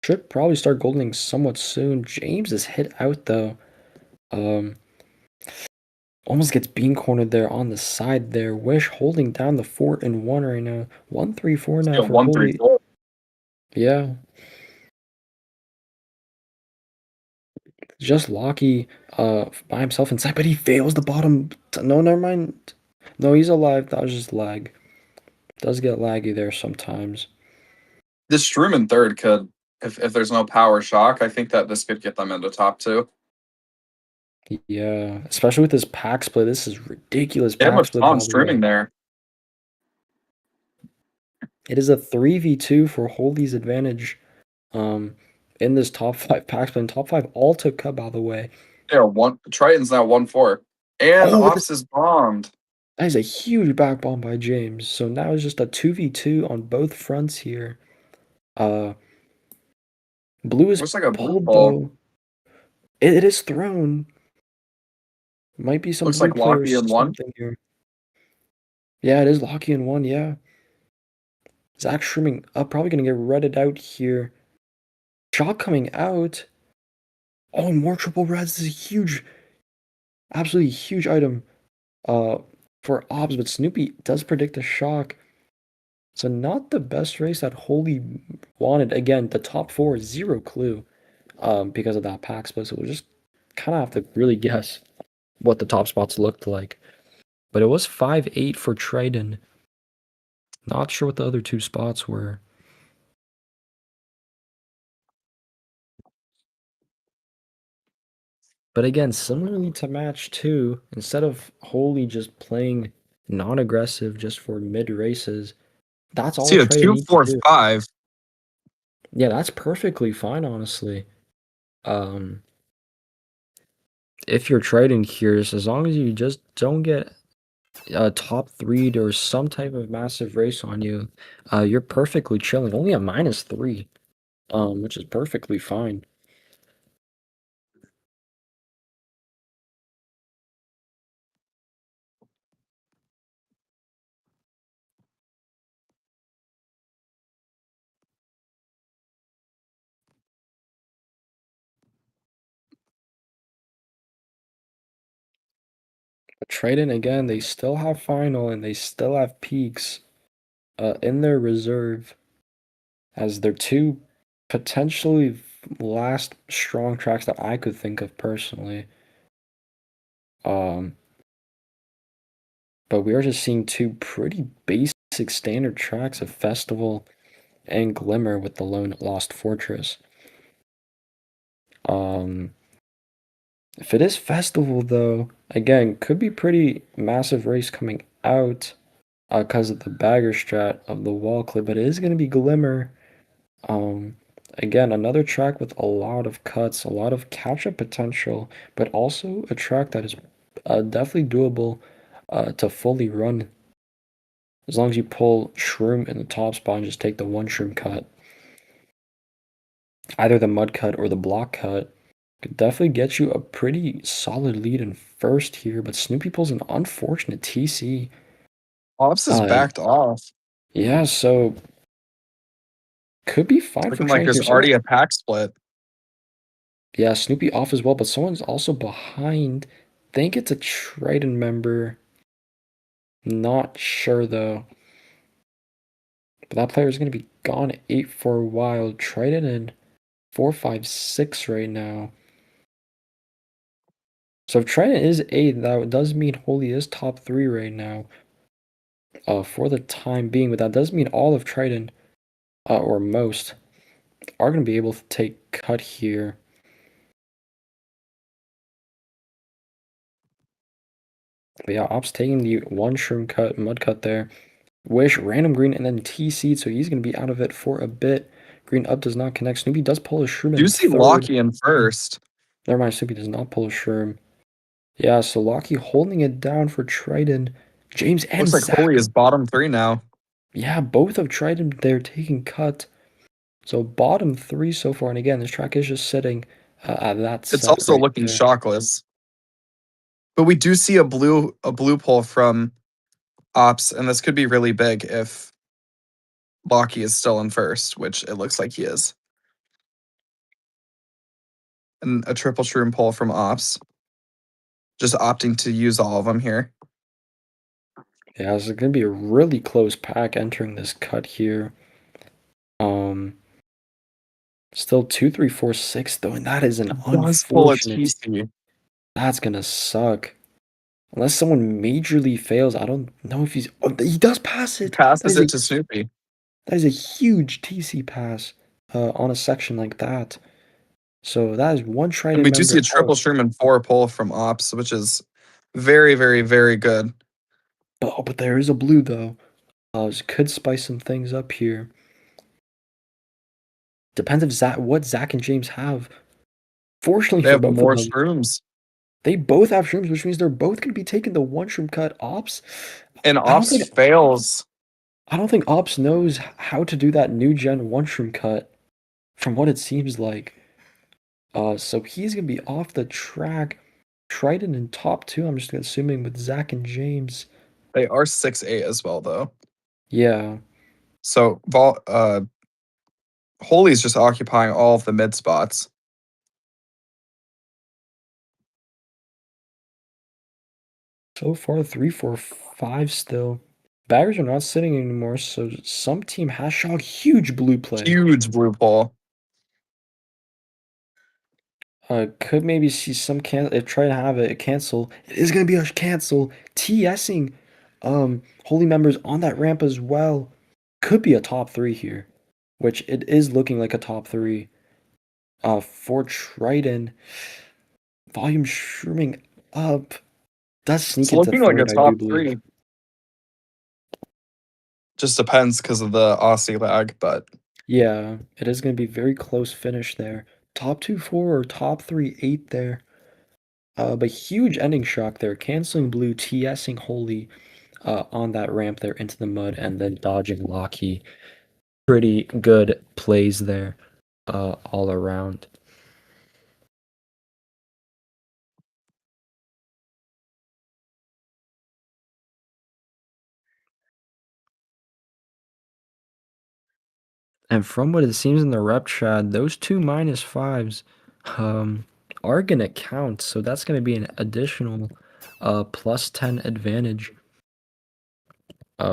Should probably start goldening somewhat soon. James is hit out though. Almost gets beam cornered there on the side there. Wish holding down the fort in 1 right now. 1-3-4 now Yeah, for one three Holy. four. Yeah. Just Locky by himself inside, but he fails the bottom. No, never mind. No, he's alive. That was just lag. Does get laggy there sometimes. This Shroom in third could, if there's no power shock, I think that this could get them into top two. Yeah, especially with this pack split. This is ridiculous They have pack a split, ton by the way. streaming there. It is a 3v2 for Holy's advantage in this top 5 pack split. And top 5 all took cut, by the way. Yeah, Triton's now 1-4. And Oh, Ops is bombed. that is a huge back bomb by James. So now it's just a 2v2 on both fronts here. Blue is Looks like a blue pulled ball. though. It is thrown. Might be some Looks blue like player or Locky in one. something here. Yeah, it is Locky in 1, yeah. Zach streaming up, probably gonna get redded out here. Shot coming out. Oh, and more triple reds. This is a huge, absolutely huge item for Obs, but Snoopy does predict a shock. So not the best race that Holy wanted. Again, the top 4, zero clue because of that pack split. So we'll just kind of have to really guess what the top spots looked like. But it was 5-8 for Triton. Not sure what the other two spots were. But again, similarly to match 2, instead of Holy just playing non-aggressive just for mid races, that's all See a Triton needs to do. 2-4-5. Yeah, that's perfectly fine, honestly. If you're Triton here, as long as you just don't get a top 3 or some type of massive race on you, you're perfectly chilling. Only a -3, which is perfectly fine. Triton, again, they still have final and they still have peaks in their reserve as their two potentially last strong tracks that I could think of personally. But we are just seeing two pretty basic standard tracks of Festival and Glimmer with the Lone Lost Fortress. If it is Festival, though, again, could be pretty massive race coming out because of the bagger strat of the wall clip, but it is going to be Glimmer. Again, another track with a lot of cuts, a lot of catch-up potential, but also a track that is definitely doable to fully run as long as you pull Shroom in the top spot and just take the one Shroom cut. Either the mud cut or the block cut could definitely get you a pretty solid lead in first here, but Snoopy pulls an unfortunate TC. Ops is backed off. Yeah, so could be fine for Looking like Triton there's here. already a pack split. Yeah, Snoopy off as well, but someone's also behind. Think it's a Triton member. Not sure though. But that player is going to be gone at 8 for a while. Triton in 4-5-6 right now. So if Triton is 8, that does mean Holy is top 3 right now. For the time being, but that does mean all of Triton, or most, are going to be able to take cut here. But yeah, Ops taking the one Shroom cut, mud cut there. Wish, random green, and then TC, so he's going to be out of it for a bit. Green up does not connect. Snoopy does pull a Shroom Do in you see third. Locky in first? Never mind, Soupy does not pull a Sherm. Yeah, so Locky holding it down for Triton. James and Looks like Zach. Holy is bottom three now. Yeah, both of Triton, they're taking cut. So bottom three so far. And again, this track is just sitting at that It's set also right looking there. shockless. But we do see a blue pull from Ops, and this could be really big if Locky is still in first, which it looks like he is. And a triple shroom pull from Ops. Just opting to use all of them here. Yeah, this is going to be a really close pack entering this cut here. Still 2, 3, 4, 6 though, and that is an Does pull a unfortunate. TC. That's gonna suck. Unless someone majorly fails, I don't know if he's. Oh, he does pass it. Passes it to Snoopy. That is a huge TC pass on a section like that. So that is one And Triton we do see member a triple out. shroom and 4 pull from Ops, which is very, very, very good. But there is a blue though. Could spice some things up here. Depends if what Zach and James have. Fortunately They for have both of more them, shrooms. they both have shrooms, which means they're both going to be taking the one shroom cut. Ops, And I don't Ops think fails. I don't think Ops knows how to do that new gen one shroom cut, from what it seems like. So he's gonna be off the track. Triton in top two. I'm just assuming with Zach and James. They are 6-8 as well, though. Yeah, So Holy's just occupying all of the mid spots. so far 3, 4, 5 still. Baggers are not sitting anymore, so some team has shot huge blue play. Huge blue pull. Could maybe see some try to have it cancel. It is gonna be a cancel. TSing holy members on that ramp as well. Could be a top three here, which it is looking like a top three. For Triton, volume shrooming up. Does It's sneak into looking like a third, I do top believe. three. Just depends because of the Aussie lag, but Yeah, it is gonna be very close finish there. Top two, four, or top three, eight there. But huge ending shock there. Canceling blue, TSing holy on that ramp there into the mud, and then dodging Locky. Pretty good plays there all around. And from what it seems in the rep chat, those two -5s um, are going to count. So that's going to be an additional +10 advantage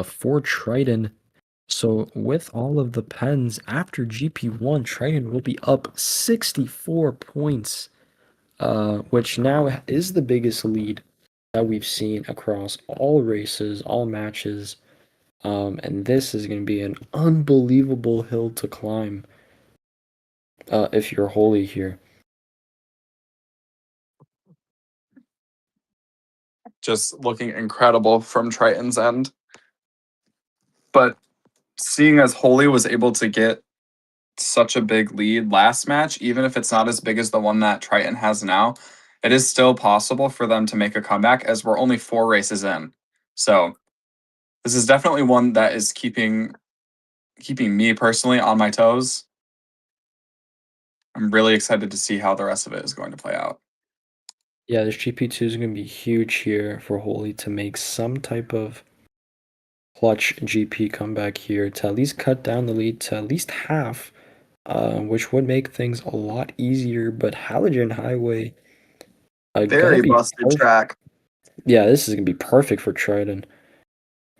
for Triton. So with all of the pens after GP1, Triton will be up 64 points, which now is the biggest lead that we've seen across all races, all matches. And this is going to be an unbelievable hill to climb if you're holy here. just looking incredible from Triton's end. But seeing as Holy was able to get such a big lead last match, even if it's not as big as the one that Triton has now, it is still possible for them to make a comeback as we're only 4 races in. So this is definitely one that is keeping me personally on my toes. I'm really excited to see how the rest of it is going to play out. Yeah, this GP2 is going to be huge here for Holy to make some type of clutch GP comeback here to at least cut down the lead to at least half, which would make things a lot easier. But Halogen Highway gonna Very be busted track. Yeah, this is gonna be perfect for Triton,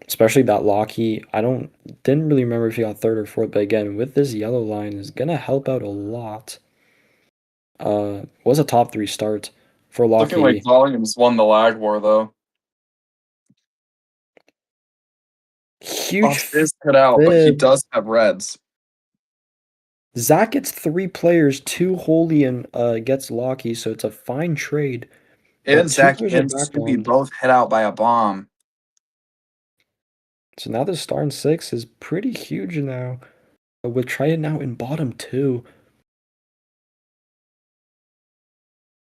especially that Locky. Didn't really remember if he got third or fourth, but again, with this yellow line is gonna help out a lot. Was a top three start for Looking like Locky. Volumes won the lag war though. Huge Ops is cut out, but he fib. does have reds. Zach gets three players, two Holy and gets Locky, so it's a fine trade. But And two Zach players are and back Snoopy on. both hit out by a bomb. So now the star and six is pretty huge now. With Triton now in bottom two.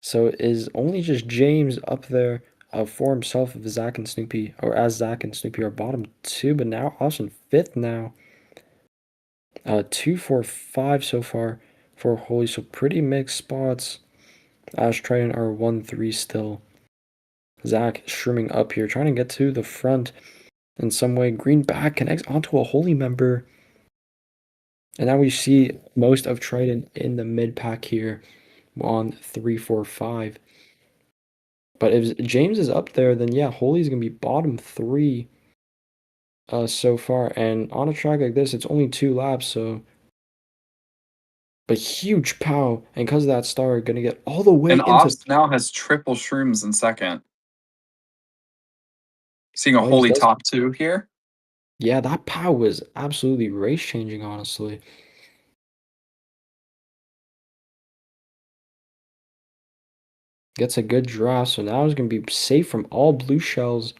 So is only just James up there for himself if Zach and Snoopy, or as Zach and Snoopy are bottom two, but now Austin fifth now. 2, 4, 5 so far for Holy, so pretty mixed spots. Ash Triton are 1, 3 still. Zach shrimming up here, trying to get to the front in some way. Green back connects onto a Holy member. And now we see most of Triton in the mid pack here on 3, 4, 5. But if James is up there, then yeah, Holy's going to be bottom 3 so far. And on a track like this, it's only 2 laps, so. But huge pow, and because of that star, going to get all the way And into. Ops now has triple shrooms in second. Seeing a Oh, he holy does. top 2 here. Yeah, that pow was absolutely race changing, honestly. Gets a good draft, so now he's going to be safe from all blue shells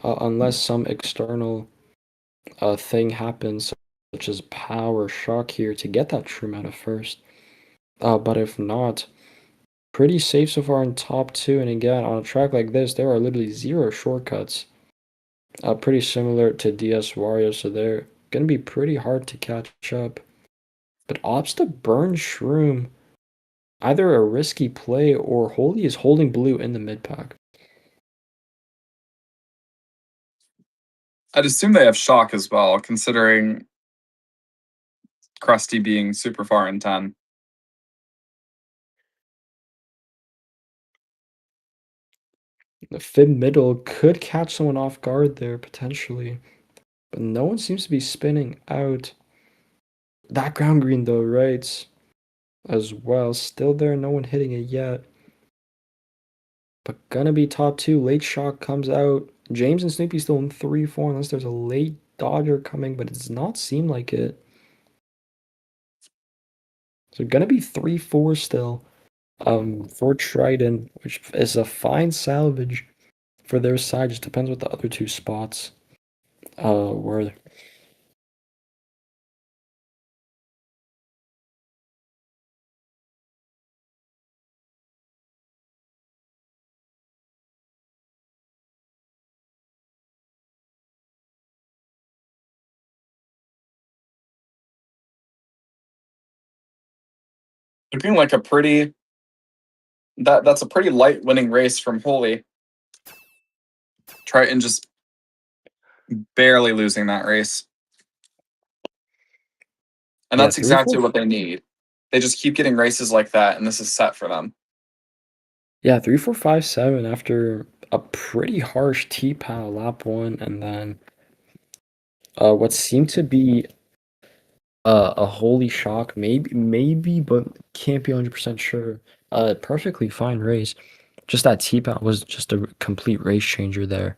unless some external thing happens, such as power shock here to get that trim out of first. But if not, pretty safe so far in top 2. And again, on a track like this, there are literally 0 shortcuts. Pretty similar to DS Wario, so they're going to be pretty hard to catch up. But Ops to burn Shroom, either a risky play or Holy is holding blue in the mid pack. I'd assume they have shock as well, considering Krusty being super far in 10. The Fib middle could catch someone off guard there, potentially. But no one seems to be spinning out. That ground green, though, right? As well. Still there, no one hitting it yet. But gonna be top 2. Late shock comes out. James and Snoopy still in 3, 4, unless there's a late dodger coming, but it does not seem like it. So gonna be 3, 4 still. For Triton, which is a fine salvage for their side. Just depends what the other 2 spots were. Looking like a pretty that's a pretty light winning race from Holy. Triton just barely losing that race. And Yeah, that's 3, 4. exactly what they need. They just keep getting races like that, and this is set for them. Yeah, 3, 4, 5, 7 after a pretty harsh T-Pow lap 1, and then what seemed to be a holy shock, maybe, but can't be 100% sure. Perfectly fine race. Just that T-Pow was just a complete race changer there.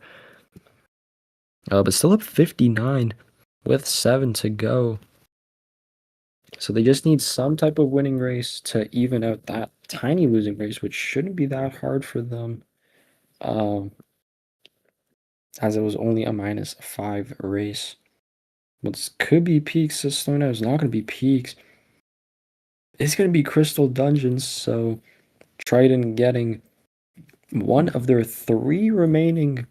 But still up 59 with 7 to go. So they just need some type of winning race to even out that tiny losing race, which shouldn't be that hard for them. As it was only a -5 race. But could be peaks. Sistona is not going to be peaks. It's going to be Crystal Dungeons. So Triton getting one of their 3 remaining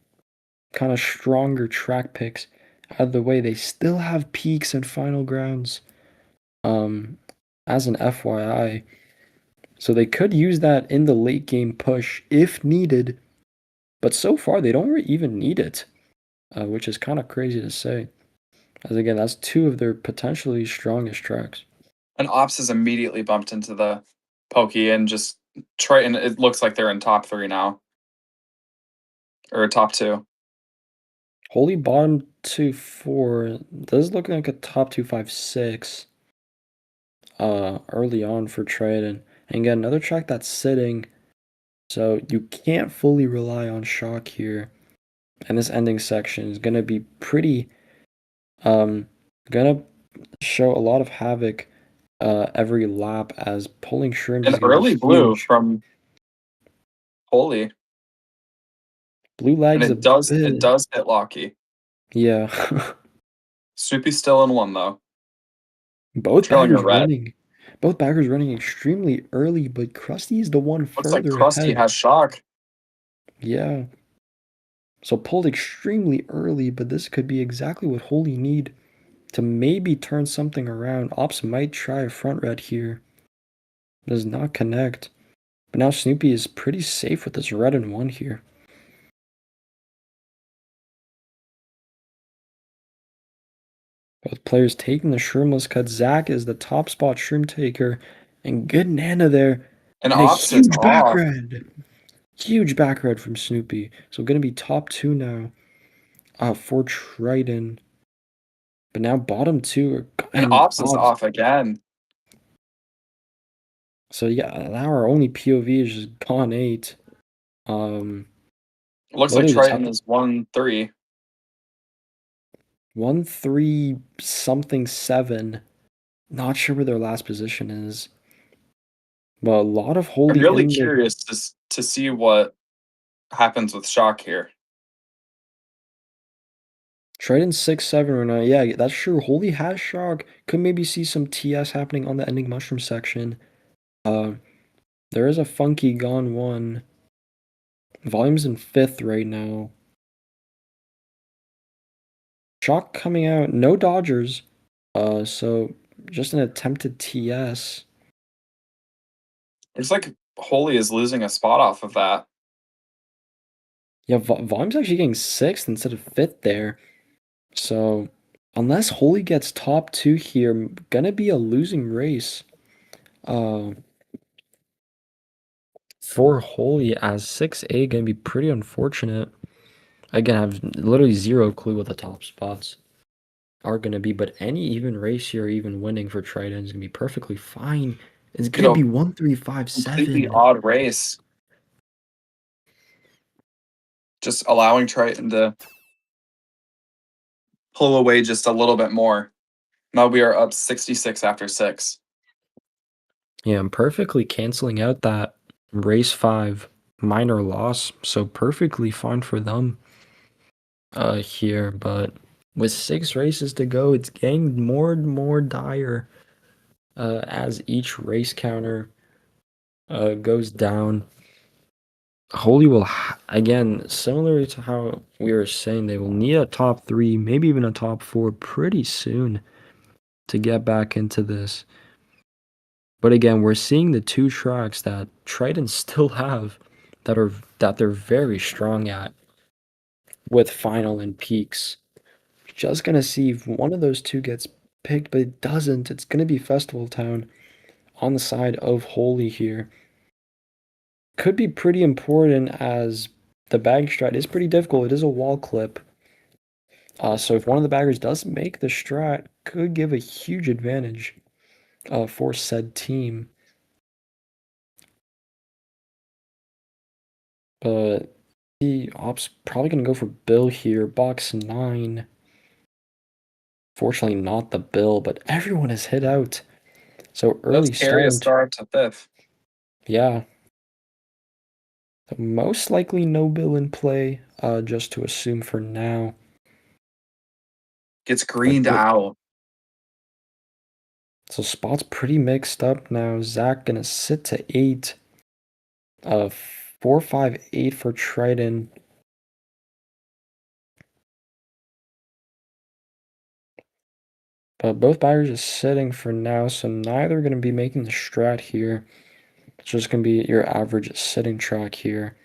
kind of stronger track picks out of the way. They still have peaks and final grounds. As an FYI. So they could use that in the late game push if needed. But so far they don't even need it, which is kind of crazy to say. As again, that's 2 of their potentially strongest tracks. And Ops has immediately bumped into the Pokey and just Triton. It looks like they're in top 3 now, or top 2. Holy bottom 2, 4 does look like a top 2, 5, 6 early on for Triton. And again, another track that's sitting, so you can't fully rely on shock here. And this ending section is gonna be pretty gonna show a lot of havoc every lap, as pulling shrooms An is gonna be early blue huge. from Holy, Blue and lags a it does bit. hit Locky. Yeah. Snoopy's still in 1 though, Both trailing a baggers red. winning. Both backers running extremely early, but Krusty is the one Looks like further Krusty ahead. has shock. Yeah. So pulled extremely early, but this could be exactly what Holy need to maybe turn something around. Ops might try a front red here. Does not connect. But now Snoopy is pretty safe with this red and 1 here. Both players taking the shroomless cut. Zach is the top spot shroom taker. And good Nana there. And And a Ops is huge back off. red. Huge back red from Snoopy. So going to be top 2 now for Triton. But now bottom 2 And and Ops is off again. So yeah, now our only POV is just gone 8. Um, Looks like literally just Triton have is 1-3. 1 3 something 7. Not sure where their last position is. But a lot of I'm Holy really in the curious to see what happens with shock here. Triton 6 7 right now. Yeah, that's true. Holy has shock. Could maybe see some TS happening on the ending mushroom section. Uh, there is a funky gone 1. Volume's in 5th right now. Shock coming out. No Dodgers. So just an attempted TS. Looks like Holy is losing a spot off of that. Yeah, Volume's actually getting 6th instead of 5th there. So, unless Holy gets top 2 here, gonna be a losing race. Uh, for Holy as 6A gonna be pretty unfortunate. Again, I have literally zero clue what the top spots are gonna be, but any even race here, even winning for Triton is gonna be perfectly fine. It's You gonna know, be 1 3 5 completely 7. odd race. Just allowing Triton to pull away just a little bit more. Now we are up 66 after 6. Yeah, I'm perfectly canceling out that race 5 minor loss, so perfectly fine for them here, but with 6 races to go, it's getting more and more dire as each race counter goes down. Holy will, again, similar to how we were saying, they will need a top 3, maybe even a top 4 pretty soon to get back into this. But again, we're seeing the 2 tracks that Triton still have that they're very strong at with final and peaks. Just gonna see if one of those 2 gets picked, but it doesn't. It's gonna be Festival Town on the side of Holy here. Could be pretty important as the bag strat is pretty difficult. It is a wall clip. So if one of the baggers does make the strat, could give a huge advantage for said team. But the ops probably gonna go for Bill here. Box 9. Fortunately, not the Bill, but everyone is hit out. So Let's early carry a start. star up to 5th. Yeah. So most likely no Bill in play, just to assume for now. Gets But greened out. so spots pretty mixed up now. Zach gonna sit to 8. 4 5 8 for Triton. But both baggers are sitting for now, so neither are going to be making the strat here. It's just going to be your average sitting track here.